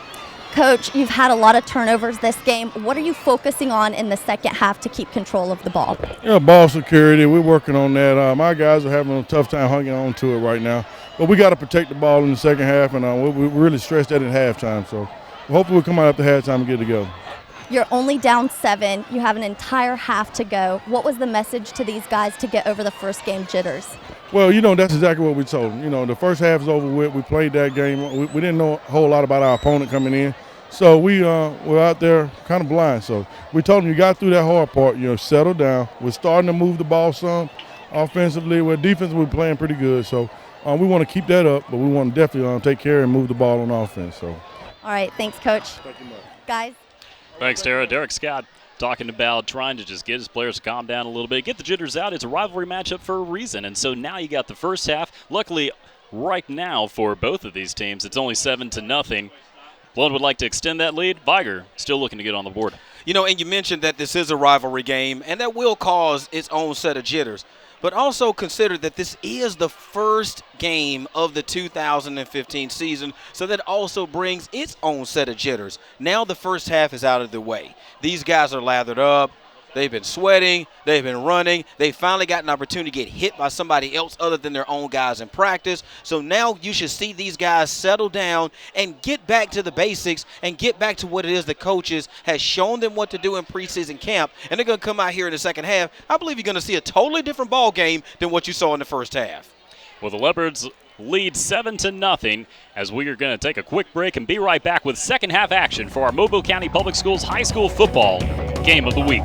Coach, you've had a lot of turnovers this game. What are you focusing on in the second half to keep control of the ball? Yeah, ball security. We're working on that. My guys are having a tough time hanging on to it right now. But we got to protect the ball in the second half, and we really stressed that in halftime. So hopefully we'll come out after halftime and get it together. You're only down 7. You have an entire half to go. What was the message to these guys to get over the first game jitters? Well, that's exactly what we told them. The first half is over with. We played that game. We didn't know a whole lot about our opponent coming in. So we were out there kind of blind. So we told them you got through that hard part, settle down. We're starting to move the ball some offensively. Well, defensively, we're playing pretty good. So we want to keep that up, but we want to definitely take care and move the ball on offense. So. All right, thanks, Coach. Thank you much. Guys. Thanks, Tara. Derek Scott talking about trying to just get his players to calm down a little bit, get the jitters out. It's a rivalry matchup for a reason. And so now you got the first half. Luckily, right now for both of these teams, it's only 7-0. Blount would like to extend that lead. Vigor still looking to get on the board. And you mentioned that this is a rivalry game, and that will cause its own set of jitters. But also consider that this is the first game of the 2015 season, so that also brings its own set of jitters. Now the first half is out of the way. These guys are lathered up. They've been sweating. They've been running. They finally got an opportunity to get hit by somebody else other than their own guys in practice. So now you should see these guys settle down and get back to the basics and get back to what it is the coaches has shown them what to do in preseason camp. And they're going to come out here in the second half. I believe you're going to see a totally different ball game than what you saw in the first half. Well, the Leopards lead 7-0 as we are going to take a quick break and be right back with second half action for our Mobile County Public Schools High School Football Game of the Week.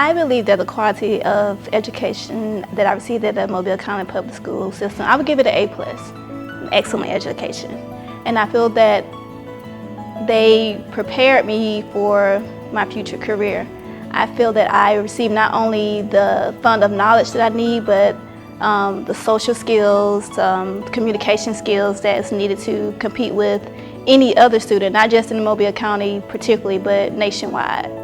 I believe that the quality of education that I received at the Mobile County Public School system, I would give it an A+, an excellent education. And I feel that they prepared me for my future career. I feel that I received not only the fund of knowledge that I need, but the social skills, communication skills that is needed to compete with any other student, not just in Mobile County particularly, but nationwide.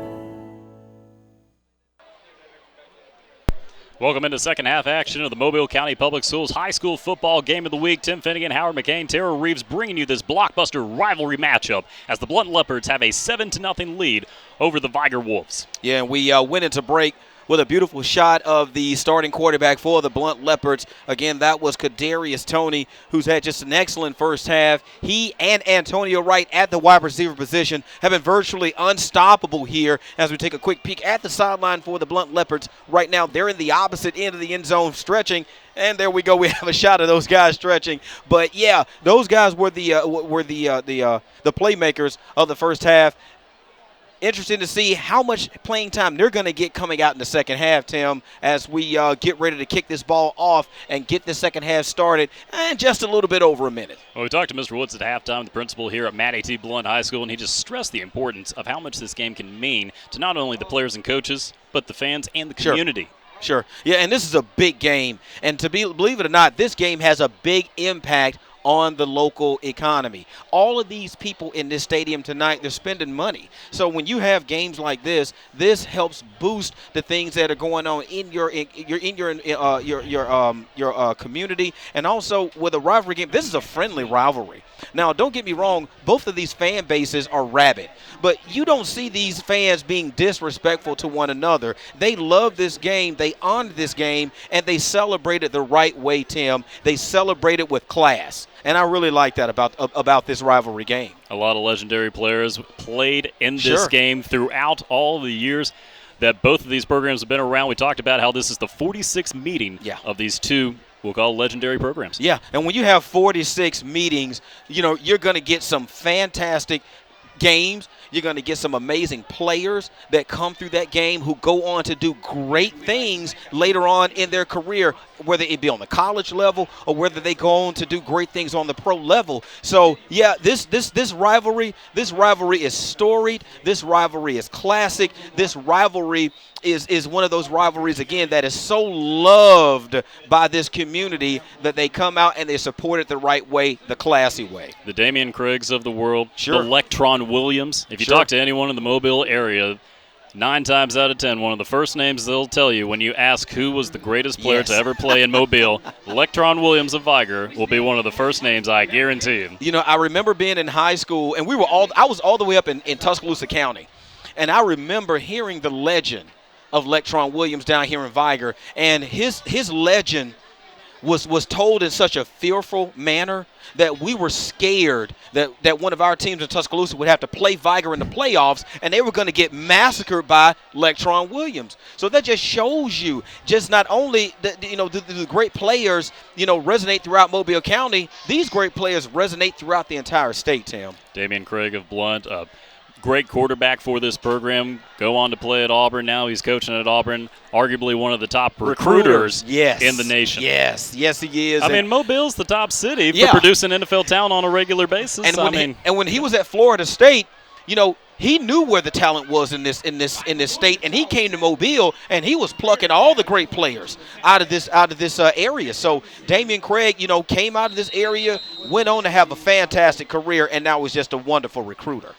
Welcome into second half action of the Mobile County Public Schools High School Football Game of the Week. Tim Finnegan, Howard McCain, Tara Reeves bringing you this blockbuster rivalry matchup as the Blount Leopards have a 7-0 lead over the Vigor Wolves. Yeah, and we went into break with a beautiful shot of the starting quarterback for the Blount Leopards. Again, that was Kadarius Toney, who's had just an excellent first half. He and Antonio Wright at the wide receiver position have been virtually unstoppable here as we take a quick peek at the sideline for the Blount Leopards. Right now, they're in the opposite end of the end zone stretching. And there we go. We have a shot of those guys stretching. But yeah, those guys were the playmakers of the first half. Interesting to see how much playing time they're going to get coming out in the second half, Tim, as we get ready to kick this ball off and get the second half started in just a little bit over a minute. Well, we talked to Mr. Woods at halftime, the principal here at Matty T. Blount High School, and he just stressed the importance of how much this game can mean to not only the players and coaches, but the fans and the community. Sure. Yeah, and this is a big game. And believe it or not, this game has a big impact on the local economy. All of these people in this stadium tonight, they're spending money. So when you have games like this helps boost the things that are going on in your community. And also with a rivalry game, this is a friendly rivalry. Now, don't get me wrong, both of these fan bases are rabid, but you don't see these fans being disrespectful to one another. They love this game, they honor this game, and they celebrate it the right way, Tim. They celebrate it with class. And I really like that about this rivalry game. A lot of legendary players played in this game throughout all the years that both of these programs have been around. We talked about how this is the 46th meeting of these two, we'll call legendary programs. Yeah, and when you have 46 meetings, you're going to get some fantastic games. You're going to get some amazing players that come through that game who go on to do great things later on in their career, whether it be on the college level or whether they go on to do great things on the pro level. So, yeah, this rivalry is storied. This rivalry is classic. This rivalry is one of those rivalries, again, that is so loved by this community that they come out and they support it the right way, the classy way. The Damian Craigs of the world, the Electron Williams. If you talk to anyone in the Mobile area, 9 times out of 10, one of the first names they'll tell you when you ask who was the greatest player to ever play in Mobile, Electron Williams of Vigor will be one of the first names, I guarantee you. I remember being in high school, and I was all the way up in Tuscaloosa County, and I remember hearing the legend of Electron Williams down here in Vigor, and his legend was told in such a fearful manner that we were scared that one of our teams in Tuscaloosa would have to play Vigor in the playoffs, and they were going to get massacred by Electron Williams. So that just shows you just not only the great players resonate throughout Mobile County, these great players resonate throughout the entire state, Tim. Damian Craig of Blount, great quarterback for this program, go on to play at Auburn. Now he's coaching at Auburn, arguably one of the top recruiters in the nation. Yes, he is. I mean, Mobile's the top city for producing NFL talent on a regular basis. And when he was at Florida State, he knew where the talent was in this state, and he came to Mobile and he was plucking all the great players out of this area. So Damian Craig, came out of this area, went on to have a fantastic career, and now is just a wonderful recruiter.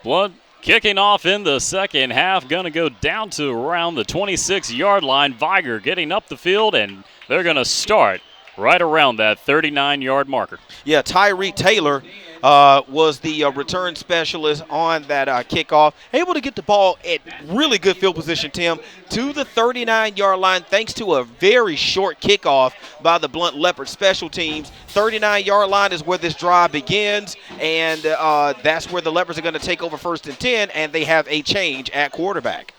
Blount kicking off in the second half, going to go down to around the 26-yard line. Vigor getting up the field, and they're going to start right around that 39-yard marker. Yeah, Tyree Taylor was the return specialist on that kickoff. Able to get the ball at really good field position, Tim, to the 39-yard line thanks to a very short kickoff by the Blount Leopard special teams. 39-yard line is where this drive begins, and that's where the Leopards are going to take over 1st and 10, and they have a change at quarterback.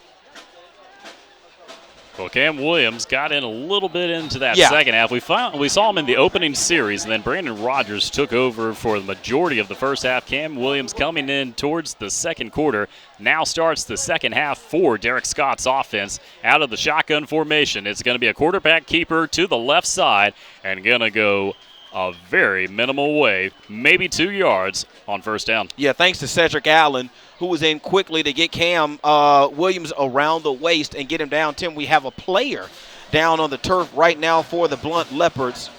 Well, Cam Williams got in a little bit into that Yeah. second half. We saw him in the opening series, and then Brandon Rogers took over for the majority of the first half. Cam Williams coming in towards the second quarter now starts the second half for Derek Scott's offense out of the shotgun formation. It's going to be a quarterback keeper to the left side and going to go a very minimal way, maybe 2 yards on first down. Yeah, thanks to Cedric Allen, who was in quickly to get Cam Williams around the waist and get him down. Tim, we have a player down on the turf right now for the Blount Leopards.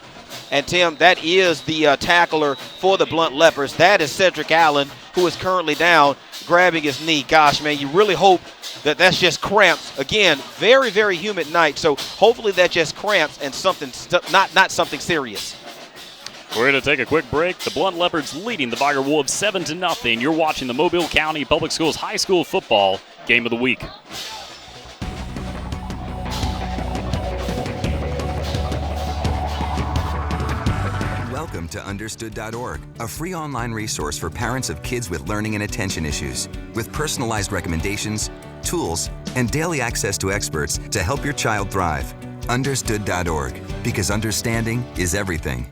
And, Tim, that is the tackler for the Blount Leopards. That is Cedric Allen, who is currently down, grabbing his knee. Gosh, man, you really hope that that's just cramps. Again, very, very humid night, so hopefully that just cramps and something not something serious. We're going to take a quick break. The Blount Leopards leading the Vigor Wolves 7-0. You're watching the Mobile County Public Schools High School Football Game of the Week. Welcome to Understood.org, a free online resource for parents of kids with learning and attention issues, with personalized recommendations, tools, and daily access to experts to help your child thrive. Understood.org, because understanding is everything.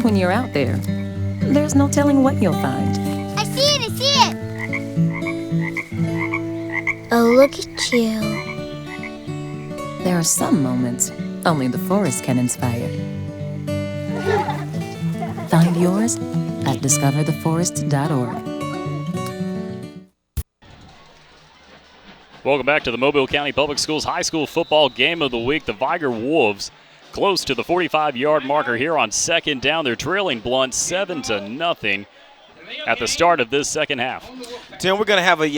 When you're out there, there's no telling what you'll find. I see it! I see it! Oh, look at you. There are some moments only the forest can inspire. Find yours at discovertheforest.org. Welcome back to the Mobile County Public Schools High School Football Game of the Week. The Vigor Wolves close to the 45-yard marker here on second down. They're trailing Blount 7-0 at the start of this second half. Tim, we're going to have a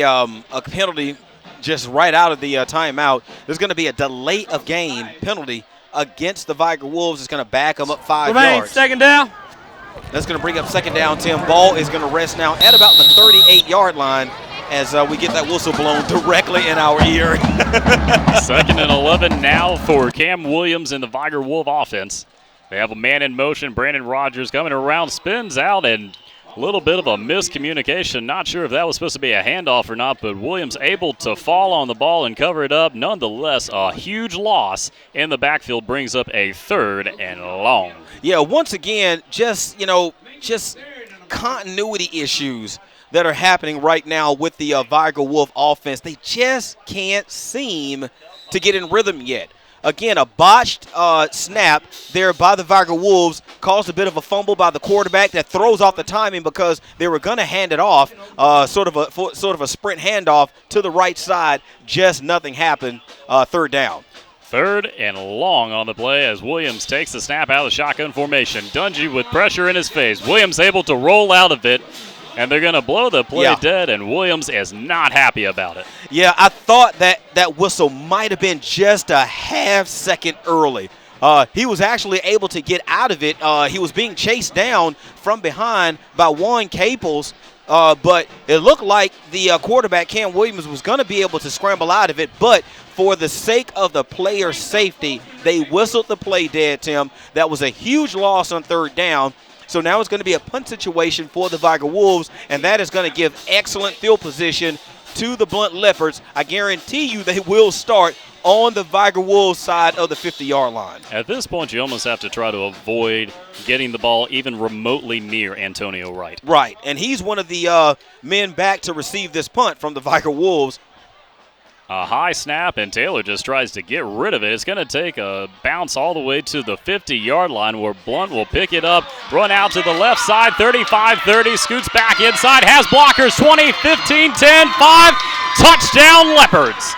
penalty just right out of the timeout. There's going to be a delay of game penalty against the Vigor Wolves. It's going to back them up 5 yards. Second down. That's going to bring up second down, Tim. Ball is going to rest now at about the 38-yard line as we get that whistle blown directly in our ear. Second and 11 now for Cam Williams and the Vigor Wolf offense. They have a man in motion. Brandon Rogers coming around, spins out, and a little bit of a miscommunication. Not sure if that was supposed to be a handoff or not, but Williams able to fall on the ball and cover it up. Nonetheless, a huge loss in the backfield brings up a third and long. Yeah, once again, just continuity issues that are happening right now with the Vigor Wolf offense. They just can't seem to get in rhythm yet. Again, a botched snap there by the Vigor Wolves caused a bit of a fumble by the quarterback that throws off the timing because they were going to hand it off, sort of a sprint handoff to the right side. Just nothing happened. Third down. Third and long on the play as Williams takes the snap out of the shotgun formation. Dungy with pressure in his face. Williams able to roll out of it. And they're going to blow the play dead, and Williams is not happy about it. Yeah, I thought that whistle might have been just a half second early. He was actually able to get out of it. He was being chased down from behind by Juan Caples, but it looked like the quarterback, Cam Williams, was going to be able to scramble out of it. But for the sake of the player's safety, they whistled the play dead, Tim. That was a huge loss on third down. So now it's going to be a punt situation for the Vigor Wolves, and that is going to give excellent field position to the Blount Leopards. I guarantee you they will start on the Vigor Wolves side of the 50-yard line. At this point, you almost have to try to avoid getting the ball even remotely near Antonio Wright. Right, and he's one of the men back to receive this punt from the Vigor Wolves. A high snap, and Taylor just tries to get rid of it. It's going to take a bounce all the way to the 50-yard line where Blount will pick it up, run out to the left side, 35-30, scoots back inside, has blockers, 20, 15, 10, 5, touchdown Leopards.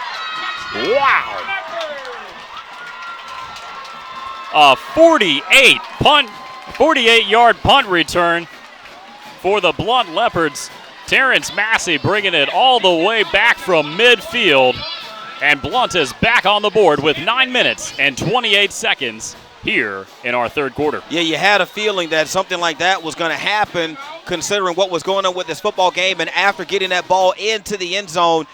Wow. A 48-yard punt return for the Blount Leopards. Terrence Massey bringing it all the way back from midfield. And Blount is back on the board with 9 minutes and 28 seconds here in our third quarter. Yeah, you had a feeling that something like that was going to happen considering what was going on with this football game. And after getting that ball into the end zone,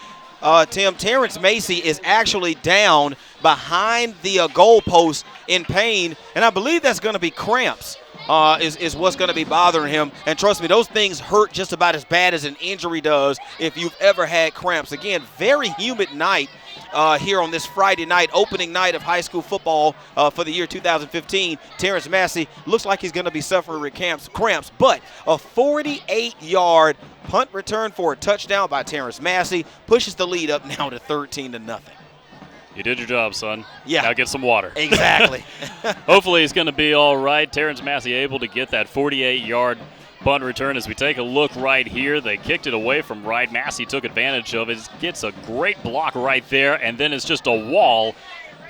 Tim, Terrence Massey is actually down behind the goalpost in pain. And I believe that's going to be cramps is what's going to be bothering him. And trust me, those things hurt just about as bad as an injury does if you've ever had cramps. Again, very humid night here on this Friday night, opening night of high school football for the year 2015. Terrence Massey looks like he's going to be suffering with cramps, but a 48-yard punt return for a touchdown by Terrence Massey pushes the lead up now to 13-0. You did your job, son. Yeah. Now get some water. Exactly. Hopefully he's going to be all right. Terrence Massey able to get that 48-yard punt return. As we take a look right here, they kicked it away from right. Massey took advantage of it. Gets a great block right there, and then it's just a wall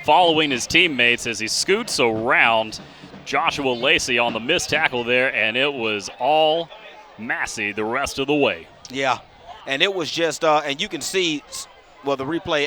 following his teammates as he scoots around Joshua Lacey on the missed tackle there, and it was all Massey the rest of the way. Yeah, and it was just, and you can see, well, the replay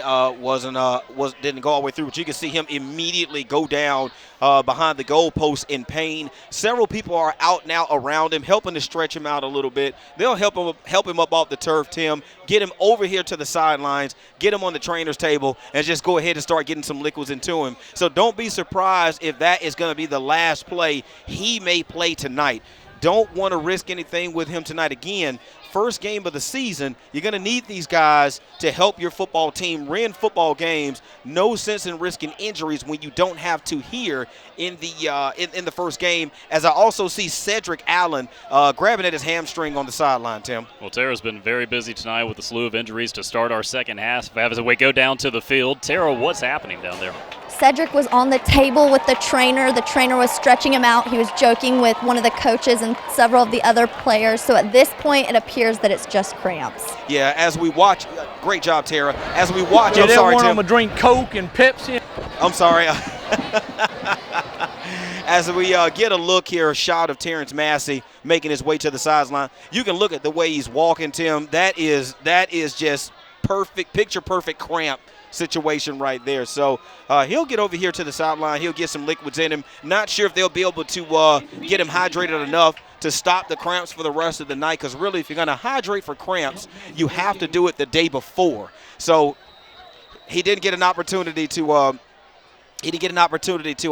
didn't go all the way through, but you can see him immediately go down behind the goalpost in pain. Several people are out now around him, helping to stretch him out a little bit. They'll help him up off the turf, Tim, get him over here to the sidelines, get him on the trainer's table, and just go ahead and start getting some liquids into him. So don't be surprised if that is going to be the last play he may play tonight. Don't want to risk anything with him tonight. Again, first game of the season, you're going to need these guys to help your football team win football games. No sense in risking injuries when you don't have to here in the first game, as I also see Cedric Allen grabbing at his hamstring on the sideline, Tim. Well, Tara's been very busy tonight with a slew of injuries to start our second half. As we go down to the field, Tara, what's happening down there? Cedric was on the table with the trainer. The trainer was stretching him out. He was joking with one of the coaches and several of the other players. So at this point, it appears that it's just cramps. Yeah, as we watch, great job, Tara. As we watch, Yeah, I'm sorry, Tim. I'm gonna drink Coke and Pepsi. I'm sorry. As we get a look here, a shot of Terrence Massey making his way to the sideline. You can look at the way he's walking, Tim. That is just perfect, picture-perfect cramp situation right there. So he'll get over here to the sideline. He'll get some liquids in him. Not sure if they'll be able to get him hydrated enough to stop the cramps for the rest of the night, because really, if you're going to hydrate for cramps, you have to do it the day before. So he didn't get an opportunity to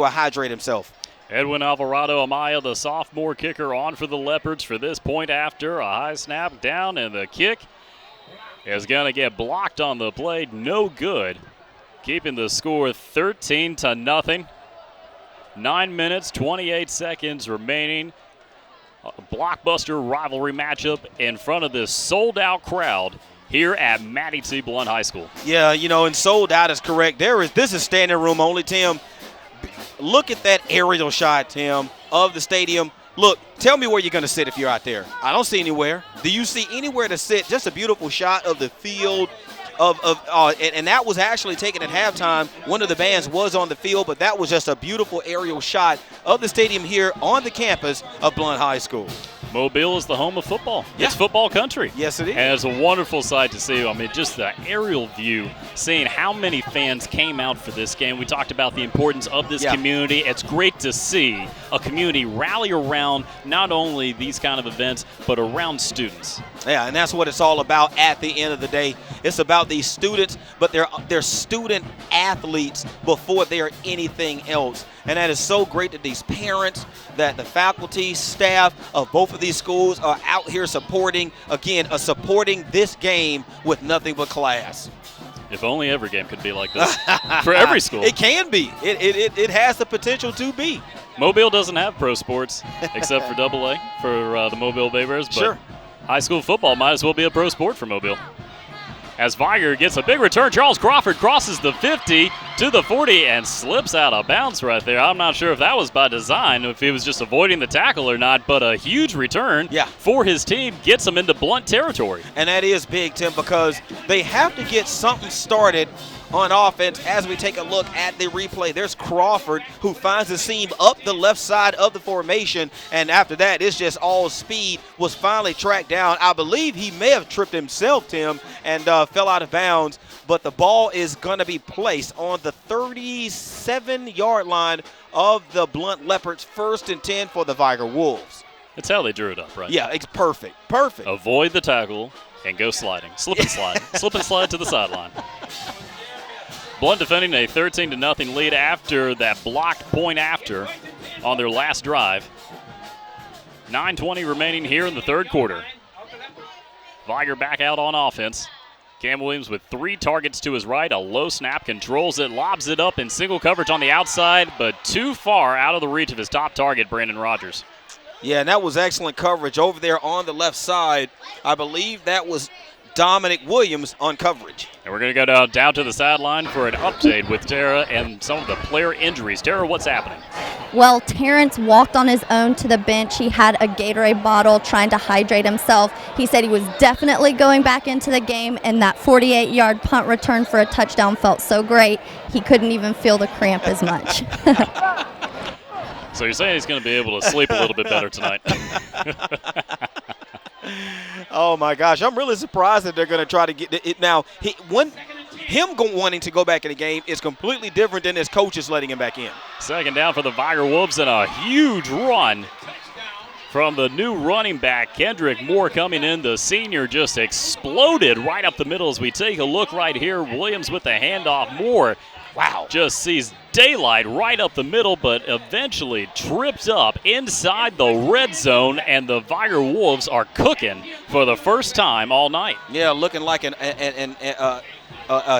hydrate himself. Edwin Alvarado Amaya, the sophomore kicker, on for the Leopards for this point after a high snap down, and the kick is going to get blocked on the play. No good. Keeping the score 13-0. 9 minutes, 28 seconds remaining. A blockbuster rivalry matchup in front of this sold-out crowd here at Mattie T. Blount High School. Yeah, and sold out is correct. This is standing room only, Tim. Look at that aerial shot, Tim, of the stadium. Look, tell me where you're going to sit if you're out there. I don't see anywhere. Do you see anywhere to sit? Just a beautiful shot of the field. And that was actually taken at halftime. One of the bands was on the field, but that was just a beautiful aerial shot of the stadium here on the campus of Blount High School. Mobile is the home of football. Yeah. It's football country. Yes, it is. And it's a wonderful sight to see. I mean, just the aerial view, seeing how many fans came out for this game. We talked about the importance of this community. It's great to see a community rally around not only these kind of events, but around students. Yeah, and that's what it's all about at the end of the day. It's about these students, but they're student athletes before they're anything else. And that is so great that these parents, that the faculty, staff of both of these schools are out here supporting this game with nothing but class. If only every game could be like this for every school. It can be. It has the potential to be. Mobile doesn't have pro sports except for AA for the Mobile Bay Bears. But sure. High school football might as well be a pro sport for Mobile. As Vigor gets a big return, Charles Crawford crosses the 50 to the 40 and slips out of bounds right there. I'm not sure if that was by design, if he was just avoiding the tackle or not, but a huge return for his team gets him into Blount territory. And that is big, Tim, because they have to get something started on offense. As we take a look at the replay, there's Crawford, who finds the seam up the left side of the formation, and after that, it's just all speed, was finally tracked down. I believe he may have tripped himself, Tim, and fell out of bounds, but the ball is going to be placed on the 37-yard line of the Blount Leopards, 1st and 10 for the Vigor Wolves. That's how they drew it up, right? Yeah, it's perfect. Perfect. Avoid the tackle and go sliding. Slip and slide. Slip and slide to the sideline. Blount defending a 13-0 lead after that blocked point after on their last drive. 9:20 remaining here in the third quarter. Vigor back out on offense. Cam Williams with 3 targets to his right, a low snap, controls it, lobs it up in single coverage on the outside, but too far out of the reach of his top target, Brandon Rogers. Yeah, and that was excellent coverage over there on the left side. I believe that was Dominic Williams on coverage. And we're going to go down to the sideline for an update with Tara and some of the player injuries. Tara, what's happening? Well, Terrence walked on his own to the bench. He had a Gatorade bottle trying to hydrate himself. He said he was definitely going back into the game, and that 48-yard punt return for a touchdown felt so great, he couldn't even feel the cramp as much. So you're saying he's going to be able to sleep a little bit better tonight? Oh, my gosh. I'm really surprised that they're going to try to get it. Now, wanting to go back in the game is completely different than his coaches letting him back in. Second down for the Vigor Wolves and a huge run from the new running back, Kendrick Moore, coming in. The senior just exploded right up the middle as we take a look right here. Williams with the handoff. Moore, wow, just sees daylight right up the middle, but eventually tripped up inside the red zone, and the Vigor Wolves are cooking for the first time all night. Yeah, looking like a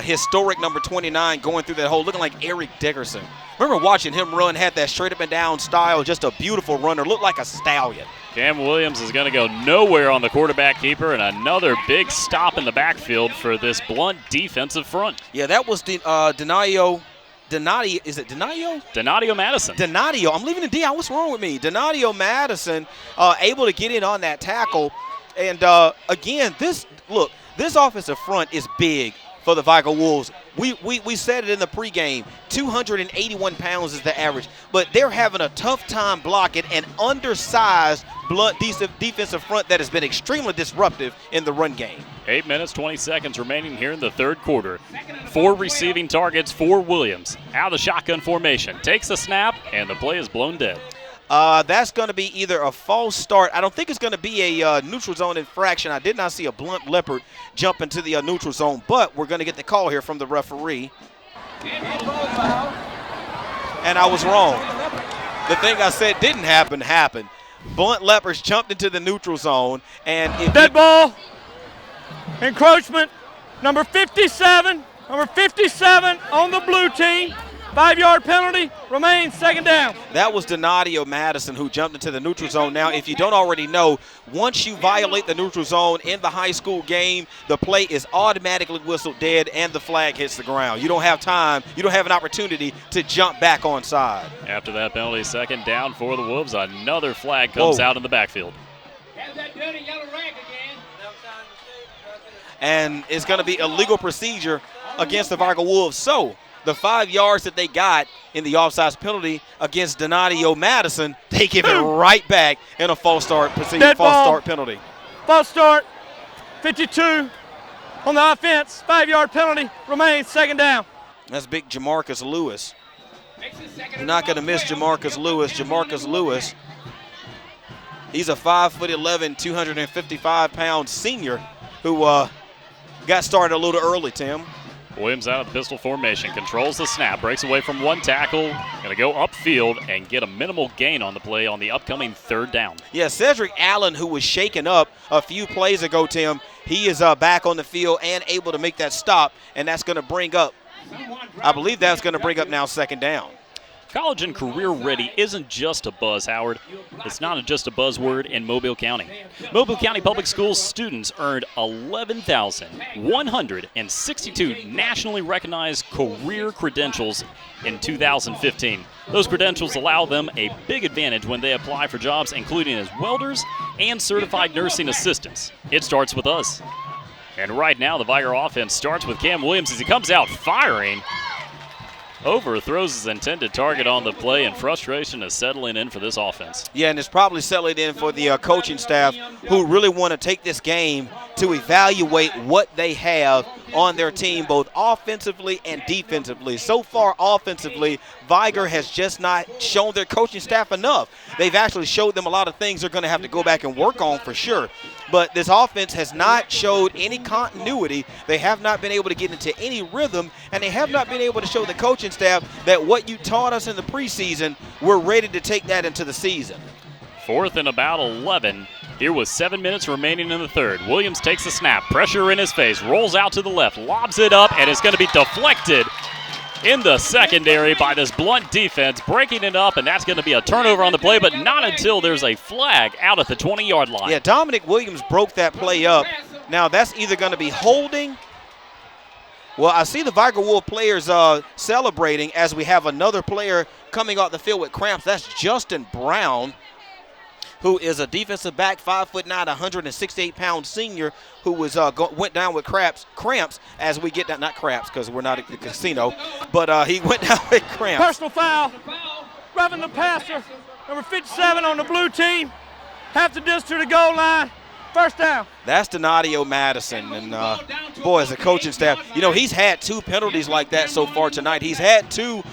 historic number 29 going through that hole, looking like Eric Dickerson. Remember watching him run, had that straight up and down style, just a beautiful runner, looked like a stallion. Cam Williams is going to go nowhere on the quarterback keeper, and another big stop in the backfield for this Blount defensive front. Yeah, that was Donadio. Is it Donadio? Donadio Madison. Donadio. I'm leaving the D out. What's wrong with me? Donadio Madison able to get in on that tackle. And, again, this offensive front is big for the Vigor Wolves. We said it in the pregame. 281 pounds is the average. But they're having a tough time blocking an undersized Blount defensive front that has been extremely disruptive in the run game. 8 minutes, 20 seconds remaining here in the third quarter. 4 receiving targets for Williams. Out of the shotgun formation. Takes a snap, and the play is blown dead. That's going to be either a false start. I don't think it's going to be a neutral zone infraction. I did not see a Blount leopard jump into the neutral zone, but we're going to get the call here from the referee. And I was wrong. The thing I said didn't happen happened. Blount leopards jumped into the neutral zone, and dead ball, encroachment, number 57 on the blue team. 5-yard penalty, remains second down. That was Donadio Madison who jumped into the neutral zone. Now, if you don't already know, once you violate the neutral zone in the high school game, the play is automatically whistled dead and the flag hits the ground. You don't have time, you don't have an opportunity to jump back onside. After that penalty, second down for the Wolves. Another flag comes out in the backfield. And it's going to be a legal procedure against the Vigor Wolves. So, the 5 yards that they got in the offsides penalty against Donadio Madison, they give it right back in a false start penalty. False start, 52 on the offense. 5-yard penalty, remains second down. That's big Jamarcus Lewis. You're not going to miss Jamarcus Lewis. Jamarcus Lewis, he's a 5'11", 255-pound senior who got started a little early, Tim. Williams out of the pistol formation, controls the snap, breaks away from one tackle, going to go upfield and get a minimal gain on the play on the upcoming third down. Yeah, Cedric Allen, who was shaken up a few plays ago, Tim, he is back on the field and able to make that stop, and that's going to bring up, I believe that's going to bring up now second down. College and career ready isn't just a buzz, Howard. It's not just a buzzword in Mobile County. Mobile County Public Schools students earned 11,162 nationally recognized career credentials in 2015. Those credentials allow them a big advantage when they apply for jobs, including as welders and certified nursing assistants. It starts with us. And right now, the Vigor offense starts with Cam Williams as he comes out firing. Overthrows his intended target on the play, and frustration is settling in for this offense. Yeah, and it's probably settling in for the coaching staff who really want to take this game to evaluate what they have on their team, both offensively and defensively. So far, offensively, Vigor has just not shown their coaching staff enough. They've actually showed them a lot of things they're going to have to go back and work on for sure. But this offense has not showed any continuity. They have not been able to get into any rhythm, and they have not been able to show the coaching staff that what you taught us in the preseason, we're ready to take that into the season. 4th and about 11. Here with 7 minutes remaining in the third. Williams takes the snap, pressure in his face, rolls out to the left, lobs it up, and it's going to be deflected in the secondary by this Blount defense, breaking it up, and that's going to be a turnover on the play, but not until there's a flag out at the 20-yard line. Yeah, Dominic Williams broke that play up. Now that's either going to be holding. Well, I see the Vigor Wolf players celebrating as we have another player coming off the field with cramps. That's Justin Brown, who is a defensive back, 5'9", 168-pound senior, who was went down with cramps as we get down. Not cramps because we're not at the casino, but he went down with cramps. Personal foul, roughing the passer, number 57 on the blue team, half the distance to the goal line, first down. That's Donadio Madison, and boy, as a coaching staff, you know, he's had 2 penalties like that so far tonight. He's had 2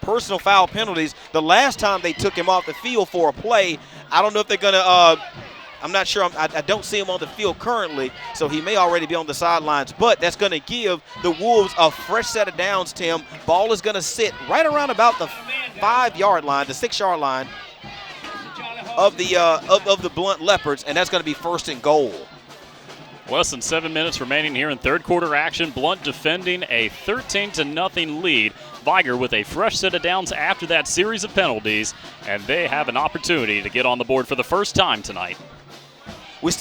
personal foul penalties. The last time they took him off the field for a play, I don't know if they're going to I'm not sure. I don't see him on the field currently, so he may already be on the sidelines. But that's going to give the Wolves a fresh set of downs, Tim. Ball is going to sit right around about the 5-yard line, the 6-yard line of the Blount Leopards, and that's going to be 1st and goal. Less than 7 minutes remaining here in third quarter action. Blount defending a 13-0 lead. Vigor with a fresh set of downs after that series of penalties, and they have an opportunity to get on the board for the first time tonight. We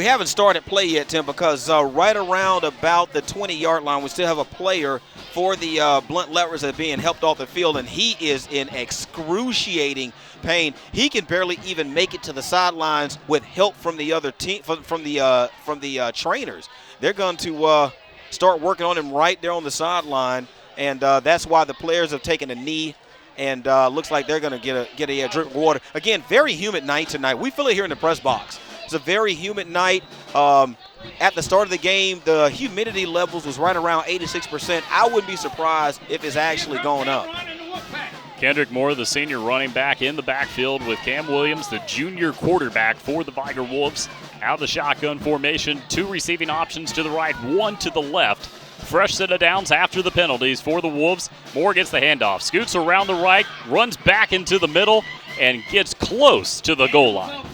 haven't started play yet, Tim, because right around about the 20-yard line, we still have a player for the Blount Leopards that are being helped off the field, and he is in excruciating pain. He can barely even make it to the sidelines with help from the other team, from the trainers. They're going to start working on him right there on the sideline, and that's why the players have taken a knee. And looks like they're going to get a drink of water. Again, very humid night tonight. We feel it here in the press box. It's a very humid night. At the start of the game, the humidity levels was right around 86%. I wouldn't be surprised if it's actually going up. Kendrick Moore, the senior running back, in the backfield with Cam Williams, the junior quarterback for the Vigor Wolves. Out of the shotgun formation, 2 receiving options to the right, 1 to the left. Fresh set of downs after the penalties for the Wolves. Moore gets the handoff, scoots around the right, runs back into the middle, and gets close to the goal line.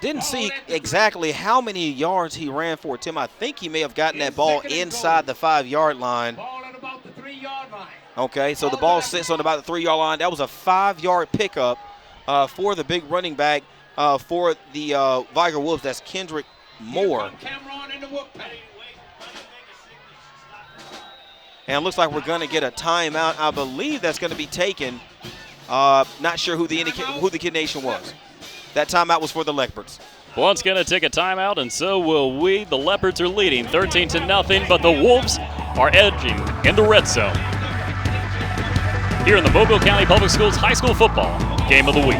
Didn't see exactly how many yards he ran for, Tim. I think he may have gotten that ball inside the 5-yard line. Okay, so the ball sits on about the 3-yard line. That was a 5-yard pickup for the big running back for the Vigor Wolves. That's Kendrick Moore. And it looks like we're going to get a timeout. I believe that's going to be taken. Not sure who the Kid Nation was. That timeout was for the Leopards. Blount's going to take a timeout, and so will we. The Leopards are leading 13-0, but the Wolves are edging in the red zone. Here in the Mobile County Public Schools High School Football Game of the Week.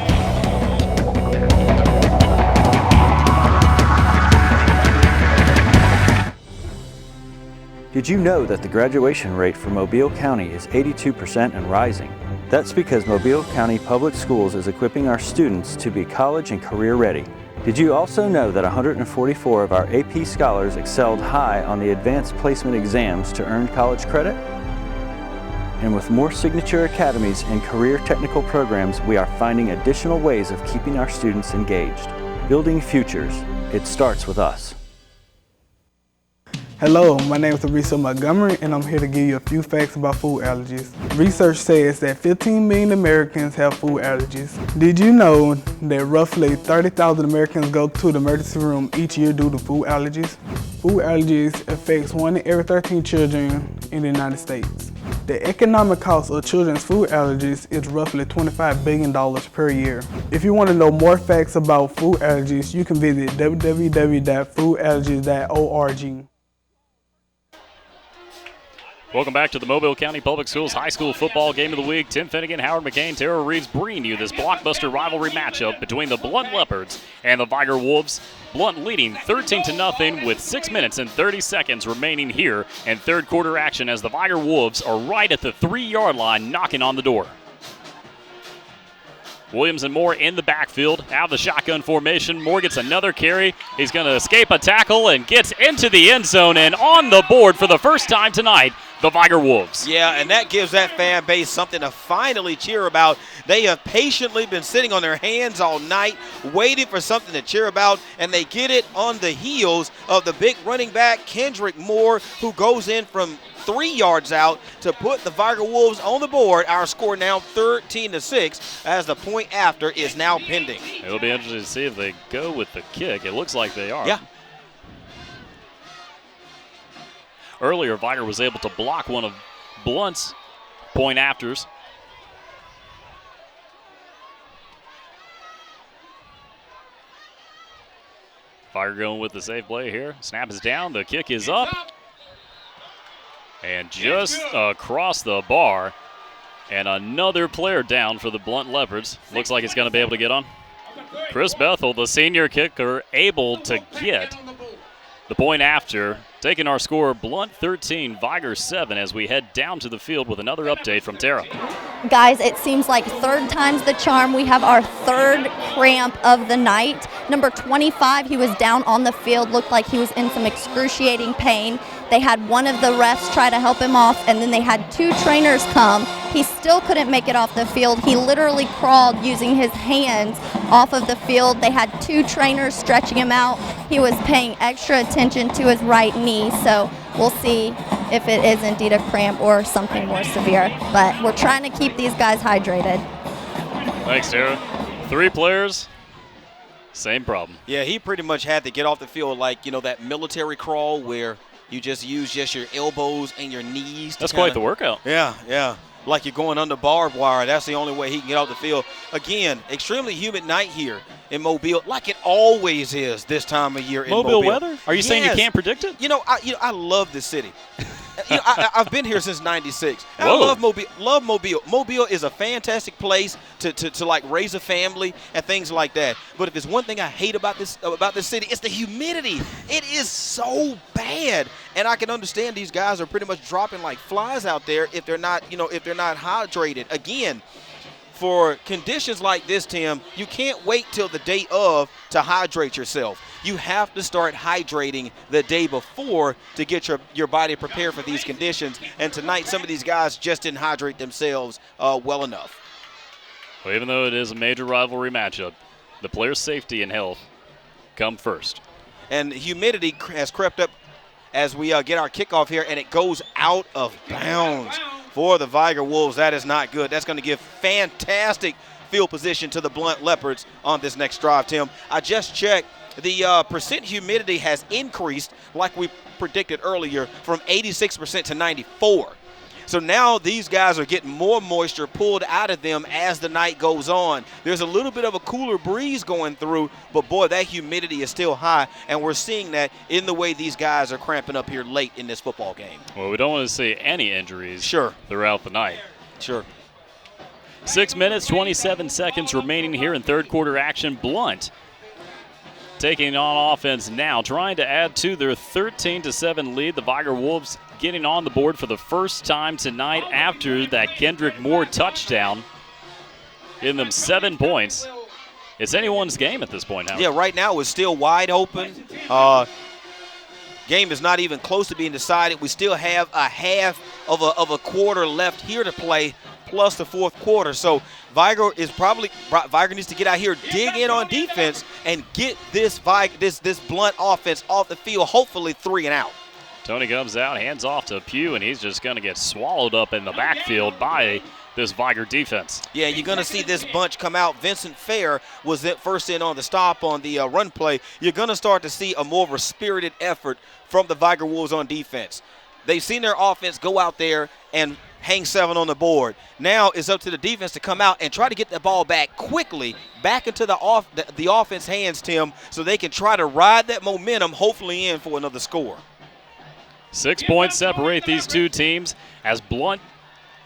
Did you know that the graduation rate for Mobile County is 82% and rising? That's because Mobile County Public Schools is equipping our students to be college and career ready. Did you also know that 144 of our AP scholars excelled high on the advanced placement exams to earn college credit? And with more signature academies and career technical programs, we are finding additional ways of keeping our students engaged. Building futures, it starts with us. Hello, my name is Teresa Montgomery, and I'm here to give you a few facts about food allergies. Research says that 15 million Americans have food allergies. Did you know that roughly 30,000 Americans go to the emergency room each year due to food allergies? Food allergies affects 1 in every 13 children in the United States. The economic cost of children's food allergies is roughly $25 billion per year. If you want to know more facts about food allergies, you can visit www.foodallergies.org. Welcome back to the Mobile County Public Schools High School Football Game of the Week. Tim Finnegan, Howard McCain, Tara Reeves bringing you this blockbuster rivalry matchup between the Blount Leopards and the Vigor Wolves. Blount leading 13-0 with 6 minutes and 30 seconds remaining here in third quarter action as the Vigor Wolves are right at the 3-yard line knocking on the door. Williams and Moore in the backfield, out of the shotgun formation. Moore gets another carry. He's going to escape a tackle and gets into the end zone, and on the board for the first time tonight the Vigor Wolves. Yeah, and that gives that fan base something to finally cheer about. They have patiently been sitting on their hands all night, waiting for something to cheer about, and they get it on the heels of the big running back, Kendrick Moore, who goes in from 3 yards out to put the Vigor Wolves on the board. Our score now 13-6 as the point after is now pending. It'll be interesting to see if they go with the kick. It looks like they are. Yeah. Earlier, Vigor was able to block one of Blount's point afters. Vigor going with the safe play here. Snap is down. The kick is up. And just across the bar. And another player down for the Blount Leopards. Looks like it's going to be able to get on. Chris Bethel, the senior kicker, able to get the point after. Taking our score, Blount 13, Vigor 7, as we head down to the field with another update from Tara. Guys, it seems like third time's the charm. We have our third cramp of the night. Number 25, he was down on the field, looked like he was in some excruciating pain. They had one of the refs try to help him off, and then they had 2 trainers come. He still couldn't make it off the field. He literally crawled using his hands off of the field. They had 2 trainers stretching him out. He was paying extra attention to his right knee, so we'll see if it is indeed a cramp or something more severe. But we're trying to keep these guys hydrated. Thanks, Tara. 3 players, same problem. Yeah, he pretty much had to get off the field like, that military crawl where you just use just your elbows and your knees. That's quite the workout. Yeah. Like you're going under barbed wire. That's the only way he can get off the field. Again, extremely humid night here in Mobile, like it always is this time of year in Mobile. Mobile weather? Are you saying you can't predict it? I love this city. I've been here since '96. I Whoa. love Mobile. Love Mobile. Mobile is a fantastic place to like raise a family and things like that. But if there's one thing I hate about this city, it's the humidity. It is so bad, and I can understand these guys are pretty much dropping like flies out there if they're not hydrated. Again, for conditions like this, Tim, you can't wait till the day of to hydrate yourself. You have to start hydrating the day before to get your body prepared for these conditions. And tonight, some of these guys just didn't hydrate themselves well enough. Well, even though it is a major rivalry matchup, the players' safety and health come first. And humidity has crept up as we get our kickoff here, and it goes out of bounds for the Vigor Wolves. That is not good. That's going to give fantastic field position to the Blount Leopards on this next drive, Tim. I just checked. The percent humidity has increased, like we predicted earlier, from 86% to 94%. So now these guys are getting more moisture pulled out of them as the night goes on. There's a little bit of a cooler breeze going through, but boy, that humidity is still high, and we're seeing that in the way these guys are cramping up here late in this football game. Well, we don't want to see any injuries throughout the night. Sure. 6 minutes, 27 seconds remaining here in third quarter action. Blount taking on offense now, trying to add to their 13-7 lead. The Vigor Wolves getting on the board for the first time tonight after that Kendrick Moore touchdown. Giving them 7 points. It's anyone's game at this point now. Yeah, right now it's still wide open. Game is not even close to being decided. We still have a half of a quarter left here to play, plus the fourth quarter. So Vigor needs to get out here, dig in on defense, and get this Blount offense off the field, hopefully 3 and out. Tony comes out, hands off to Pugh, and he's just going to get swallowed up in the backfield by this Vigor defense. Yeah, you're going to see this bunch come out. Vincent Fair was first in on the stop on the run play. You're going to start to see a more of a spirited effort from the Vigor Wolves on defense. They've seen their offense go out there and hang 7 on the board. Now it's up to the defense to come out and try to get the ball back quickly, back into the offense hands, Tim, so they can try to ride that momentum, hopefully in for another score. 6 points separate these two teams as Blount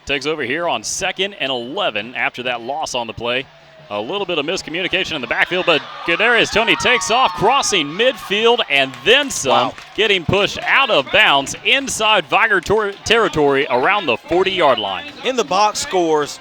takes over here on 2nd and 11 after that loss on the play. A little bit of miscommunication in the backfield, but Kadarius Toney takes off, crossing midfield and then some, getting pushed out of bounds inside Vigor territory around the 40-yard line. In the box scores,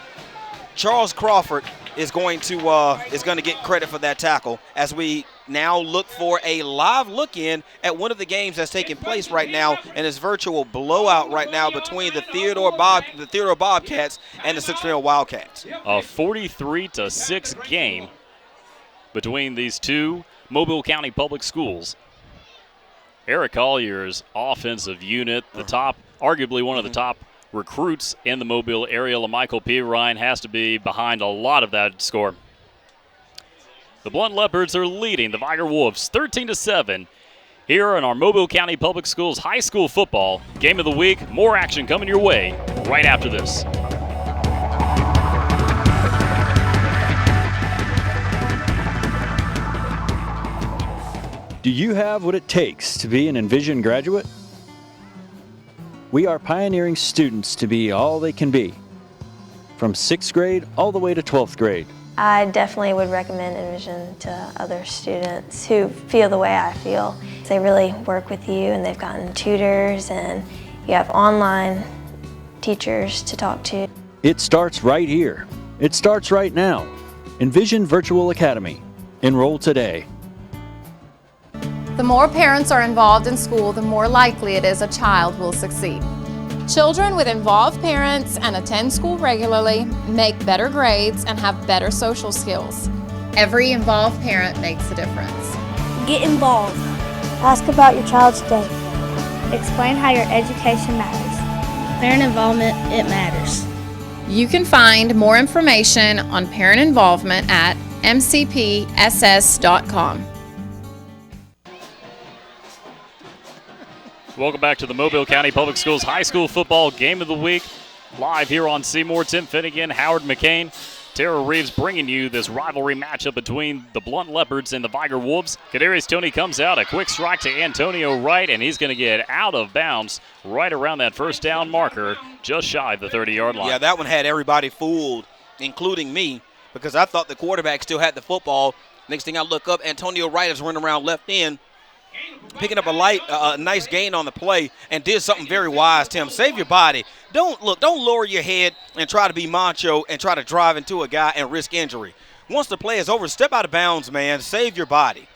Charles Crawford is going to get credit for that tackle as we now look for a live look-in at one of the games that's taking place right now, and this virtual blowout right now between the Theodore Bobcats and the Cincinnati Wildcats. A 43-6 game between these two Mobile County Public Schools. Eric Collier's offensive unit, the top, arguably one of the top recruits in the Mobile area, LaMichael P. Ryan, has to be behind a lot of that score. The Blount Leopards are leading the Vigor Wolves 13-7 here in our Mobile County Public Schools high school football game of the week. More action coming your way right after this. Do you have what it takes to be an Envision graduate? We are pioneering students to be all they can be, from 6th grade all the way to 12th grade. I definitely would recommend Envision to other students who feel the way I feel. They really work with you, and they've gotten tutors, and you have online teachers to talk to. It starts right here. It starts right now. Envision Virtual Academy. Enroll today. The more parents are involved in school, the more likely it is a child will succeed. Children with involved parents and attend school regularly make better grades and have better social skills. Every involved parent makes a difference. Get involved. Ask about your child's day. Explain how your education matters. Parent involvement, it matters. You can find more information on parent involvement at mcpss.com. Welcome back to the Mobile County Public Schools High School Football Game of the Week. Live here on Seymour. Tim Finnegan, Howard McCain, Tara Reeves bringing you this rivalry matchup between the Blount Leopards and the Vigor Wolves. Kadarius Toney comes out, a quick strike to Antonio Wright, and he's going to get out of bounds right around that first down marker, just shy of the 30-yard line. Yeah, that one had everybody fooled, including me, because I thought the quarterback still had the football. Next thing I look up, Antonio Wright is running around left end, picking up a nice gain on the play, and did something very wise, Tim. Save your body. Don't lower your head and try to be macho and try to drive into a guy and risk injury. Once the play is over, step out of bounds, man. Save your body.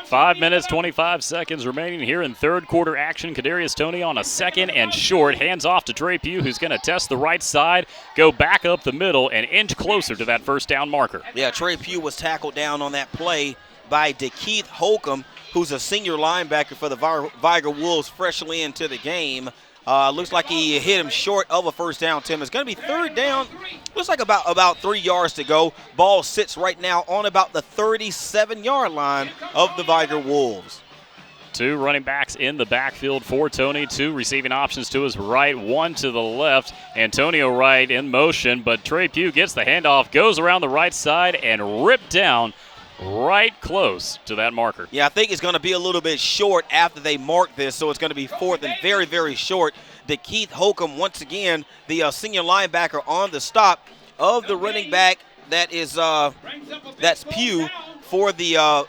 5 minutes, 25 seconds remaining here in third quarter action. Kadarius Toney on a second and short. Hands off to Trey Pugh, who's going to test the right side, go back up the middle, and inch closer to that first down marker. Yeah, Trey Pugh was tackled down on that play by DeKeith Holcomb, who's a senior linebacker for the Vigor Wolves, freshly into the game. Looks like he hit him short of a first down, Tim. It's going to be third down. Looks like about 3 yards to go. Ball sits right now on about the 37-yard line of the Vigor Wolves. Two running backs in the backfield for Toney. Two receiving options to his right, one to the left. Antonio Wright in motion, but Trey Pugh gets the handoff, goes around the right side, and ripped down right close to that marker. Yeah, I think it's going to be a little bit short after they mark this, so it's going to be fourth and very, very short. DeKeith Holcomb, once again, the senior linebacker on the stop of the running back. That's Pugh for the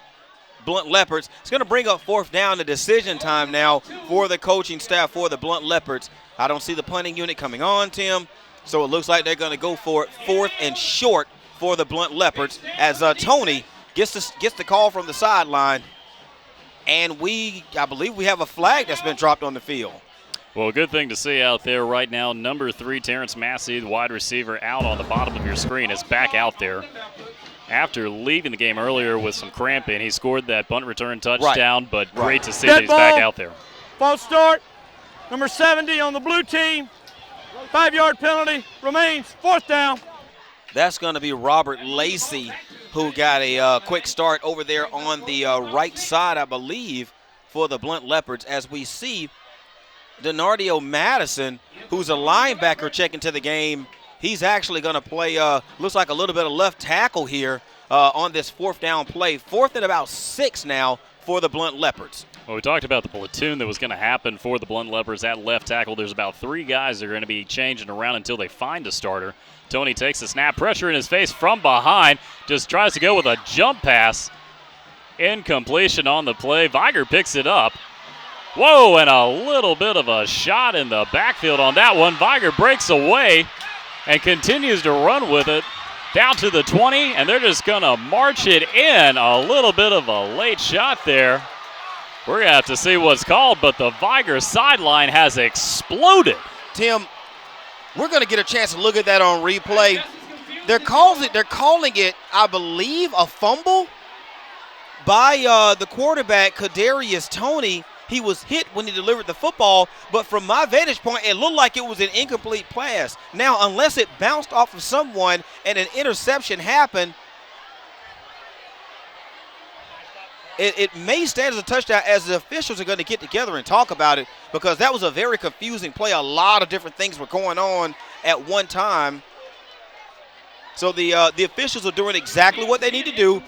Blount Leopards. It's going to bring up fourth down to decision time now for the coaching staff for the Blount Leopards. I don't see the punting unit coming on, Tim, so it looks like they're going to go for it fourth and short for the Blount Leopards as Toney gets the call from the sideline, and I believe we have a flag that's been dropped on the field. Well, good thing to see out there right now. Number 3, Terrence Massey, the wide receiver, out on the bottom of your screen, is back out there. After leaving the game earlier with some cramping, he scored that punt return touchdown, but great to see that he's back out there. False start, number 70 on the blue team. 5-yard penalty, remains fourth down. That's going to be Robert Lacey, who got a quick start over there on the right side, I believe, for the Blount Leopards, as we see Donardio Madison, who's a linebacker, checking to the game. He's actually going to play, looks like a little bit of left tackle here on this fourth down play. Fourth and about 6 now for the Blount Leopards. Well, we talked about the platoon that was going to happen for the Blount Leopards at left tackle. There's about 3 guys that are going to be changing around until they find a starter. Toney takes the snap, pressure in his face from behind, just tries to go with a jump pass. Incompletion on the play. Vigor picks it up. Whoa, and a little bit of a shot in the backfield on that one. Vigor breaks away and continues to run with it. down to the 20, and they're just going to march it in. A little bit of a late shot there. We're going to have to see what's called, but the Vigor sideline has exploded. Tim, we're going to get a chance to look at that on replay. They're calling it, I believe, a fumble by the quarterback, Kadarius Toney. He was hit when he delivered the football, but from my vantage point, it looked like it was an incomplete pass. Now, unless it bounced off of someone and an interception happened, it may stand as a touchdown, as the officials are going to get together and talk about it, because that was a very confusing play. A lot of different things were going on at one time. So the officials are doing exactly what they need to do: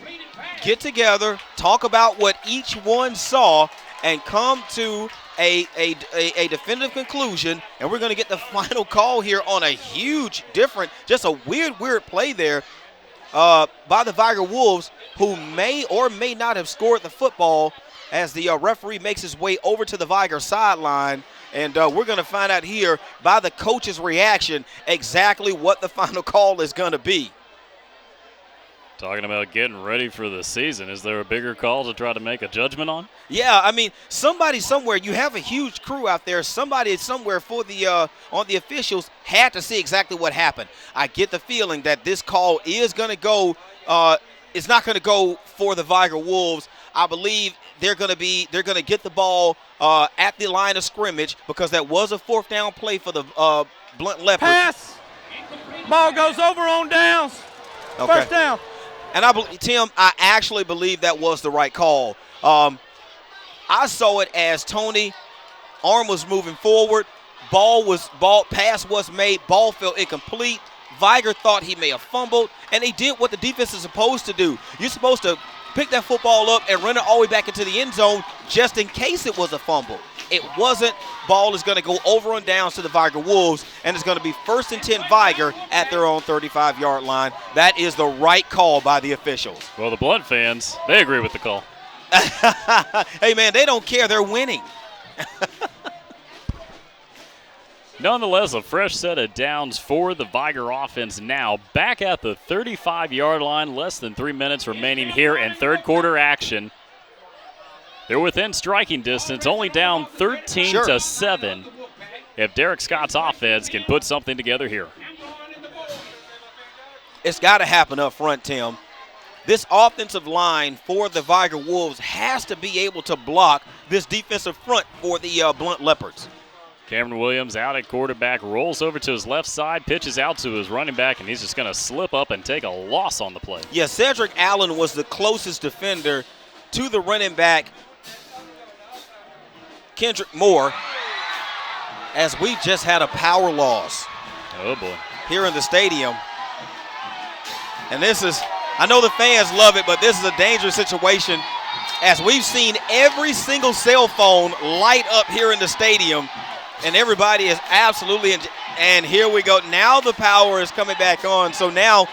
get together, talk about what each one saw, and come to a definitive conclusion. And we're going to get the final call here on a huge different, just a weird play there by the Vigor Wolves, who may or may not have scored the football, as the referee makes his way over to the Vigor sideline. And we're going to find out here by the coach's reaction exactly what the final call is going to be. Talking about getting ready for the season, is there a bigger call to try to make a judgment on? Yeah, I mean, somebody somewhere, you have a huge crew out there, somebody somewhere for the on the officials had to see exactly what happened. I get the feeling that this call is going to go, it's not going to go for the Vigor Wolves. I believe they're going to get the ball at the line of scrimmage, because that was a fourth down play for the Blount Leopards. Pass. Ball goes over on downs. Okay. First down. And Tim, I actually believe that was the right call. I saw it as Toney, arm was moving forward, pass was made, ball fell incomplete. Vigor thought he may have fumbled, and they did what the defense is supposed to do. You're supposed to pick that football up and run it all the way back into the end zone just in case it was a fumble. It wasn't. Ball is going to go over and down to the Vigor Wolves, and it's going to be 1st and 10 Vigor at their own 35-yard line. That is the right call by the officials. Well, the Blount fans, they agree with the call. Hey, man, they don't care. They're winning. Nonetheless, a fresh set of downs for the Vigor offense now. Back at the 35-yard line, less than 3 minutes remaining here in third quarter action. They're within striking distance, only down 13-7. If Derek Scott's offense can put something together here. It's got to happen up front, Tim. This offensive line for the Vigor Wolves has to be able to block this defensive front for the Blount Leopards. Cameron Williams out at quarterback, rolls over to his left side, pitches out to his running back, and he's just going to slip up and take a loss on the play. Yeah, Cedric Allen was the closest defender to the running back, Kendrick Moore, as we just had a power loss. Oh, boy. Here in the stadium. And this is, I know the fans love it, but this is a dangerous situation, as we've seen every single cell phone light up here in the stadium, and everybody is absolutely, and here we go. Now the power is coming back on. So now,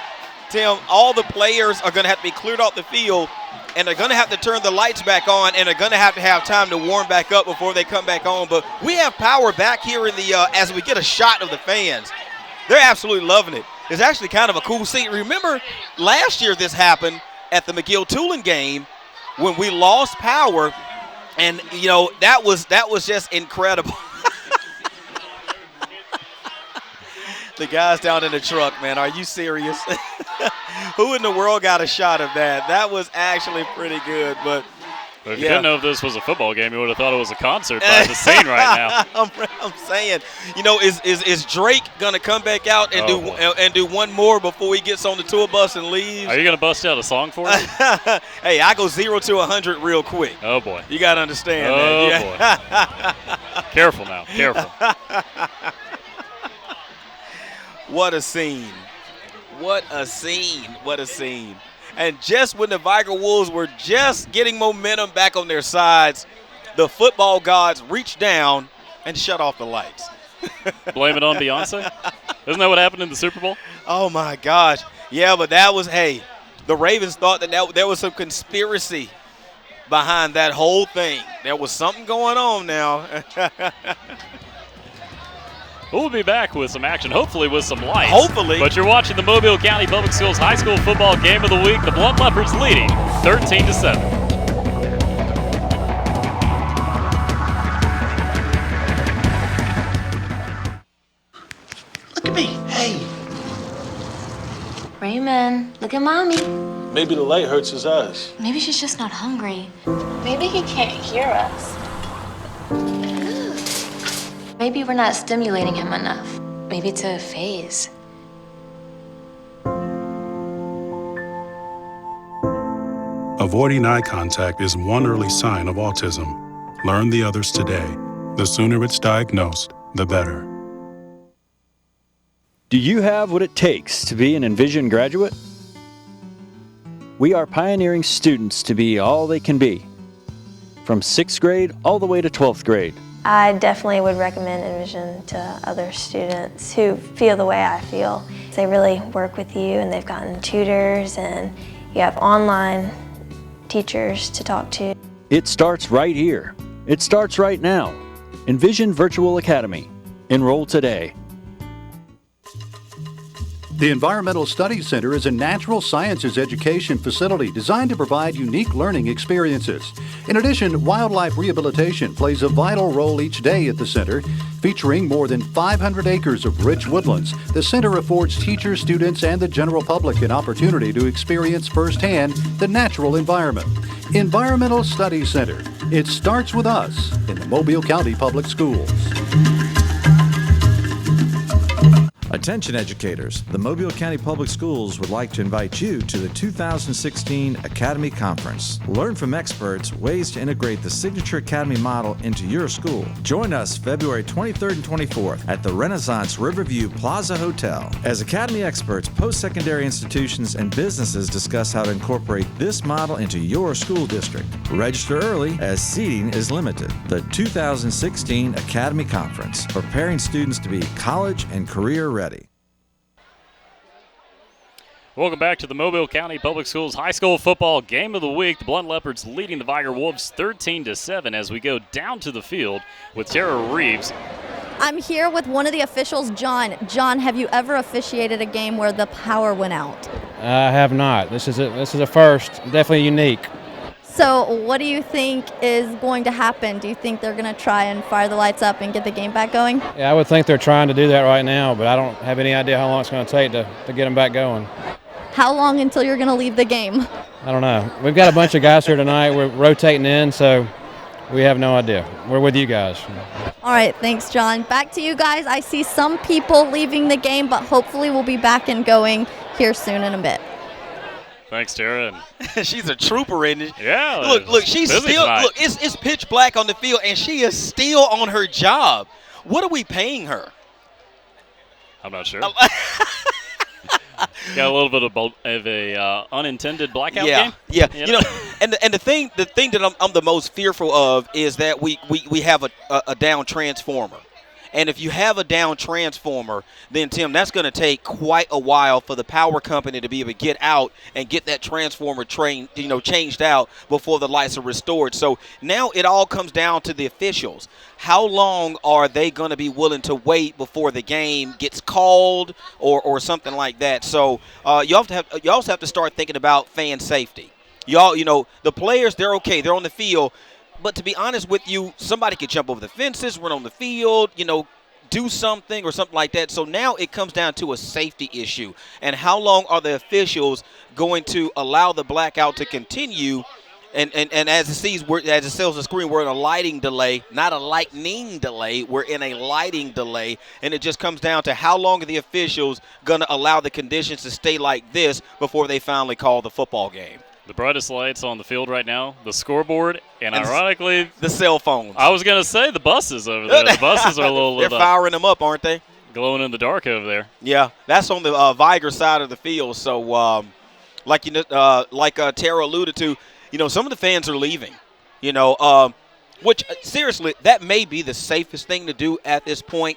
Tim, all the players are going to have to be cleared off the field, and they're going to have to turn the lights back on, and they're going to have time to warm back up before they come back on. But we have power back here in the as we get a shot of the fans. They're absolutely loving it. It's actually kind of a cool scene. Remember last year this happened at the McGill-Tulane game when we lost power, and, you know, that was just incredible. The guys down in the truck, man, are you serious? Who in the world got a shot of that? That was actually pretty good, but if you didn't know if this was a football game, you would have thought it was a concert by the scene right now. I'm saying, you know, is Drake gonna come back out and do one more before he gets on the tour bus and leaves? Are you gonna bust out a song for us? Hey, I go 0 to 100 real quick. Oh boy, you gotta understand. Oh that. Boy, careful now, careful. What a scene! What a scene! What a scene! And just when the Vigor Wolves were just getting momentum back on their sides, the football gods reached down and shut off the lights. Blame it on Beyonce? Isn't that what happened in the Super Bowl? Oh, my gosh. Yeah, but that was, hey, the Ravens thought that there was some conspiracy behind that whole thing. There was something going on now. We'll be back with some action, hopefully with some lights. Hopefully. But you're watching the Mobile County Public Schools High School Football Game of the Week. The Blount Leopards leading 13-7. Look at me. Hey. Raymond, look at Mommy. Maybe the light hurts his eyes. Maybe she's just not hungry. Maybe he can't hear us. Maybe we're not stimulating him enough. Maybe it's a phase. Avoiding eye contact is one early sign of autism. Learn the others today. The sooner it's diagnosed, the better. Do you have what it takes to be an Envision graduate? We are pioneering students to be all they can be, from 6th grade all the way to 12th grade. I definitely would recommend Envision to other students who feel the way I feel. They really work with you, and they've gotten tutors, and you have online teachers to talk to. It starts right here. It starts right now. Envision Virtual Academy. Enroll today. The Environmental Studies Center is a natural sciences education facility designed to provide unique learning experiences. In addition, wildlife rehabilitation plays a vital role each day at the center. Featuring more than 500 acres of rich woodlands, the center affords teachers, students, and the general public an opportunity to experience firsthand the natural environment. Environmental Studies Center. It starts with us in the Mobile County Public Schools. Attention educators, the Mobile County Public Schools would like to invite you to the 2016 Academy Conference. Learn from experts ways to integrate the Signature Academy model into your school. Join us February 23rd and 24th at the Renaissance Riverview Plaza Hotel as Academy experts, post-secondary institutions, and businesses discuss how to incorporate this model into your school district. Register early as seating is limited. The 2016 Academy Conference, preparing students to be college and career ready. Welcome back to the Mobile County Public Schools High School Football Game of the Week. The Blount Leopards leading the Vigor Wolves 13-7 as we go down to the field with Tara Reeves. I'm here with one of the officials, John. John, have you ever officiated a game where the power went out? I have not. This is a first, definitely unique. So what do you think is going to happen? Do you think they're going to try and fire the lights up and get the game back going? Yeah, I would think they're trying to do that right now, but I don't have any idea how long it's going to take to get them back going. How long until you're going to leave the game? I don't know. We've got a bunch of guys here tonight. We're rotating in, so we have no idea. We're with you guys. All right, thanks, John. Back to you guys. I see some people leaving the game, but hopefully we'll be back and going here soon in a bit. Thanks, Tara. She's a trooper, isn't it? Yeah. Look, she's still, look, it's pitch black on the field, and she is still on her job. What are we paying her? I'm not sure. Got a little bit of a unintended blackout game. Yeah. You know, and the thing that I'm the most fearful of is that we have a down transformer. And if you have a down transformer, then, Tim, that's going to take quite a while for the power company to be able to get out and get that transformer changed out before the lights are restored. So now it all comes down to the officials. How long are they going to be willing to wait before the game gets called or something like that? So you also have to start thinking about fan safety. The players, they're okay. They're on the field. But to be honest with you, somebody could jump over the fences, run on the field, do something or something like that. So now it comes down to a safety issue. And how long are the officials going to allow the blackout to continue? And as it says on the screen, we're in a lighting delay, not a lightning delay. We're in a lighting delay. And it just comes down to how long are the officials going to allow the conditions to stay like this before they finally call the football game. The brightest lights on the field right now, the scoreboard, and ironically, the cell phones. I was going to say the buses over there. The buses are a little lit They're firing them up, aren't they? Glowing in the dark over there. Yeah, that's on the Vigor side of the field. So, like Tara alluded to, some of the fans are leaving. Which seriously, that may be the safest thing to do at this point.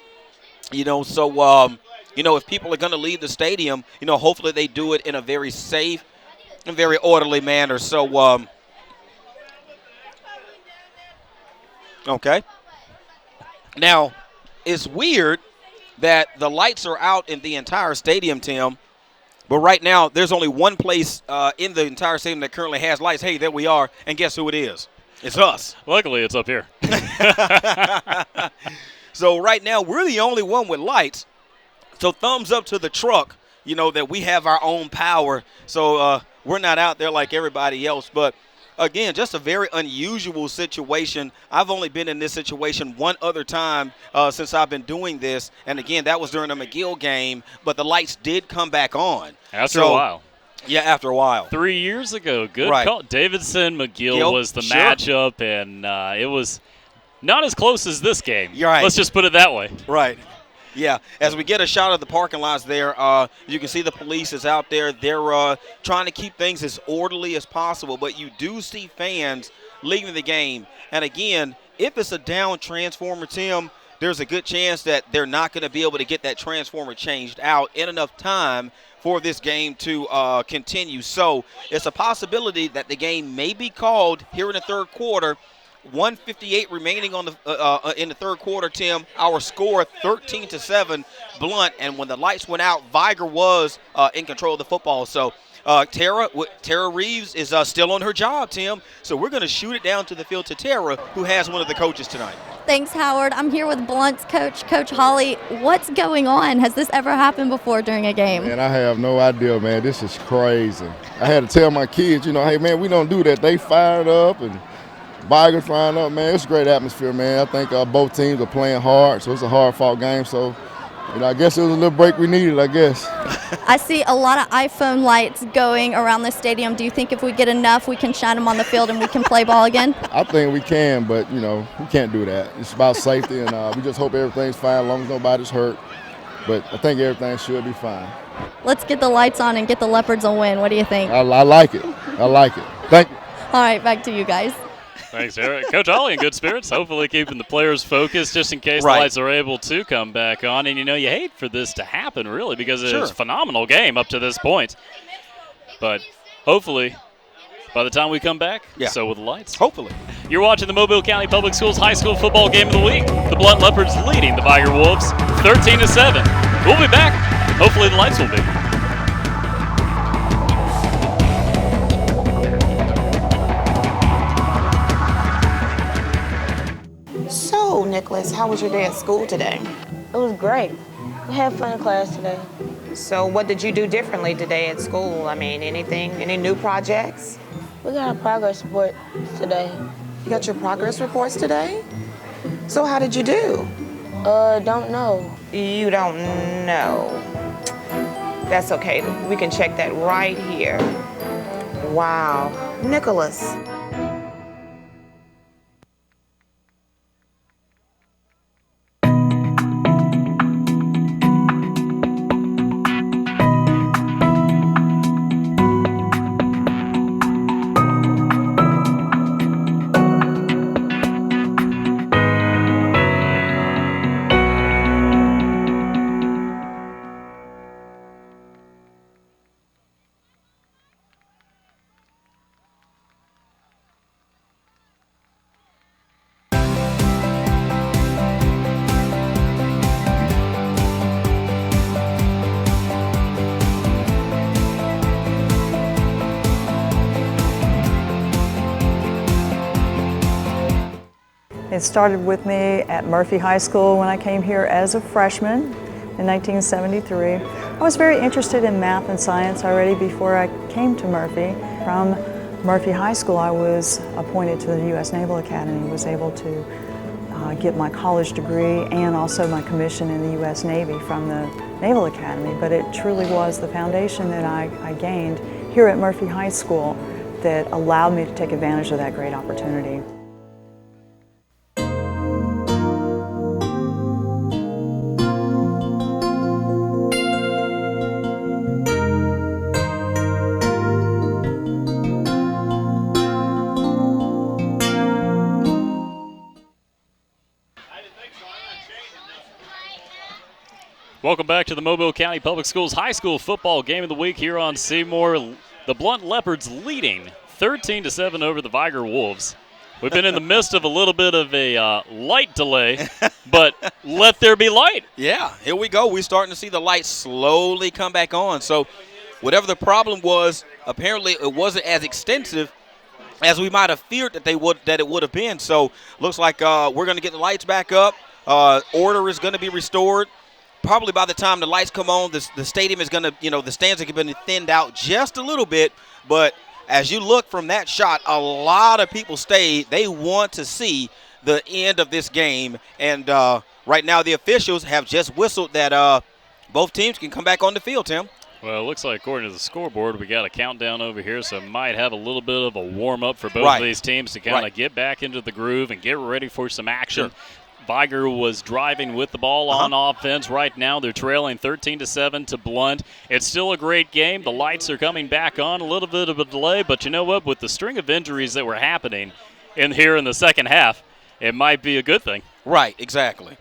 So if people are going to leave the stadium, hopefully they do it in a very safe and very orderly manner. So, okay. Now, it's weird that the lights are out in the entire stadium, Tim. But right now, there's only one place in the entire stadium that currently has lights. Hey, there we are. And guess who it is? It's us. Luckily, it's up here. So right now, we're the only one with lights. So thumbs up to the truck, you know, that we have our own power. So we're not out there like everybody else. But, again, just a very unusual situation. I've only been in this situation one other time since I've been doing this. And, again, that was during the McGill game. But the lights did come back on. After a while. Yeah, after a while. 3 years ago. Good Right. call. Davidson-McGill was the matchup, and it was not as close as this game. You're right. Let's just put it that way. Right. Yeah, as we get a shot of the parking lots there, you can see the police is out there. They're trying to keep things as orderly as possible, but you do see fans leaving the game. And, again, if it's a down transformer, Tim, there's a good chance that they're not going to be able to get that transformer changed out in enough time for this game to continue. So it's a possibility that the game may be called here in the third quarter. 1:58 remaining on the in the third quarter, Tim. Our score 13-7, Blount. And when the lights went out, Vigor was in control of the football. So Tara Reeves is still on her job, Tim. So we're going to shoot it down to the field to Tara, who has one of the coaches tonight. Thanks, Howard. I'm here with Blount's coach, Coach Holly. What's going on? Has this ever happened before during a game? Man, I have no idea, man. This is crazy. I had to tell my kids, you know, hey, man, we don't do that. They fired up and Vigor firing up, man. It's a great atmosphere, man. I think both teams are playing hard, so it's a hard-fought game. So, you know, I guess it was a little break we needed, I guess. I see a lot of iPhone lights going around the stadium. Do you think if we get enough, we can shine them on the field and we can play ball again? I think we can, but, you know, we can't do that. It's about safety, and we just hope everything's fine as long as nobody's hurt. But I think everything should be fine. Let's get the lights on and get the Leopards a win. What do you think? I like it. I like it. Thank you. All right, back to you guys. Thanks, Eric. Coach Holly in good spirits, hopefully keeping the players focused just in case the lights are able to come back on. And, you know, you hate for this to happen, really, because it's a phenomenal game up to this point. But hopefully, by the time we come back, so will the lights. Hopefully. You're watching the Mobile County Public Schools High School Football Game of the Week. The Blount Leopards leading the Vigor Wolves 13-7. We'll be back. Hopefully the lights will be. So, Nicholas, how was your day at school today? It was great. We had fun in class today. So, what did you do differently today at school? I mean, any new projects? We got a progress report today. You got your progress reports today? So, how did you do? Don't know. You don't know. That's okay. We can check that right here. Wow. Nicholas. It started with me at Murphy High School when I came here as a freshman in 1973. I was very interested in math and science already before I came to Murphy. From Murphy High School, I was appointed to the U.S. Naval Academy, was able to get my college degree and also my commission in the U.S. Navy from the Naval Academy. But it truly was the foundation that I gained here at Murphy High School that allowed me to take advantage of that great opportunity. Welcome back to the Mobile County Public Schools High School Football Game of the Week here on Seymour. The Blount Leopards leading 13-7 over the Vigor Wolves. We've been in the midst of a little bit of a light delay, but let there be light. Yeah, here we go. We're starting to see the lights slowly come back on. So whatever the problem was, apparently it wasn't as extensive as we might have feared that it would have been. So looks like we're going to get the lights back up. Order is going to be restored. Probably by the time the lights come on, the stadium is going to, the stands are going to be thinned out just a little bit. But as you look from that shot, a lot of people stayed. They want to see the end of this game. And right now the officials have just whistled that both teams can come back on the field, Tim. Well, it looks like according to the scoreboard, we got a countdown over here, so might have a little bit of a warm-up for both of these teams to kind of get back into the groove and get ready for some action. Sure. Vigor was driving with the ball on offense. Right now they're trailing 13-7 to Blount. It's still a great game. The lights are coming back on. A little bit of a delay, but you know what? With the string of injuries that were happening here in the second half, it might be a good thing. Right, exactly.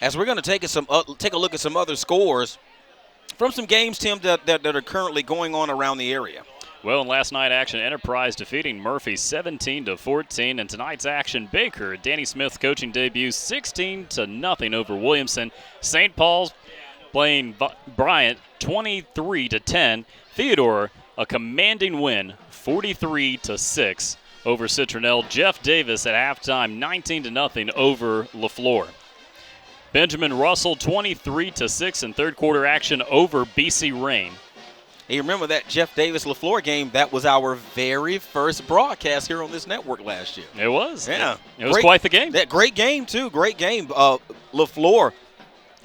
As we're going to take a look at some other scores from some games, Tim, that are currently going on around the area. Well, in last night action, Enterprise defeating Murphy 17-14. And tonight's action, Baker, Danny Smith's coaching debut, 16-0 over Williamson. St. Paul's playing Bryant 23-10. Theodore, a commanding win, 43-6 over Citronelle. Jeff Davis at halftime, 19-0 over LaFleur. Benjamin Russell, 23-6 in third quarter action over BC Rain. Hey, remember that Jeff Davis-LaFleur game? That was our very first broadcast here on this network last year. It was. Yeah. It was quite the game. That great game, too. Great game. LaFleur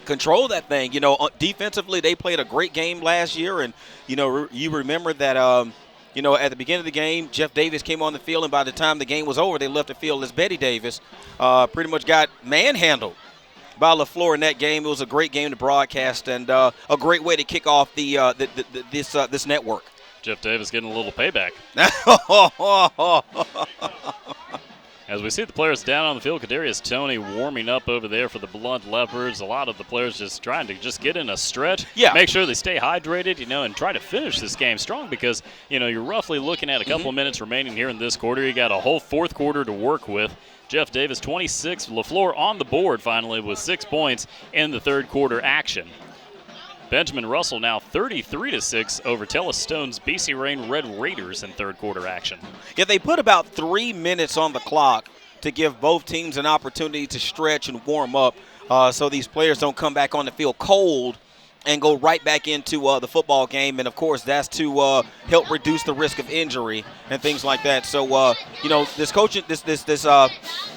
controlled that thing. Defensively, they played a great game last year. And, you remember that, at the beginning of the game, Jeff Davis came on the field, and by the time the game was over, they left the field as Betty Davis pretty much got manhandled by LaFleur in that game. It was a great game to broadcast and a great way to kick off this network. Jeff Davis getting a little payback. As we see the players down on the field, Kadarius Toney warming up over there for the Blount Leopards. A lot of the players just trying to just get in a stretch, make sure they stay hydrated, and try to finish this game strong because, you're roughly looking at a couple of minutes remaining here in this quarter. You got a whole fourth quarter to work with. Jeff Davis, 26. LaFleur on the board finally with 6 points in the third quarter action. Benjamin Russell now 33-6 over Telus Stone's BC Rain Red Raiders in third quarter action. Yeah, they put about 3 minutes on the clock to give both teams an opportunity to stretch and warm up so these players don't come back on the field cold and go right back into the football game. And, of course, that's to help reduce the risk of injury and things like that. So, this coaching, this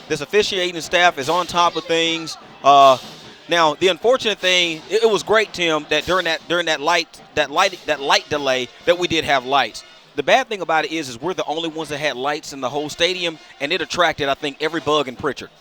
officiating staff is on top of things. Now, the unfortunate thing, it was great, Tim, that during that light delay that we did have lights. The bad thing about it is we're the only ones that had lights in the whole stadium, and it attracted, I think, every bug in Pritchard.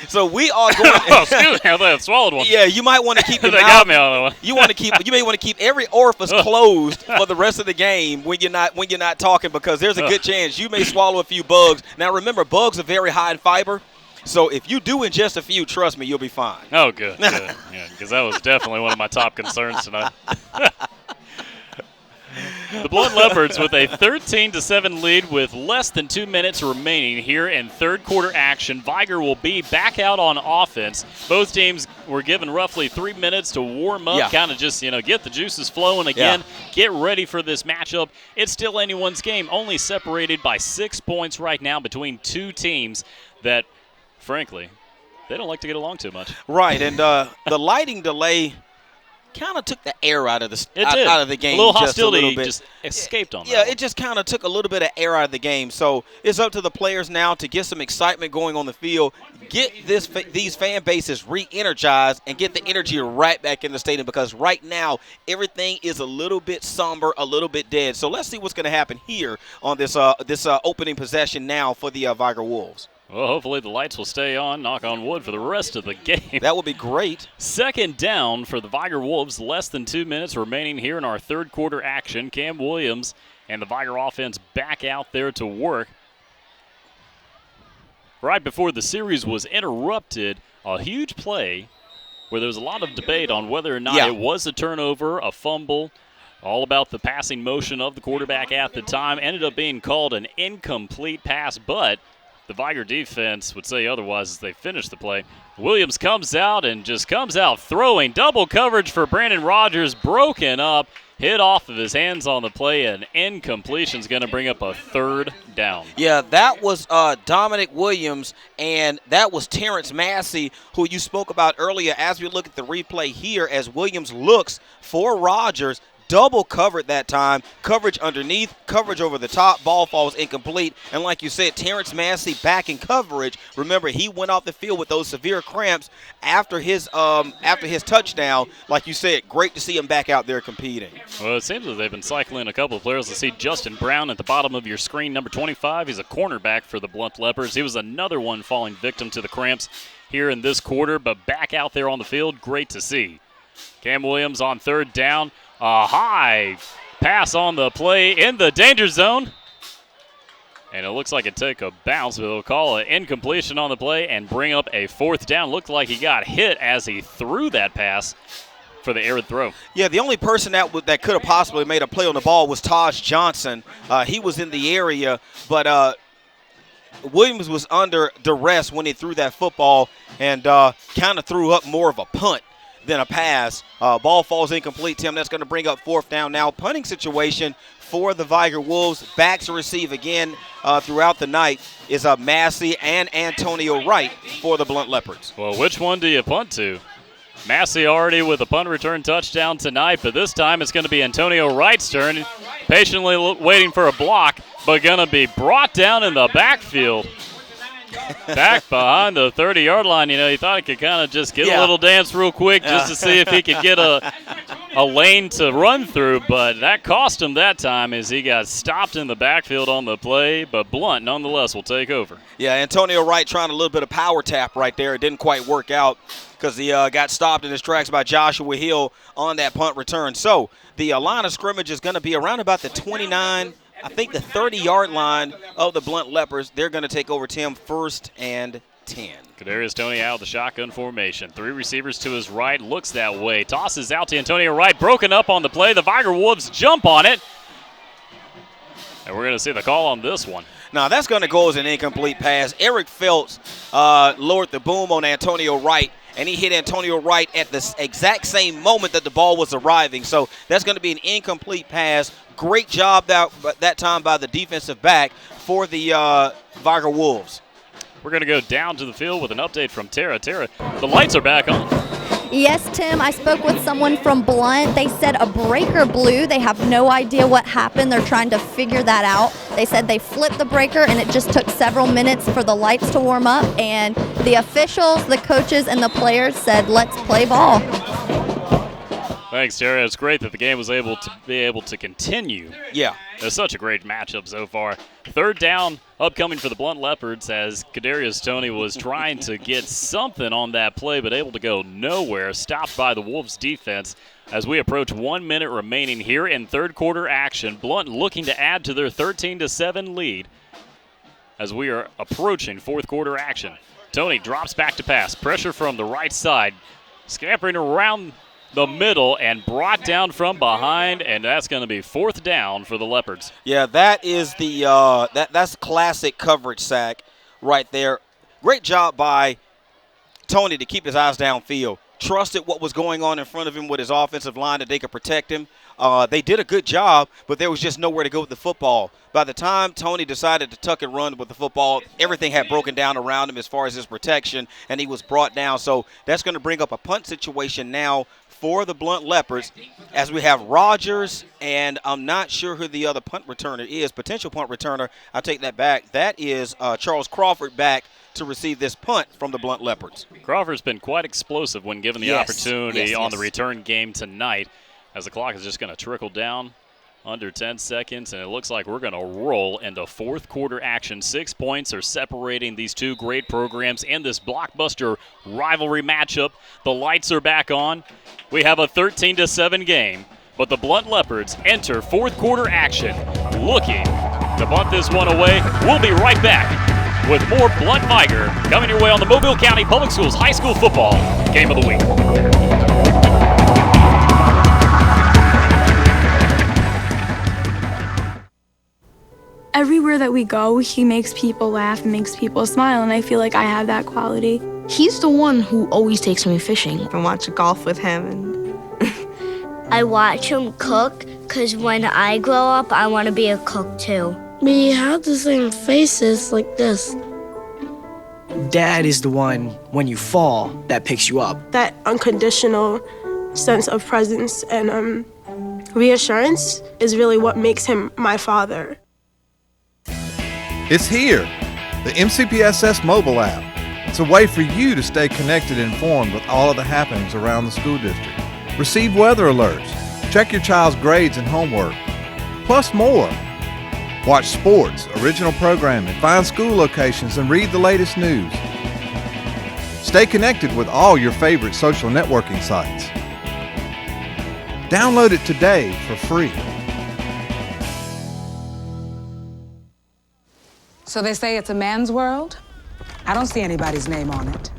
So we are going. Excuse me, I thought I swallowed one. Yeah, you might want to keep your they mouth. got me on that one. You may want to keep every orifice closed for the rest of the game when you're not talking, because there's a good chance you may swallow a few bugs. Now remember, bugs are very high in fiber, so if you do ingest a few, trust me, you'll be fine. Oh, good. Yeah, because that was definitely one of my top concerns tonight. The Blount Leopards with a 13-7 lead with less than 2 minutes remaining here in third quarter action. Vigor will be back out on offense. Both teams were given roughly 3 minutes to warm up, kind of just, get the juices flowing again, get ready for this matchup. It's still anyone's game, only separated by 6 points right now between two teams that, frankly, they don't like to get along too much. Right, and the lighting delay kind of took the air out of the game. A little hostility just escaped on that. Yeah, it just kind of took a little bit of air out of the game. So it's up to the players now to get some excitement going on the field, get these fan bases re-energized, and get the energy right back in the stadium, because right now everything is a little bit somber, a little bit dead. So let's see what's going to happen here on this opening possession now for the Vigor Wolves. Well, hopefully the lights will stay on, knock on wood, for the rest of the game. That would be great. Second down for the Vigor Wolves, less than 2 minutes remaining here in our third quarter action. Cam Williams and the Vigor offense back out there to work. Right before the series was interrupted, a huge play where there was a lot of debate on whether or not it was a turnover, a fumble, All about the passing motion of the quarterback at the time. Ended up being called an incomplete pass, but the Vigor defense would say otherwise as they finish the play. Williams comes out and just comes out throwing. Double coverage for Brandon Rogers, broken up. Hit off of his hands on the play, and incompletion is going to bring up a 3rd down. Yeah, that was Dominic Williams, and that was Terrence Massey, who you spoke about earlier. As we look at the replay here, as Williams looks for Rogers, double covered that time. Coverage underneath, coverage over the top. Ball falls incomplete. And like you said, Terrence Massey back in coverage. Remember, he went off the field with those severe cramps after his touchdown. Like you said, great to see him back out there competing. Well, it seems that they've been cycling a couple of players. I see Justin Brown at the bottom of your screen, number 25. He's a cornerback for the Blount Leopards. He was another one falling victim to the cramps here in this quarter, but back out there on the field, great to see. Cam Williams on 3rd down. A high pass on the play in the danger zone. And it looks like it took a bounce, but they'll call an incompletion on the play and bring up a 4th down. Looked like he got hit as he threw that pass for the errant throw. Yeah, the only person that could have possibly made a play on the ball was Taj Johnson. He was in the area, but Williams was under duress when he threw that football and kind of threw up more of a punt than a pass. Ball falls incomplete, Tim. That's going to bring up 4th down. Now, punting situation for the Vigor Wolves. Back to receive again throughout the night is Massey and Antonio Wright for the Blount Leopards. Well, which one do you punt to? Massey already with a punt return touchdown tonight, but this time it's going to be Antonio Wright's turn. Patiently waiting for a block, but going to be brought down in the backfield. Back behind the 30-yard line. You know, he thought he could kind of just get a little dance real quick just to see if he could get a lane to run through, but that cost him that time as he got stopped in the backfield on the play, but Blount nonetheless will take over. Yeah, Antonio Wright trying a little bit of power tap right there. It didn't quite work out because he got stopped in his tracks by Joshua Hill on that punt return. So the line of scrimmage is going to be around about the 29, I think the 30-yard line of the Blount Leopards. They're going to take over, Tim, 1st and 10. Kadarius Toney out of the shotgun formation. 3 receivers to his right, looks that way. Tosses out to Antonio Wright, broken up on the play. The Vigor Wolves jump on it. And we're going to see the call on this one. Now, that's going to go as an incomplete pass. Eric Phelps lowered the boom on Antonio Wright, and he hit Antonio Wright at the exact same moment that the ball was arriving. So that's going to be an incomplete pass. Great job that time by the defensive back for the Vigor Wolves. We're going to go down to the field with an update from Tara. Tara, the lights are back on. Yes, Tim, I spoke with someone from Blount. They said a breaker blew. They have no idea what happened. They're trying to figure that out. They said they flipped the breaker, and it just took several minutes for the lights to warm up. And the officials, the coaches, and the players said, let's play ball. Thanks, Tara. It's great that the game was able to continue. Yeah. It's such a great matchup so far. 3rd down upcoming for the Blount Leopards as Kadarius Toney was trying to get something on that play but able to go nowhere. Stopped by the Wolves defense as we approach 1 minute remaining here in 3rd quarter action. Blount looking to add to their 13-7 lead as we are approaching 4th quarter action. Toney drops back to pass. Pressure from the right side. Scampering around the middle and brought down from behind, and that's going to be 4th down for the Leopards. Yeah, that is the that's classic coverage sack right there. Great job by Toney to keep his eyes downfield. Trusted what was going on in front of him with his offensive line that they could protect him. They did a good job, but there was just nowhere to go with the football. By the time Toney decided to tuck and run with the football, everything had broken down around him as far as his protection, and he was brought down. So that's going to bring up a punt situation now for the Blount Leopards as we have Rogers, and I'm not sure who the other punt returner is, potential punt returner. I'll take that back. That is Charles Crawford back to receive this punt from the Blount Leopards. Crawford's been quite explosive when given the opportunity on the return game tonight as the clock is just going to trickle down under 10 seconds, and it looks like we're going to roll into 4th quarter action. 6 points are separating these two great programs in this blockbuster rivalry matchup. The lights are back on. We have a 13-7 game, but the Blount Leopards enter 4th quarter action looking to bunt this one away. We'll be right back with more Blount Vigor coming your way on the Mobile County Public Schools High School Football Game of the Week. Everywhere that we go, he makes people laugh and makes people smile, and I feel like I have that quality. He's the one who always takes me fishing. I watch golf with him. And I watch him cook, because when I grow up, I want to be a cook too. We have the same faces like this. Dad is the one, when you fall, that picks you up. That unconditional sense of presence and reassurance is really what makes him my father. It's here, the MCPSS mobile app. It's a way for you to stay connected and informed with all of the happenings around the school district. Receive weather alerts, check your child's grades and homework, plus more. Watch sports, original programming, find school locations, and read the latest news. Stay connected with all your favorite social networking sites. Download it today for free. So they say it's a man's world? I don't see anybody's name on it.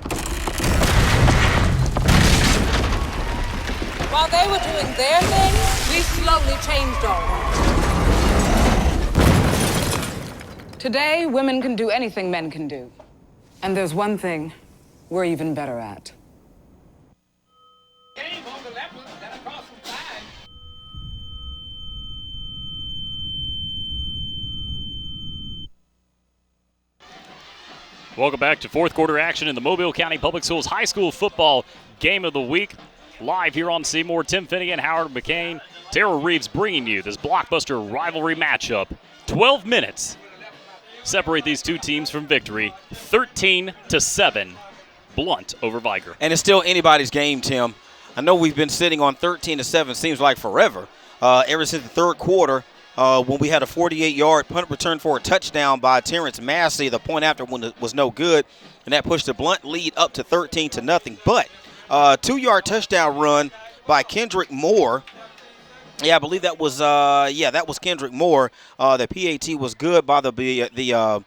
While they were doing their thing, we slowly changed ours. Today, women can do anything men can do. And there's one thing we're even better at. Welcome back to fourth quarter action in the Mobile County Public Schools High School Football Game of the Week. Live here on Seymour, Tim Finney and Howard McCain. Tara Reeves bringing you this blockbuster rivalry matchup. 12 minutes separate these two teams from victory. 13-7, Blount over Vigor. And it's still anybody's game, Tim. I know we've been sitting on 13-7, seems like forever, ever since the third quarter. When we had a 48-yard punt return for a touchdown by Terrence Massey, the point after one was no good, and that pushed the Blount lead up to 13-0. But 2-yard touchdown run by Kendrick Moore. Yeah, I believe that was that was Kendrick Moore. The PAT was good by the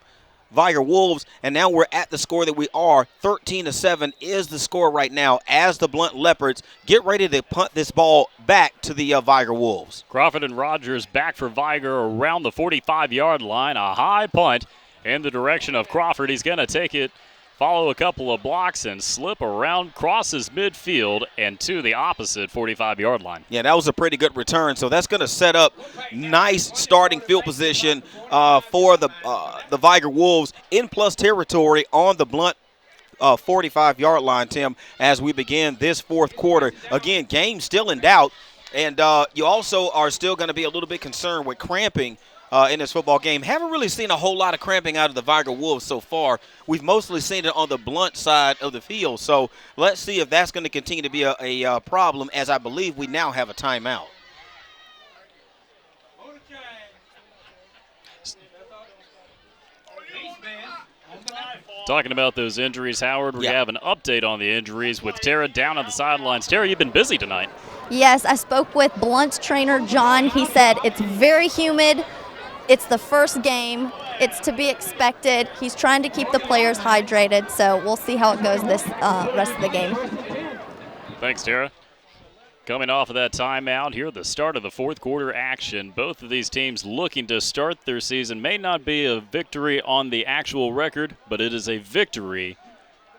Vigor Wolves, and now we're at the score that we are. 13-7 is the score right now as the Blount Leopards get ready to punt this ball back to the Vigor Wolves. Crawford and Rogers back for Vigor around the 45-yard line. A high punt in the direction of Crawford. He's going to take it, follow a couple of blocks, and slip around, crosses midfield, and to the opposite 45-yard line. Yeah, that was a pretty good return. So that's going to set up nice starting field position for the Vigor Wolves in plus territory on the Blount 45-yard line, Tim, as we begin this fourth quarter. Again, game still in doubt, and you also are still going to be a little bit concerned with cramping in this football game. Haven't really seen a whole lot of cramping out of the Vigor Wolves so far. We've mostly seen it on the Blount side of the field. So let's see if that's going to continue to be a problem, as I believe we now have a timeout. Talking about those injuries, Howard, we have an update on the injuries with Tara down on the sidelines. Tara, you've been busy tonight. Yes, I spoke with Blount's trainer, John. He said it's very humid. It's the first game. It's to be expected. He's trying to keep the players hydrated, so we'll see how it goes this rest of the game. Thanks, Tara. Coming off of that timeout here, the start of the fourth quarter action. Both of these teams looking to start their season. May not be a victory on the actual record, but it is a victory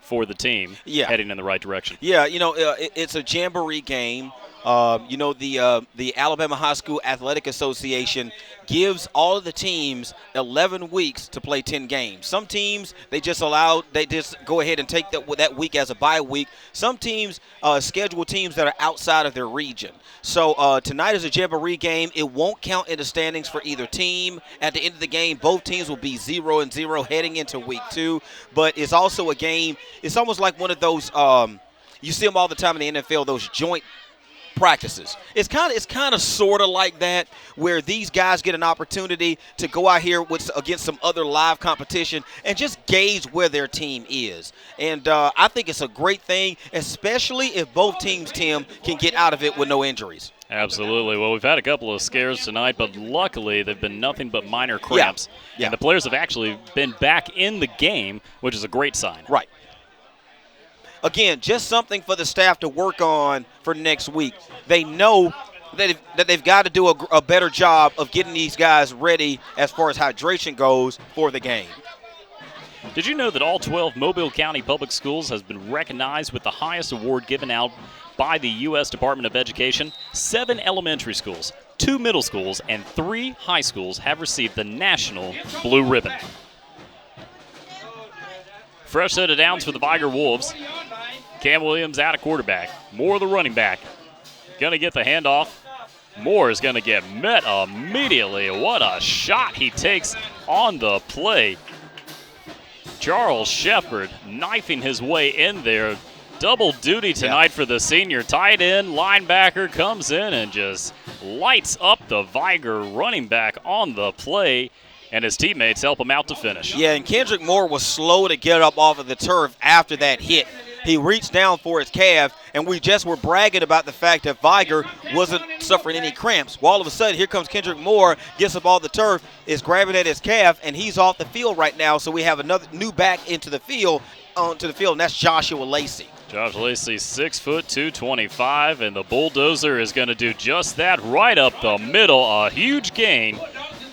for the team heading in the right direction. Yeah, it's a jamboree game. The Alabama High School Athletic Association gives all of the teams 11 weeks to play 10 games. Some teams, they just go ahead and take that week as a bye week. Some teams schedule teams that are outside of their region. So tonight is a jamboree game. It won't count in the standings for either team. At the end of the game, both teams will be 0-0 heading into week 2. But it's also a game, it's almost like one of those, you see them all the time in the NFL, those joint practices. It's kind of sort of like that, where these guys get an opportunity to go out here against some other live competition and just gauge where their team is. And I think it's a great thing, especially if both teams, Tim, can get out of it with no injuries. Absolutely. Well, we've had a couple of scares tonight, but luckily they've been nothing but minor cramps. Yeah. And the players have actually been back in the game, which is a great sign. Right. Again, just something for the staff to work on for next week. They know that they've got to do a better job of getting these guys ready as far as hydration goes for the game. Did you know that all 12 Mobile County Public Schools has been recognized with the highest award given out by the U.S. Department of Education? 7 elementary schools, 2 middle schools, and 3 high schools have received the National Blue Ribbon. Fresh set of downs for the Vigor Wolves. Cam Williams out of quarterback. Moore the running back. Going to get the handoff. Moore is going to get met immediately. What a shot he takes on the play. Charles Shepard knifing his way in there. Double duty tonight for the senior tight end. Linebacker comes in and just lights up the Vigor running back on the play, and his teammates help him out to finish. Yeah, and Kendrick Moore was slow to get up off of the turf after that hit. He reached down for his calf, and we just were bragging about the fact that Vigor wasn't suffering any cramps. Well, all of a sudden, here comes Kendrick Moore, gets up off the turf, is grabbing at his calf, and he's off the field right now. So we have another new back into the field, onto the field, and that's Joshua Lacey. Josh Lacey, 6 foot 225, and the bulldozer is going to do just that right up the middle. A huge gain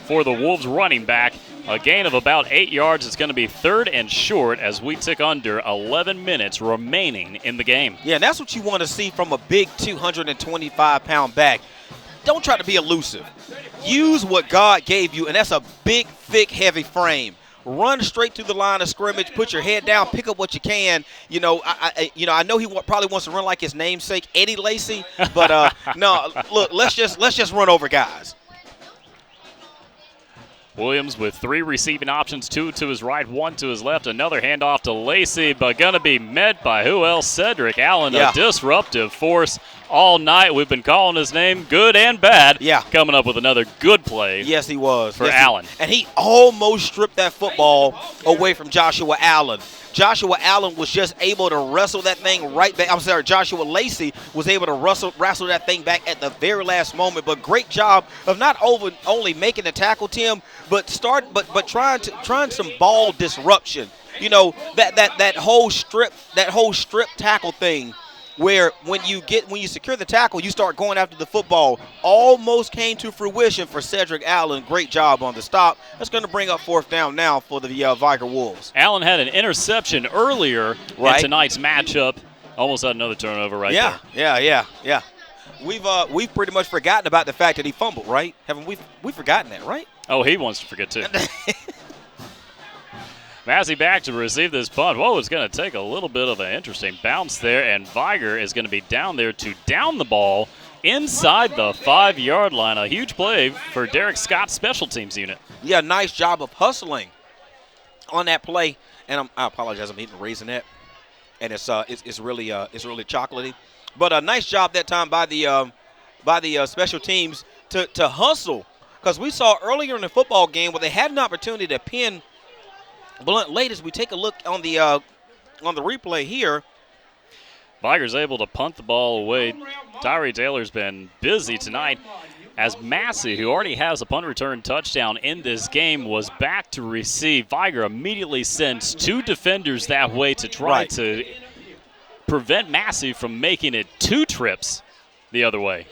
for the Wolves running back. A gain of about 8 yards. It's going to be 3rd and short as we tick under 11 minutes remaining in the game. Yeah, and that's what you want to see from a big 225-pound back. Don't try to be elusive. Use what God gave you, and that's a big, thick, heavy frame. Run straight to the line of scrimmage. Put your head down. Pick up what you can. I know he probably wants to run like his namesake, Eddie Lacy. But no, look, let's just run over guys. Williams with 3 receiving options, 2 to his right, 1 to his left. Another handoff to Lacey, but going to be met by who else? Cedric Allen, a disruptive force all night. We've been calling his name good and bad. Yeah. Coming up with another good play. Yes, he was. For Allen. And he almost stripped that football away from Joshua Allen. Joshua Allen was just able to wrestle that thing right back. I'm sorry, Joshua Lacey was able to wrestle that thing back at the very last moment. But great job of not only making the tackle, Tim, but trying some ball disruption. You know, that whole strip tackle thing, where when you secure the tackle, you start going after the football. Almost came to fruition for Cedric Allen. Great job on the stop. That's going to bring up 4th down now for the Vigor Wolves. Allen had an interception earlier in tonight's matchup. Almost had another turnover there. Yeah. We've pretty much forgotten about the fact that he fumbled, right? Haven't we forgotten that, right? Oh, he wants to forget too. Massey back to receive this punt. Whoa, it's going to take a little bit of an interesting bounce there, and Vigor is going to be down there to down the ball inside the 5-yard line. A huge play for Derek Scott's special teams unit. Yeah, nice job of hustling on that play. And I apologize, I'm eating a Raisinette, and it's really chocolatey. But a nice job that time by the special teams to hustle, because we saw earlier in the football game where they had an opportunity to pin Blount late. As we take a look on the replay here, Vigor's able to punt the ball away. Tyree Taylor's been busy tonight, as Massey, who already has a punt return touchdown in this game, was back to receive. Vigor immediately sends 2 defenders that way to try to prevent Massey from making it 2 trips the other way.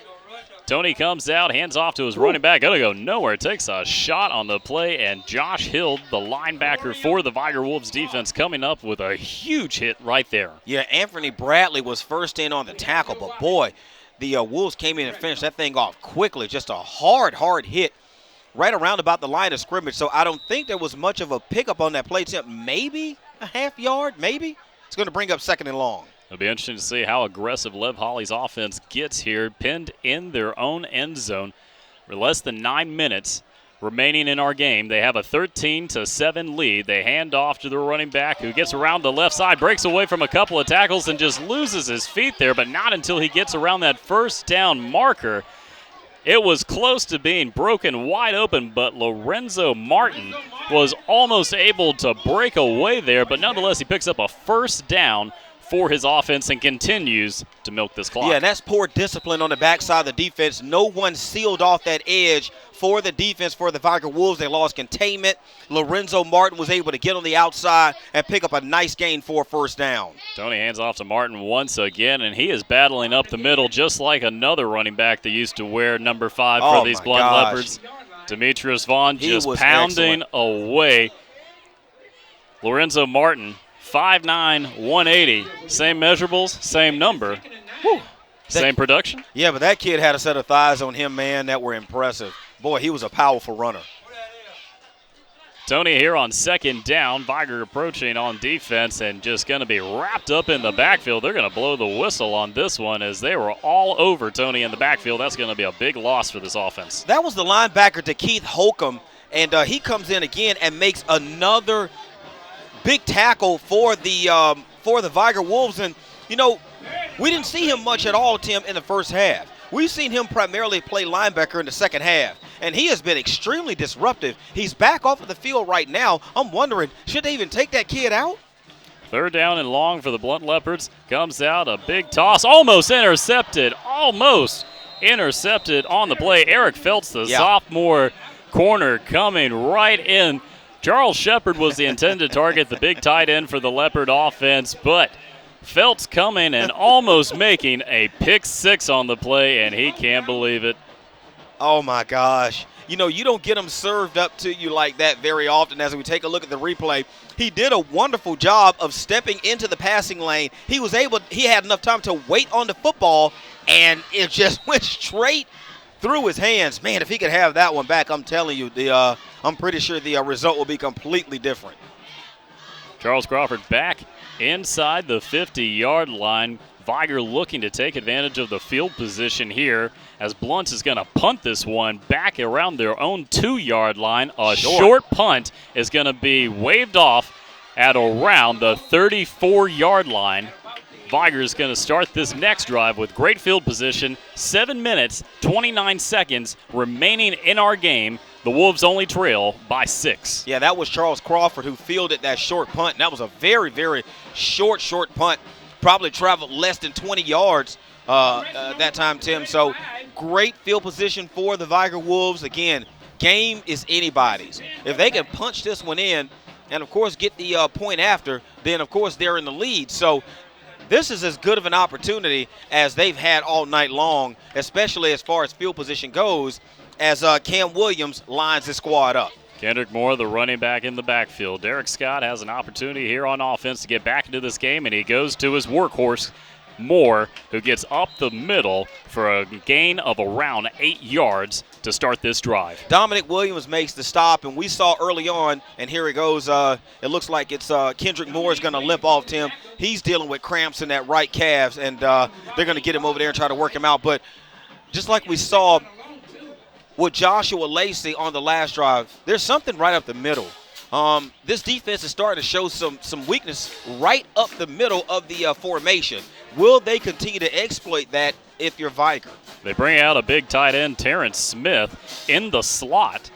Tony comes out, hands off to his running back. Going to go nowhere. Takes a shot on the play, and Josh Hill, the linebacker for the Vigor Wolves defense, coming up with a huge hit right there. Yeah, Anthony Bradley was first in on the tackle, but boy, the Wolves came in and finished that thing off quickly. Just a hard hit right around about the line of scrimmage. So I don't think there was much of a pickup on that play attempt. Maybe a half yard, maybe. It's going to bring up 2nd and long. It'll be interesting to see how aggressive Lev Holly's offense gets here, pinned in their own end zone. For less than 9 minutes remaining in our game, they have a 13-7 lead. They hand off to the running back, who gets around the left side, breaks away from a couple of tackles, and just loses his feet there, but not until he gets around that 1st down marker. It was close to being broken wide open, but Lorenzo Martin was almost able to break away there, but nonetheless he picks up a 1st down for his offense and continues to milk this clock. Yeah, and that's poor discipline on the backside of the defense. No one sealed off that edge for the defense for the Vigor Wolves. They lost containment. Lorenzo Martin was able to get on the outside and pick up a nice gain for a first down. Tony hands off to Martin once again, and he is battling up the middle just like another running back that used to wear number 5 for these Blount Leopards. Demetrius Vaughn just pounding away. Lorenzo Martin, 5'9", 180. Same measurables, same number. Same production? Yeah, but that kid had a set of thighs on him, man, that were impressive. Boy, he was a powerful runner. Tony here on second down. Vigor approaching on defense and just going to be wrapped up in the backfield. They're going to blow the whistle on this one as they were all over Tony in the backfield. That's going to be a big loss for this offense. That was the linebacker to Keith Holcomb, and he comes in again and makes another big tackle for the Vigor Wolves. And, you know, we didn't see him much at all, Tim, in the first half. We've seen him primarily play linebacker in the second half, and he has been extremely disruptive. He's back off of the field right now. I'm wondering, should they even take that kid out? Third down and long for the Blount Leopards. Comes out a big toss. Almost intercepted on the play. Eric Feltz, the sophomore corner, coming right in. Charles Shepard was the intended target, the big tight end for the Leopard offense, but Feltz coming and almost making a pick 6 on the play, and he can't believe it. Oh, my gosh. You know, you don't get them served up to you like that very often. As we take a look at the replay, he did a wonderful job of stepping into the passing lane. He had enough time to wait on the football, and it just went straight through his hands. Man, if he could have that one back, I'm telling you, I'm pretty sure the result will be completely different. Charles Crawford back inside the 50-yard line. Vigor looking to take advantage of the field position here as Blount is going to punt this one back around their own 2-yard line. A short punt is going to be waved off at around the 34-yard line. Vigor is going to start this next drive with great field position. 7 minutes, 29 seconds remaining in our game. The Wolves only trail by 6. Yeah, that was Charles Crawford who fielded that short punt. And that was a very, very short punt. Probably traveled less than 20 yards that time, Tim. So great field position for the Vigor Wolves. Again, game is anybody's. If they can punch this one in and, of course, get the point after, then, of course, they're in the lead. So this is as good of an opportunity as they've had all night long, especially as far as field position goes, as Cam Williams lines his squad up. Kendrick Moore, the running back in the backfield. Derek Scott has an opportunity here on offense to get back into this game, and he goes to his workhorse, Moore, who gets up the middle for a gain of around 8 yards to start this drive. Dominic Williams makes the stop, and we saw early on, and here it goes. It looks like it's Kendrick Moore is going to limp off, Tim. He's dealing with cramps in that right calves, and they're going to get him over there and try to work him out. But just like we saw with Joshua Lacey on the last drive, there's something right up the middle. This defense is starting to show some weakness right up the middle of the formation. Will they continue to exploit that if you're Vigor? They bring out a big tight end, Terrence Smith, in the slot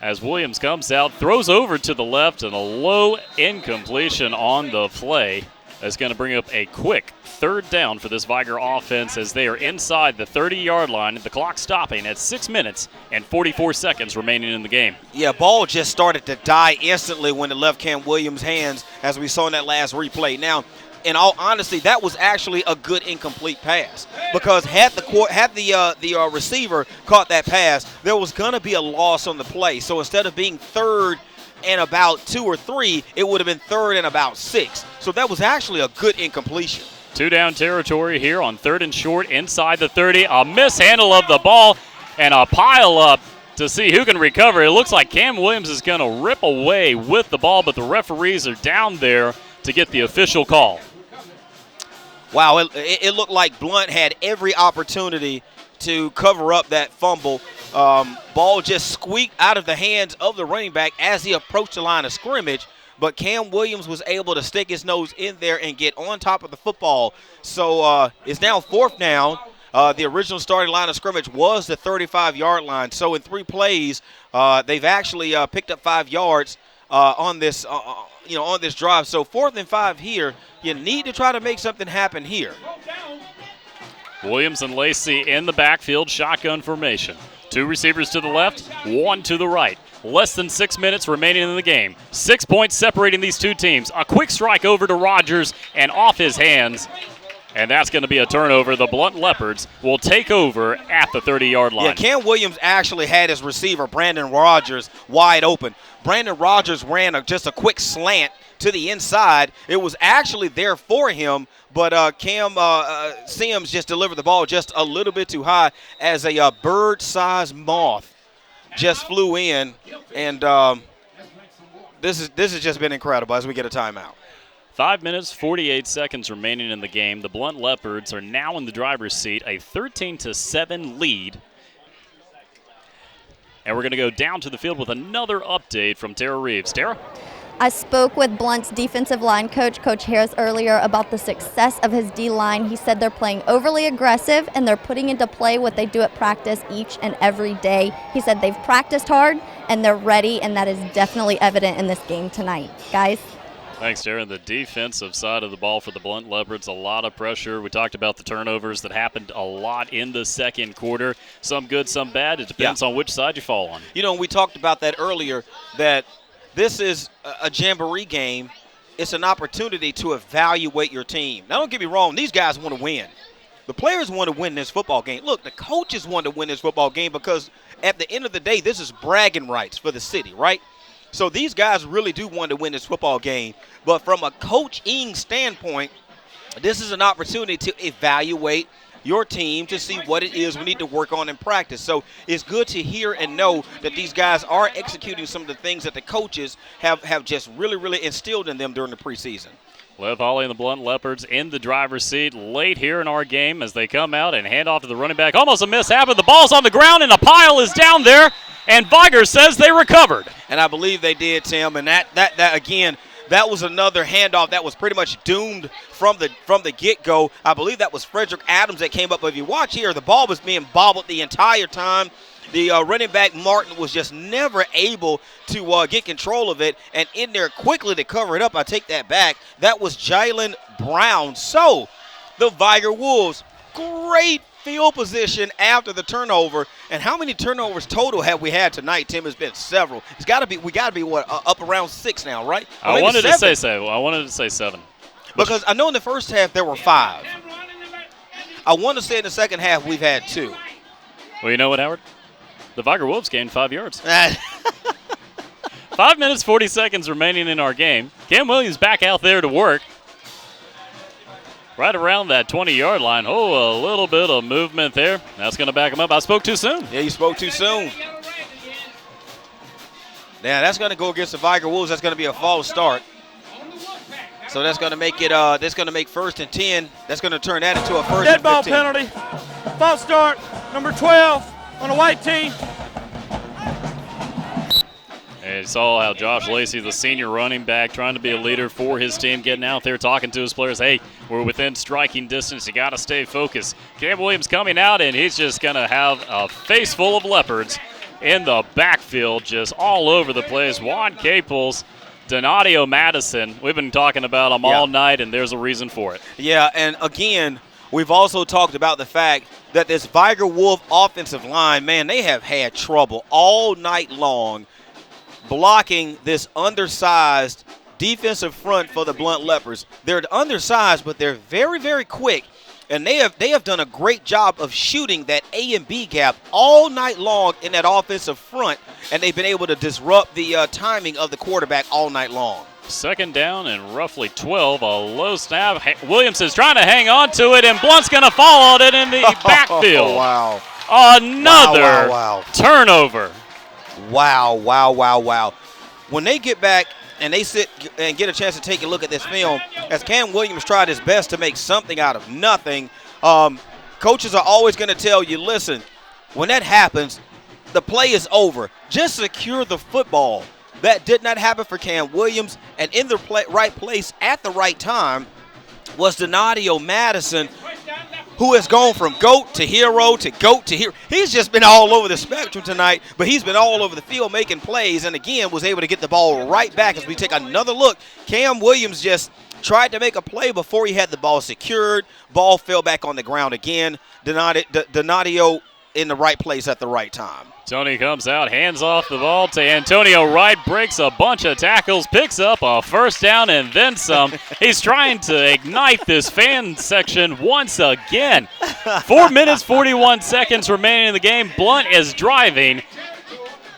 as Williams comes out, throws over to the left, and a low incompletion on the play is going to bring up a quick third down for this Vigor offense as they are inside the 30-yard line. The clock stopping at 6 minutes and 44 seconds remaining in the game. Yeah, ball just started to die instantly when it left Cam Williams' hands, as we saw in that last replay. Now, in all honesty, that was actually a good incomplete pass, because had the receiver caught that pass, there was going to be a loss on the play. So instead of being third and about 2 or 3, it would have been third and about 6. So that was actually a good incompletion. 2-down territory here on 3rd and short inside the 30. A mishandle of the ball and a pile up to see who can recover. It looks like Cam Williams is going to rip away with the ball, but the referees are down there to get the official call. Wow, it looked like Blount had every opportunity to cover up that fumble. Ball just squeaked out of the hands of the running back as he approached the line of scrimmage, but Cam Williams was able to stick his nose in there and get on top of the football. So it's now 4th down. The original starting line of scrimmage was the 35-yard line. So in 3 plays, they've actually picked up 5 yards on this on this drive. So 4th and 5 here. You need to try to make something happen here. Williams and Lacey in the backfield, shotgun formation. 2 receivers to the left, 1 to the right. Less than 6 minutes remaining in the game. 6 points separating these two teams. A quick strike over to Rogers and off his hands. And that's going to be a turnover. The Blount Leopards will take over at the 30-yard line. Yeah, Cam Williams actually had his receiver, Brandon Rogers, wide open. Brandon Rogers ran just a quick slant to the inside. It was actually there for him, but Cam Sims just delivered the ball just a little bit too high as a bird-sized moth just flew in. And this has just been incredible as we get a timeout. 5 minutes, 48 seconds remaining in the game. The Blount Leopards are now in the driver's seat, a 13-7 lead. And we're going to go down to the field with another update from Tara Reeves. Tara? I spoke with Blount's defensive line coach, Coach Harris, earlier about the success of his D-line. He said they're playing overly aggressive and they're putting into play what they do at practice each and every day. He said they've practiced hard and they're ready, and that is definitely evident in this game tonight. Guys? Thanks, Darren. The defensive side of the ball for the Blount Leopards, a lot of pressure. We talked about the turnovers that happened a lot in the second quarter. Some good, some bad. It depends on which side you fall on. We talked about that earlier, that this is a jamboree game. It's an opportunity to evaluate your team. Now, don't get me wrong. These guys want to win. The players want to win this football game. Look, the coaches want to win this football game because at the end of the day, this is bragging rights for the city, right? So these guys really do want to win this football game. But from a coaching standpoint, this is an opportunity to evaluate your team to see what it is we need to work on in practice. So it's good to hear and know that these guys are executing some of the things that the coaches have just really, really instilled in them during the preseason. Lev Hawley and the Blount Leopards in the driver's seat late here in our game as they come out and hand off to the running back. Almost a mishap, but the ball's on the ground and a pile is down there, and Vigor says they recovered. And I believe they did, Tim, and that again, that was another handoff that was pretty much doomed from the get-go. I believe that was Frederick Adams that came up. But if you watch here, the ball was being bobbled the entire time. The running back, Martin, was just never able to get control of it. And in there quickly to cover it up, I take that back. That was Jalen Brown. So the Vigor Wolves, great field position after the turnover. And how many turnovers total have we had tonight, Tim? It's been several. We got to be what, up around 6 now, right? I wanted to say 7. Because I know in the first half there were 5. I want to say in the second half we've had 2. Well, you know what, Howard? The Vigor Wolves gained 5 yards. 5 minutes, 40 seconds remaining in our game. Cam Williams back out there to work. Right around that 20-yard line. Oh, a little bit of movement there. That's going to back him up. I spoke too soon. Yeah, you spoke too soon. Now, that's going to go against the Vigor Wolves. That's going to be a false start. So that's going to make it. That's going to make 1st and 10. That's going to turn that into a 1st and 15. Dead ball penalty. False start. Number 12 on the white team. And you saw how Josh Lacey, the senior running back, trying to be a leader for his team, getting out there, talking to his players. Hey, we're within striking distance. You got to stay focused. Cam Williams coming out, and he's just going to have a face full of leopards in the backfield, just all over the place. Juan Caples, Donadio Madison. We've been talking about them all night, and there's a reason for it. Yeah, and again, we've also talked about the fact that this Vigor Wolf offensive line, man, they have had trouble all night long blocking this undersized defensive front for the Blount Leopards. They're undersized, but they're very, very quick, and they have done a great job of shooting that A and B gap all night long in that offensive front, and they've been able to disrupt the timing of the quarterback all night long. 2nd down and roughly 12, a low snap. Williams is trying to hang on to it, and Blount's going to fall on it in the backfield. Oh, wow. Another turnover. Wow. When they get back and they sit and get a chance to take a look at this film, as Cam Williams tried his best to make something out of nothing, coaches are always going to tell you, listen, when that happens, the play is over. Just secure the football. That did not happen for Cam Williams, and in the right place at the right time was Donadio Madison. who has gone from GOAT to hero to GOAT to hero. He's just been all over the spectrum tonight, but he's been all over the field making plays, and again was able to get the ball right back. As we take another look, Cam Williams just tried to make a play before he had the ball secured. Ball fell back on the ground again. Donadio in the right place at the right time. Tony comes out, hands off the ball to Antonio Wright, breaks a bunch of tackles, picks up a first down and then some. He's trying to ignite this fan section once again. 4 minutes, 41 seconds remaining in the game. Blount is driving,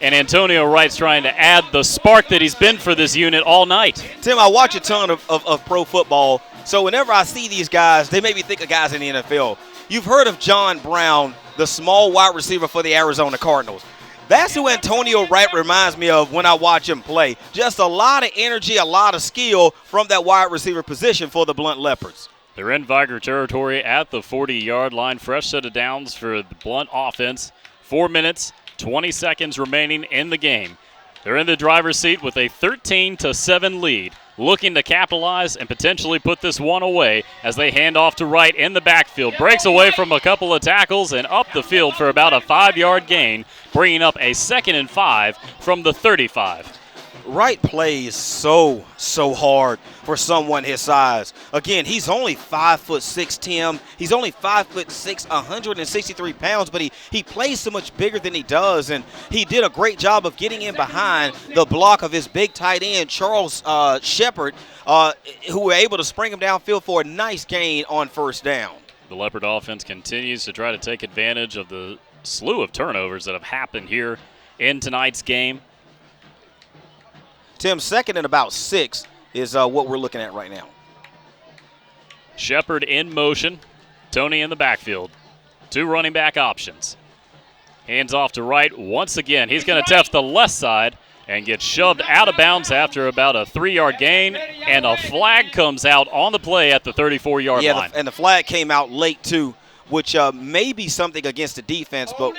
and Antonio Wright's trying to add the spark that he's been for this unit all night. Tim, I watch a ton of pro football, so whenever I see these guys, they make me think of guys in the NFL. You've heard of John Brown, the small wide receiver for the Arizona Cardinals. That's who Antonio Wright reminds me of when I watch him play. Just a lot of energy, a lot of skill from that wide receiver position for the Blount Leopards. They're in Vigor territory at the 40-yard line. Fresh set of downs for the Blount offense. 4 minutes, 20 seconds remaining in the game. They're in the driver's seat with a 13-7 lead, looking to capitalize and potentially put this one away as they hand off to Wright in the backfield. Breaks away from a couple of tackles and up the field for about a 5-yard gain, bringing up a 2nd and 5 from the 35. Wright plays so hard for someone his size. Again, he's only 5'6", Tim. He's only 5'6", 163 pounds, but he plays so much bigger than he does, and he did a great job of getting in behind the block of his big tight end, Charles Shepard, who were able to spring him downfield for a nice gain on first down. The Leopard offense continues to try to take advantage of the slew of turnovers that have happened here in tonight's game. Tim, 2nd and about 6 is what we're looking at right now. Shepard in motion. Tony in the backfield. 2 running back options. Hands off to Wright once again. He's going to test the left side and get shoved out of bounds after about a 3-yard gain, and a flag comes out on the play at the 34-yard line. And the flag came out late too, which may be something against the defense, but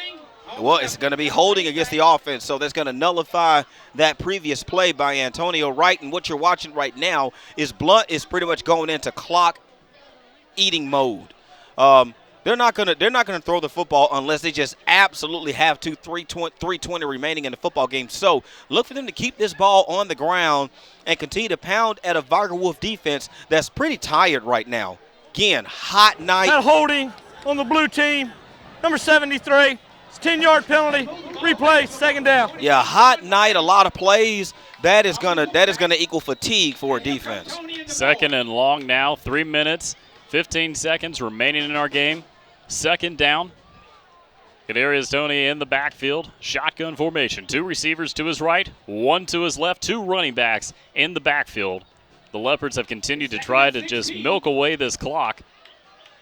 well, it's going to be holding against the offense, so that's going to nullify that previous play by Antonio Wright. And what you're watching right now is Blount is pretty much going into clock eating mode. They're not going to throw the football unless they just absolutely have to. 3:20 remaining in the football game. So look for them to keep this ball on the ground and continue to pound at a Vigor Wolf defense that's pretty tired right now. Again, hot night. That holding on the blue team, number 73. 10-yard penalty, replay, 2nd down. Yeah, hot night, a lot of plays. That is gonna equal fatigue for a defense. 2nd and long now, 3 minutes, 15 seconds remaining in our game. 2nd down. Kadarius Toney in the backfield, shotgun formation. 2 receivers to his right, 1 to his left, 2 running backs in the backfield. The Leopards have continued to try to just milk away this clock.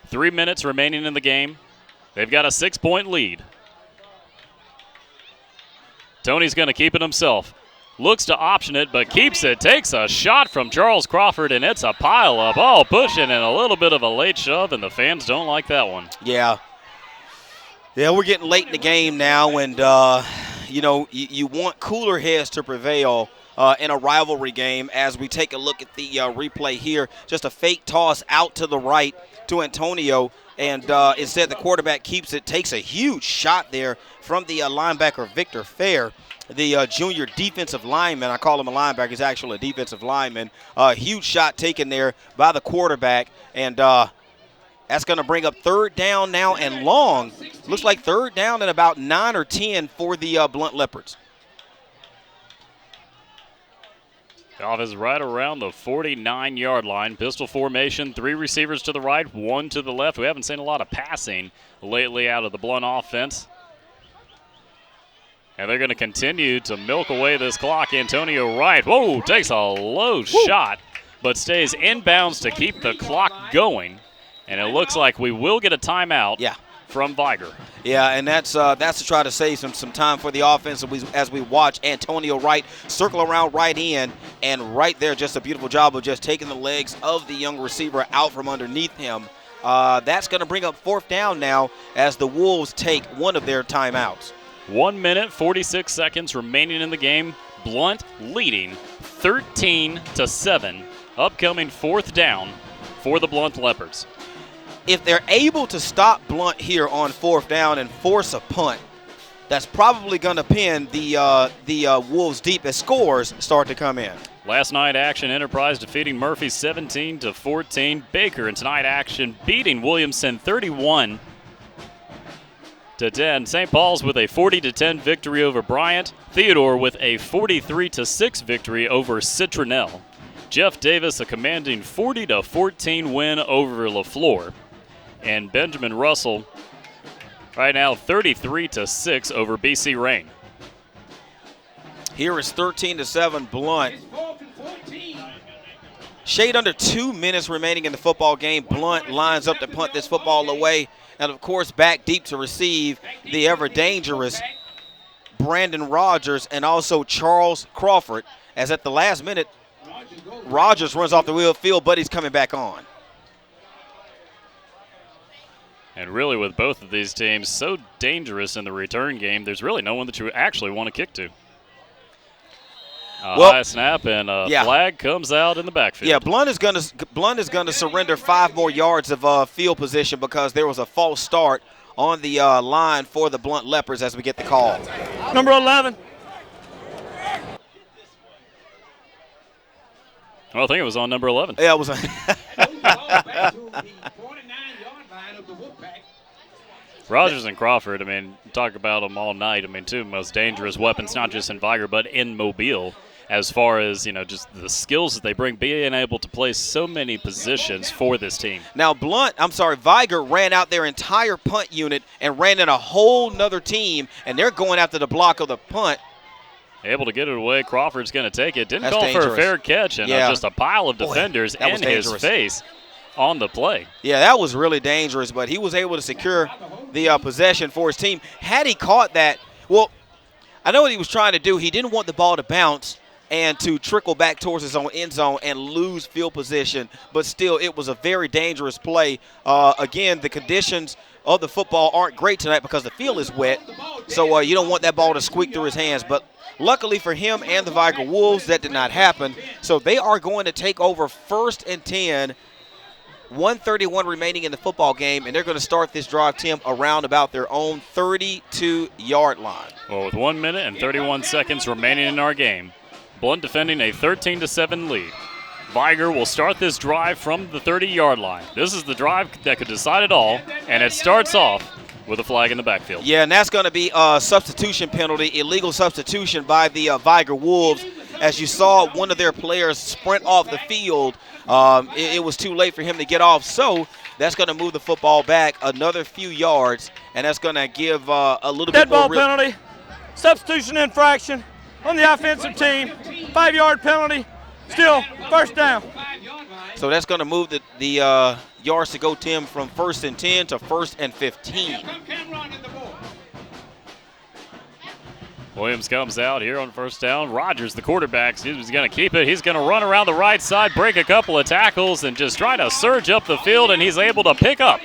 3 minutes remaining in the game. They've got a 6-point lead. Tony's going to keep it himself. Looks to option it, but keeps it. Takes a shot from Charles Crawford, and it's a pile-up. Oh, pushing and a little bit of a late shove, and the fans don't like that one. Yeah, we're getting late in the game now, and, you want cooler heads to prevail in a rivalry game. As we take a look at the replay here, just a fake toss out to the right to Antonio, and instead the quarterback keeps it, takes a huge shot there from the linebacker Victor Fair, the junior defensive lineman. I call him a linebacker. He's actually a defensive lineman. Huge shot taken there by the quarterback, and that's going to bring up 3rd down now and long. Looks like 3rd down and about 9 or 10 for the Blount Leopards. Goff is right around the 49-yard line. Pistol formation, 3 receivers to the right, 1 to the left. We haven't seen a lot of passing lately out of the Blount offense. And they're going to continue to milk away this clock. Antonio Wright, whoa, takes a low shot, but stays inbounds to keep the clock going. And it looks like we will get a timeout from Vigor. Yeah, and that's to try to save some time for the offense as we watch Antonio Wright circle around right in, and right there, just a beautiful job of just taking the legs of the young receiver out from underneath him. That's going to bring up 4th down now as the Wolves take one of their timeouts. 1 minute, 46 seconds remaining in the game. Blount leading 13-7. Upcoming 4th down for the Blount Leopards. if they're able to stop Blount here on 4th down and force a punt, that's probably going to pin the Wolves deep as scores start to come in. Last night action, Enterprise defeating Murphy 17-14. Baker in tonight action beating Williamson 31-10. St. Paul's with a 40-10 victory over Bryant. Theodore with a 43-6 victory over Citronelle. Jeff Davis a commanding 40-14 win over LaFleur. And Benjamin Russell right now 33-6 over BC Rain. Here is 13-7 Blount. Shade under 2 minutes remaining in the football game. Blount lines up to punt this football away. And, of course, back deep to receive the ever-dangerous Brandon Rogers and also Charles Crawford. As at the last minute, Rogers runs off the field, but he's coming back on. And really with both of these teams so dangerous in the return game, there's really no one that you actually want to kick to. High snap and a flag comes out in the backfield. Yeah, Blount is going to surrender 5 more yards of field position because there was a false start on the line for the Blount Leopards as we get the call. Number 11. Well, I think it was on number 11. Yeah, it was. Rogers and Crawford, I mean, talk about them all night. I mean, 2 most dangerous weapons, not just in Vigor, but in Mobile, as far as, just the skills that they bring, being able to play so many positions for this team. Now, Vigor ran out their entire punt unit and ran in a whole nother team, and they're going after the block of the punt. Able to get it away. Crawford's going to take it. Didn't That's call dangerous. for a fair catch, and just a pile of defenders in his face on the play. Yeah, that was really dangerous, but he was able to secure the possession for his team. Had he caught that, well, I know what he was trying to do. He didn't want the ball to bounce and to trickle back towards his own end zone and lose field position, but still it was a very dangerous play. Again, the conditions of the football aren't great tonight because the field is wet, so you don't want that ball to squeak through his hands, but luckily for him and the Vigor Wolves, that did not happen. So they are going to take over 1st and 10, 1:31 remaining in the football game, and they're going to start this drive, Tim, around about their own 32-yard line. Well, with 1 minute and 31 seconds remaining in our game, Blount defending a 13-7 lead. Vigor will start this drive from the 30-yard line. This is the drive that could decide it all, and it starts off with a flag in the backfield. Yeah, and that's going to be a substitution penalty, illegal substitution by the Vigor Wolves. As you saw one of their players sprint off the field, it was too late for him to get off. So that's going to move the football back another few yards, and that's going to give a little Dead bit more. ball penalty, substitution infraction on the offensive team, 5-yard penalty, still 1st down. So that's going to move the yards to go, Tim, from 1st and 10 to 1st and 15. Williams comes out here on 1st down. Rogers, the quarterback, he's going to keep it. He's going to run around the right side, break a couple of tackles, and just try to surge up the field, and he's able to pick up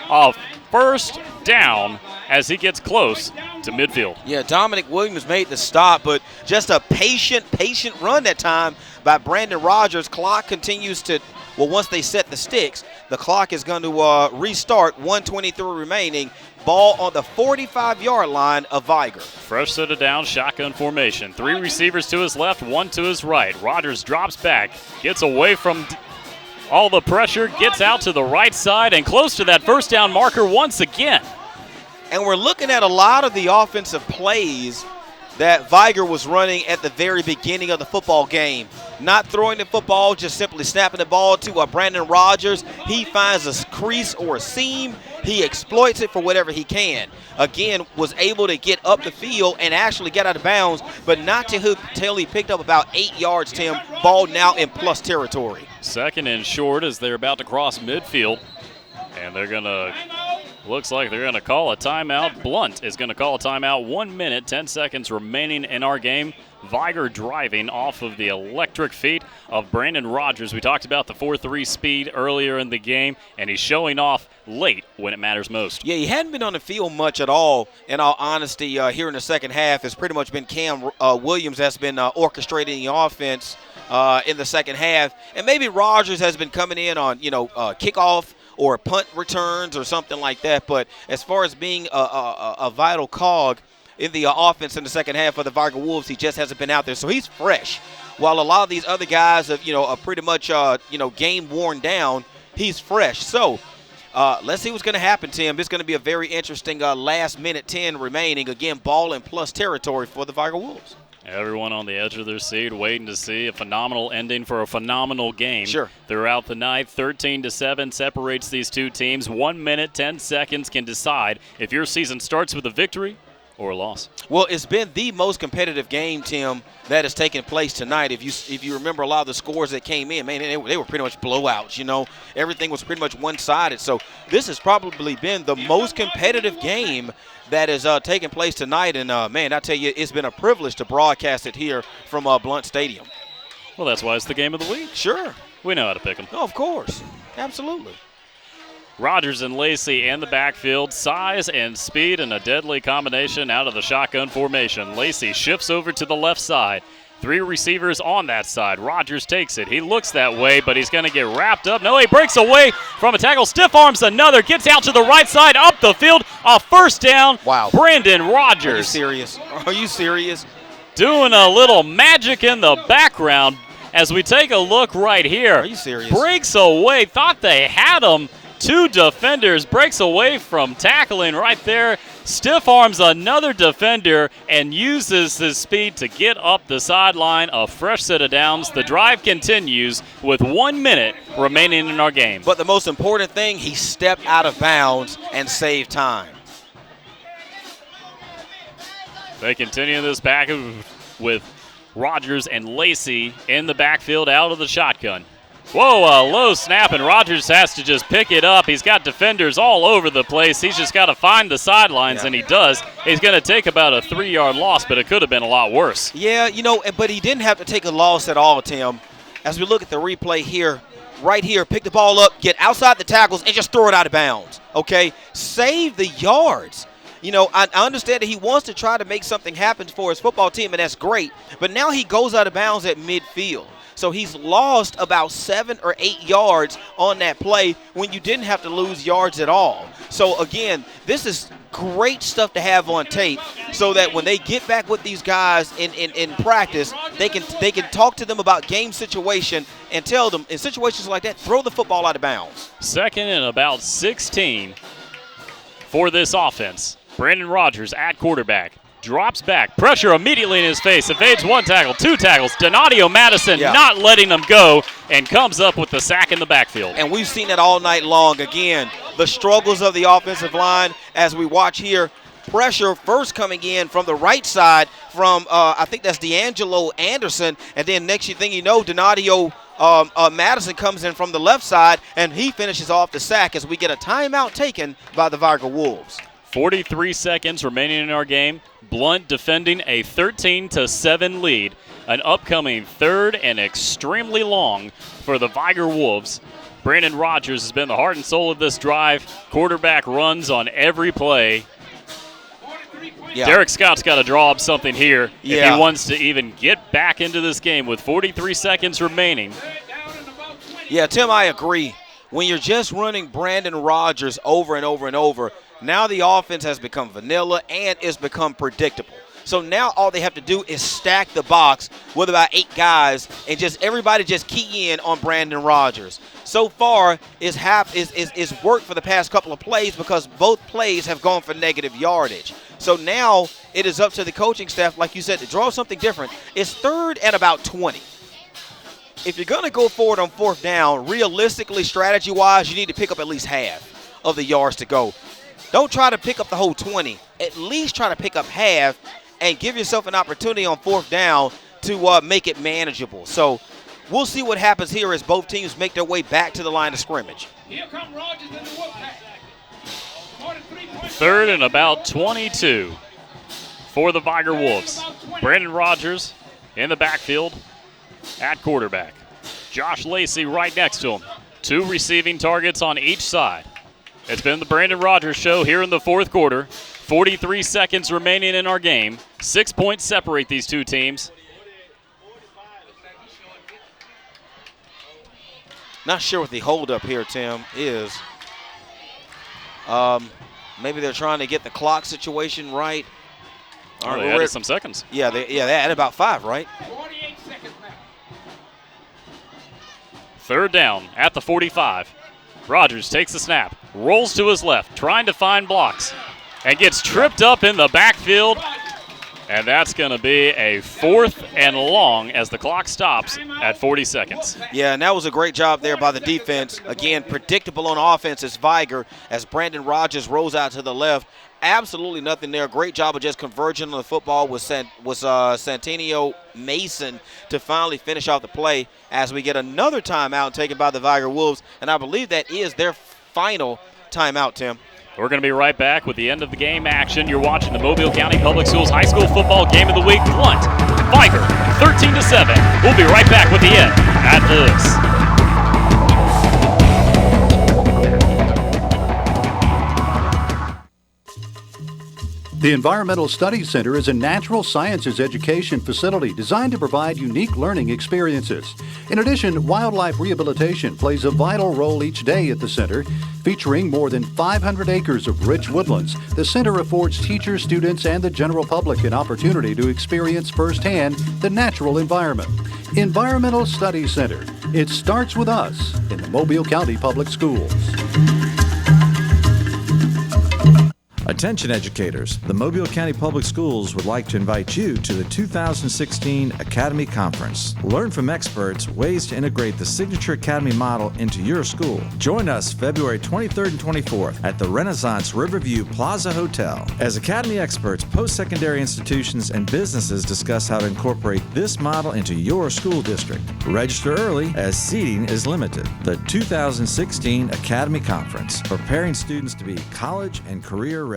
a 1st down as he gets close to midfield. Yeah, Dominic Williams made the stop, but just a patient run that time by Brandon Rogers. Clock continues to, once they set the sticks, the clock is going to restart, 1:23 remaining. Ball on the 45-yard line of Vigor. Fresh set of down, shotgun formation. 3 receivers to his left, 1 to his right. Rogers drops back, gets away from all the pressure, gets out to the right side and close to that 1st down marker once again. And we're looking at a lot of the offensive plays that Vigor was running at the very beginning of the football game. Not throwing the football, just simply snapping the ball to Brandon Rogers. He finds a crease or a seam. He exploits it for whatever he can. Again, was able to get up the field and actually get out of bounds, but not till he picked up about 8 yards, Tim. Ball now in plus territory. 2nd and short as they're about to cross midfield. And they're going to, looks like they're going to call a timeout. Blount is going to call a timeout. 1 minute, 10 seconds remaining in our game. Vigor driving off of the electric feet of Brandon Rogers. We talked about the 4.3 speed earlier in the game, and he's showing off late when it matters most. Yeah, he hadn't been on the field much at all, in all honesty, here in the second half. It's pretty much been Cam Williams that's been orchestrating the offense in the second half. And maybe Rogers has been coming in on, kickoff or punt returns or something like that. But as far as being a vital cog in the offense in the second half of the Vigor Wolves, he just hasn't been out there. So he's fresh. While a lot of these other guys are pretty much, game worn down, he's fresh. So let's see what's going to happen, Tim. It's going to be a very interesting last minute 10 remaining. Again, ball and plus territory for the Vigor Wolves. Everyone on the edge of their seat waiting to see a phenomenal ending for a phenomenal game. Sure. Throughout the night, 13-7 separates these two teams. 1 minute, 10 seconds can decide if your season starts with a victory or a loss. Well, it's been the most competitive game, Tim, that has taken place tonight. If you remember a lot of the scores that came in, man, they were pretty much blowouts. Everything was pretty much one-sided. So this has probably been the most competitive game that has taken place tonight. And, man, I tell you, it's been a privilege to broadcast it here from Blount Stadium. Well, that's why it's the game of the week. Sure. We know how to pick them. Oh, of course. Absolutely. Rogers and Lacey in the backfield. Size and speed and a deadly combination out of the shotgun formation. Lacey shifts over to the left side. 3 receivers on that side. Rogers takes it. He looks that way, but he's going to get wrapped up. No, he breaks away from a tackle. Stiff arms another. Gets out to the right side, up the field. A first down. Wow. Brandon Rogers. Are you serious? Are you serious? Doing a little magic in the background as we take a look right here. Are you serious? Breaks away. Thought they had him. 2 defenders, breaks away from tackling right there, stiff arms another defender, and uses his speed to get up the sideline. A fresh set of downs. The drive continues with 1 minute remaining in our game. But the most important thing, he stepped out of bounds and saved time. They continue this back with Rogers and Lacey in the backfield out of the shotgun. Whoa, a low snap, and Rogers has to just pick it up. He's got defenders all over the place. He's just got to find the sidelines, and he does. He's going to take about a 3-yard loss, but it could have been a lot worse. Yeah, but he didn't have to take a loss at all, Tim. As we look at the replay here, right here, pick the ball up, get outside the tackles, and just throw it out of bounds, okay? Save the yards. I understand that he wants to try to make something happen for his football team, and that's great, but now he goes out of bounds at midfield. So he's lost about 7 or 8 yards on that play when you didn't have to lose yards at all. So, again, this is great stuff to have on tape so that when they get back with these guys in practice, they can talk to them about game situation and tell them in situations like that, throw the football out of bounds. Second and about 16 for this offense. Brandon Rogers at quarterback. Drops back, pressure immediately in his face, evades 1 tackle, 2 tackles. Donadio Madison not letting them go and comes up with the sack in the backfield. And we've seen it all night long. Again, the struggles of the offensive line as we watch here. Pressure first coming in from the right side from, I think that's D'Angelo Anderson. And then next thing you know, Donadio Madison comes in from the left side, and he finishes off the sack as we get a timeout taken by the Vigor Wolves. 43 seconds remaining in our game. Blount defending a 13-7 lead. An upcoming 3rd and extremely long for the Vigor Wolves. Brandon Rogers has been the heart and soul of this drive. Quarterback runs on every play. Yeah. Derek Scott's got to draw up something here if he wants to even get back into this game with 43 seconds remaining. Yeah, Tim, I agree. When you're just running Brandon Rogers over and over and over, now the offense has become vanilla and it's become predictable. So now all they have to do is stack the box with about 8 guys and just everybody just key in on Brandon Rogers. So far, it's worked for the past couple of plays because both plays have gone for negative yardage. So now it is up to the coaching staff, like you said, to draw something different. It's 3rd and about 20. If you're going to go forward on 4th down, realistically, strategy-wise, you need to pick up at least half of the yards to go. Don't try to pick up the whole 20. At least try to pick up half and give yourself an opportunity on 4th down to make it manageable. So we'll see what happens here as both teams make their way back to the line of scrimmage. Here come Rogers in the Wolfpack. 3rd and about 22 for the Vigor Wolves. Brandon Rogers in the backfield at quarterback. Josh Lacey right next to him. 2 receiving targets on each side. It's been the Brandon Rogers Show here in the 4th quarter. 43 seconds remaining in our game. 6 points separate these two teams. Not sure what the holdup here, Tim, is. Maybe they're trying to get the clock situation right. Oh, they added some seconds. Yeah, they added about 5, right? 48 seconds now. Third down at the 45. Rogers takes the snap, rolls to his left, trying to find blocks, and gets tripped up in the backfield. And that's going to be a 4th and long as the clock stops at 40 seconds. Yeah, and that was a great job there by the defense. Again, predictable on offense is Vigor as Brandon Rogers rolls out to the left. Absolutely nothing there. Great job of just converging on the football with Santinio Mason to finally finish off the play as we get another timeout taken by the Vigor Wolves. And I believe that is their final timeout, Tim. We're going to be right back with the end of the game action. You're watching the Mobile County Public Schools High School Football Game of the Week. Blount, Vigor, 13-7. We'll be right back with the end after this. The Environmental Studies Center is a natural sciences education facility designed to provide unique learning experiences. In addition, wildlife rehabilitation plays a vital role each day at the center. Featuring more than 500 acres of rich woodlands, the center affords teachers, students, and the general public an opportunity to experience firsthand the natural environment. Environmental Studies Center. It starts with us in the Mobile County Public Schools. Attention educators, the Mobile County Public Schools would like to invite you to the 2016 Academy Conference. Learn from experts ways to integrate the Signature Academy model into your school. Join us February 23rd and 24th at the Renaissance Riverview Plaza Hotel as Academy experts, post-secondary institutions, and businesses discuss how to incorporate this model into your school district. Register early as seating is limited. The 2016 Academy Conference, preparing students to be college and career ready.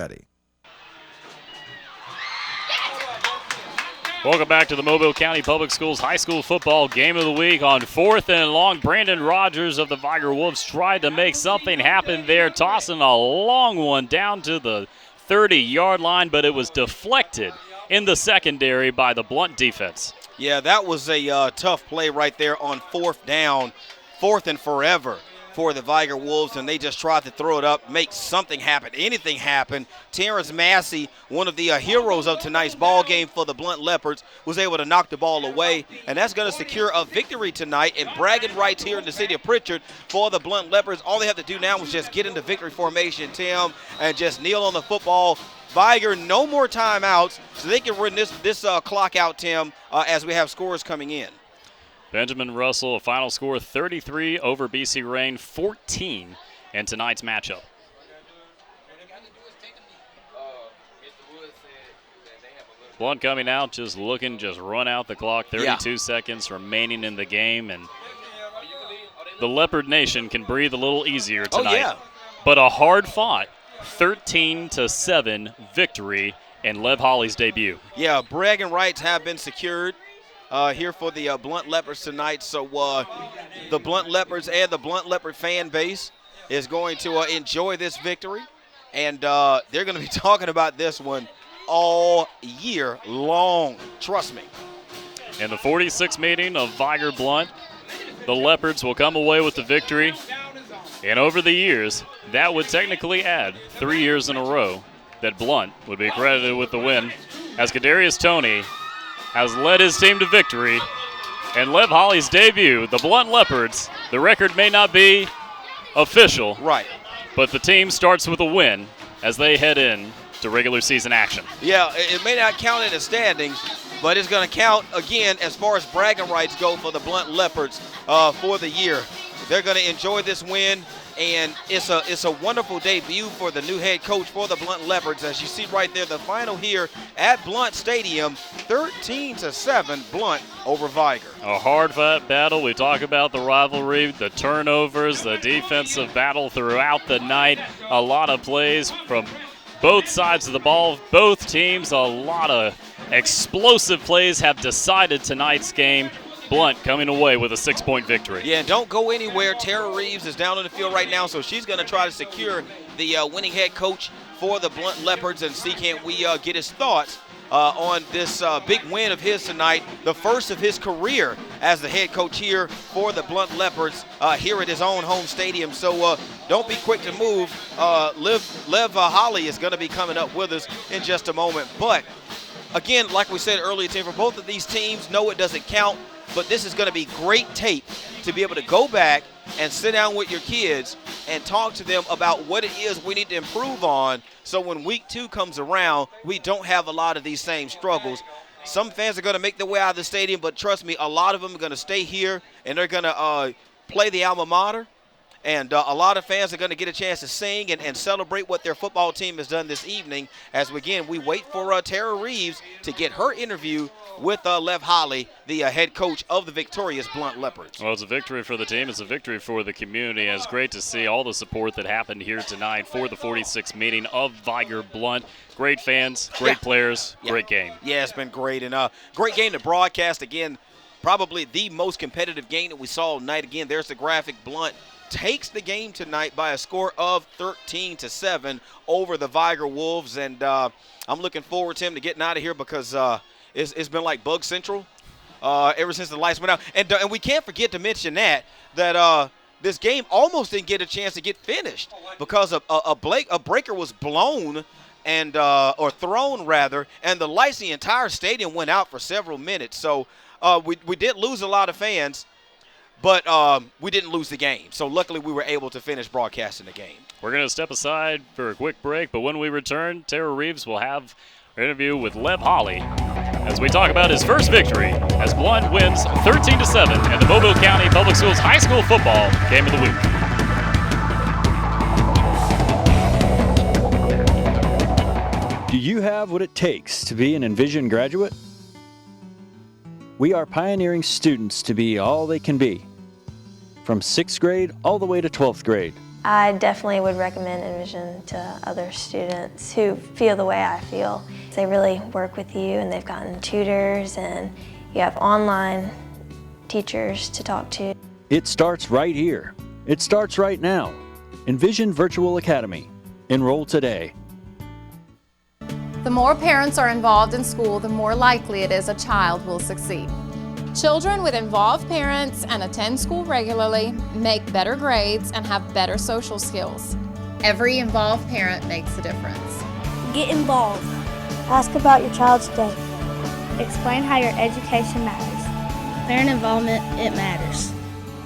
Welcome back to the Mobile County Public Schools High School Football Game of the Week. On 4th and long, Brandon Rogers of the Vigor Wolves tried to make something happen there, tossing a long one down to the 30-yard line, but it was deflected in the secondary by the Blount defense. Yeah, that was a tough play right there on 4th down, 4th and forever for the Vigor Wolves, and they just tried to throw it up, make something happen, anything happen. Terrence Massey, one of the heroes of tonight's ball game for the Blount Leopards, was able to knock the ball away, and that's going to secure a victory tonight and bragging rights here in the city of Pritchard for the Blount Leopards. All they have to do now is just get into victory formation, Tim, and just kneel on the football. Vigor, no more timeouts, so they can run this clock out, Tim, as we have scores coming in. Benjamin Russell, a final score 33 over BC Rain 14 in tonight's matchup. Blount coming out, just run out the clock. 32 seconds remaining in the game, and the Leopard Nation can breathe a little easier tonight. Oh, yeah. But a hard-fought 13-7 victory in Lev Holly's debut. Yeah, bragging rights have been secured here for the Blount Leopards tonight. So the Blount Leopards and the Blount Leopard fan base is going to enjoy this victory. And they're going to be talking about this one all year long. Trust me. In the 46th meeting of Vigor Blount, the Leopards will come away with the victory. And over the years, that would technically add 3 years in a row that Blount would be credited with the win, as Kadarius Toney has led his team to victory. And Lev Holly's debut, the Blount Leopards, the record may not be official, right, but the team starts with a win as they head in to regular season action. Yeah, it may not count in the standings, but it's going to count again as far as bragging rights go for the Blount Leopards for the year. They're going to enjoy this win, and it's a wonderful debut for the new head coach for the Blount Leopards. As you see right there, the final here at Blount Stadium, 13-7 Blount over Vigor. A hard-fought battle. We talk about the rivalry, the turnovers, the defensive battle throughout the night. A lot of plays from both sides of the ball, both teams. A lot of explosive plays have decided tonight's game. Blount coming away with a 6-point victory. Yeah, don't go anywhere. Tara Reeves is down on the field right now, so she's going to try to secure the winning head coach for the Blount Leopards and see can we get his thoughts on this big win of his tonight, the first of his career as the head coach here for the Blount Leopards here at his own home stadium. So don't be quick to move. Lev Holly is going to be coming up with us in just a moment. But again, like we said earlier, Tim, for both of these teams, no, it doesn't count, but this is going to be great tape to be able to go back and sit down with your kids and talk to them about what it is we need to improve on, so when week 2 comes around, we don't have a lot of these same struggles. Some fans are going to make their way out of the stadium, but trust me, a lot of them are going to stay here, and they're going to play the alma mater. And a lot of fans are going to get a chance to sing and celebrate what their football team has done this evening as, again, we wait for Tara Reeves to get her interview with Lev Holly, the head coach of the victorious Blount Leopards. Well, it's a victory for the team. It's a victory for the community. It's great to see all the support that happened here tonight for the 46th meeting of Vigor Blount. Great fans, great players, great game. Yeah, it's been great. And great game to broadcast. Again, probably the most competitive game that we saw tonight. Again, there's the graphic. Blount takes the game tonight by a score of 13-7 over the Vigor Wolves. And I'm looking forward, Tim, to getting out of here because it's been like Bug Central ever since the lights went out. And we can't forget to mention that this game almost didn't get a chance to get finished because a breaker was blown and or thrown rather, and the lights in the entire stadium went out for several minutes. So we did lose a lot of fans, but we didn't lose the game. So luckily we were able to finish broadcasting the game. We're going to step aside for a quick break, but when we return, Tara Reeves will have an interview with Lev Holly as we talk about his first victory as Blount wins 13-7 in the Mobile County Public Schools High School Football Game of the Week. Do you have what it takes to be an Envision graduate? We are pioneering students to be all they can be, from 6th grade all the way to 12th grade. I definitely would recommend Envision to other students who feel the way I feel. They really work with you, and they've gotten tutors, and you have online teachers to talk to. It starts right here. It starts right now. Envision Virtual Academy. Enroll today. The more parents are involved in school, the more likely it is a child will succeed. Children with involved parents and attend school regularly make better grades and have better social skills. Every involved parent makes a difference. Get involved. Ask about your child's day. Explain how your education matters. Parent involvement, it matters.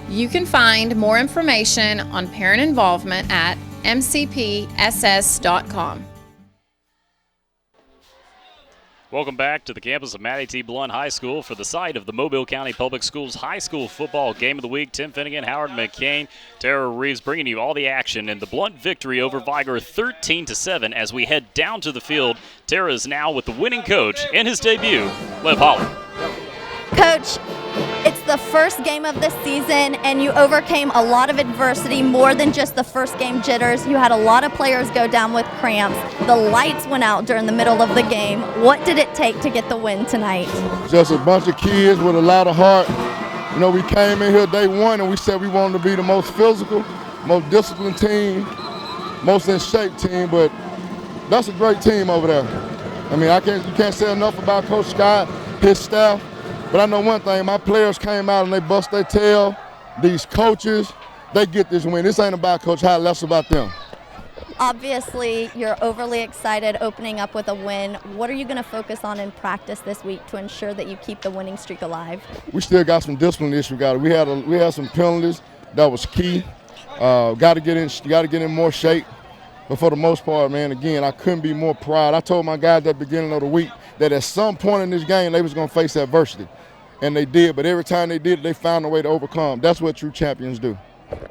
You can find more information on parent involvement at mcpss.com. Welcome back to the campus of Mattie T. Blount High School for the site of the Mobile County Public Schools High School Football Game of the Week. Tim Finnegan, Howard McCain, Tara Reeves bringing you all the action in the Blount victory over Vigor 13-7 as we head down to the field. Tara is now with the winning coach in his debut, Lev Holly. Coach, it's the first game of the season, and you overcame a lot of adversity, more than just the first game jitters. You had a lot of players go down with cramps. The lights went out during the middle of the game. What did it take to get the win tonight? Just a bunch of kids with a lot of heart. You know, we came in here day one and we said we wanted to be the most physical, most disciplined team, most in shape team, but that's a great team over there. I mean, you can't say enough about Coach Scott, his staff. But I know one thing, my players came out and they bust their tail. These coaches, they get this win. This ain't about Coach High, less about them. Obviously, you're overly excited opening up with a win. What are you going to focus on in practice this week to ensure that you keep the winning streak alive? We still got some discipline issues. We had some penalties that was key. Got to get in more shape. But for the most part, man, again, I couldn't be more proud. I told my guys at the beginning of the week that at some point in this game they was going to face adversity. And they did, but every time they did, they found a way to overcome. That's what true champions do.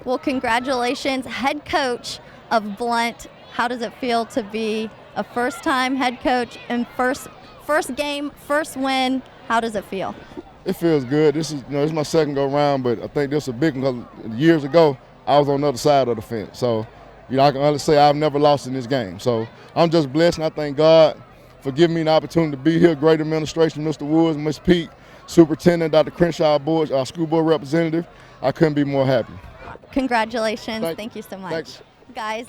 Well, congratulations, head coach of Blount. How does it feel to be a first-time head coach and first game, first win? How does it feel? It feels good. This is my second go round, but I think this is a big one because years ago I was on the other side of the fence. So, I can honestly say I've never lost in this game. So I'm just blessed, and I thank God for giving me an opportunity to be here. Great administration, Mr. Woods, Ms. Pete, Superintendent, Dr. Crenshaw, our school board representative. I couldn't be more happy. Congratulations. Thank you so much. Thanks. Guys.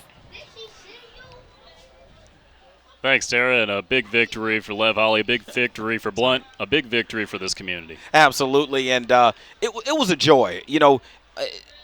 Thanks, Tara, and a big victory for Lev Holly, a big victory for Blount, a big victory for this community. Absolutely, and it was a joy. You know,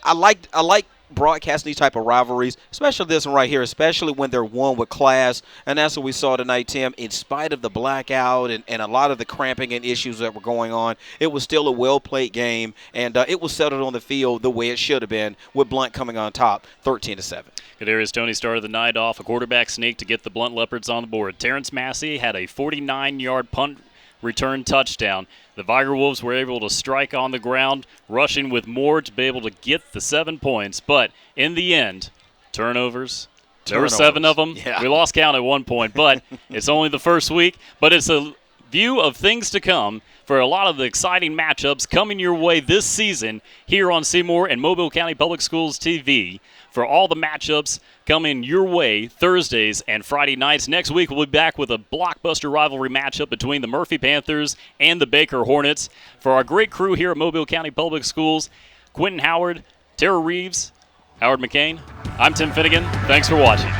I like broadcasting these type of rivalries, especially this one right here, especially when they're won with class, and that's what we saw tonight, Tim. In spite of the blackout and a lot of the cramping and issues that were going on, it was still a well-played game, and it was settled on the field the way it should have been, with Blount coming on top, 13-7. Kadarius Toney started the night off a quarterback sneak to get the Blount Leopards on the board. Terrence Massey had a 49-yard punt return touchdown. The Vigor Wolves were able to strike on the ground, rushing with more to be able to get the 7 points. But in the end, turnovers. There were 7 of them. Yeah. We lost count at one point, but it's only the first week. But it's a view of things to come for a lot of the exciting matchups coming your way this season here on Seymour and Mobile County Public Schools TV. For all the matchups coming your way Thursdays and Friday nights. Next week, we'll be back with a blockbuster rivalry matchup between the Murphy Panthers and the Baker Hornets. For our great crew here at Mobile County Public Schools, Quentin Howard, Tara Reeves, Howard McCain, I'm Tim Finnegan. Thanks for watching.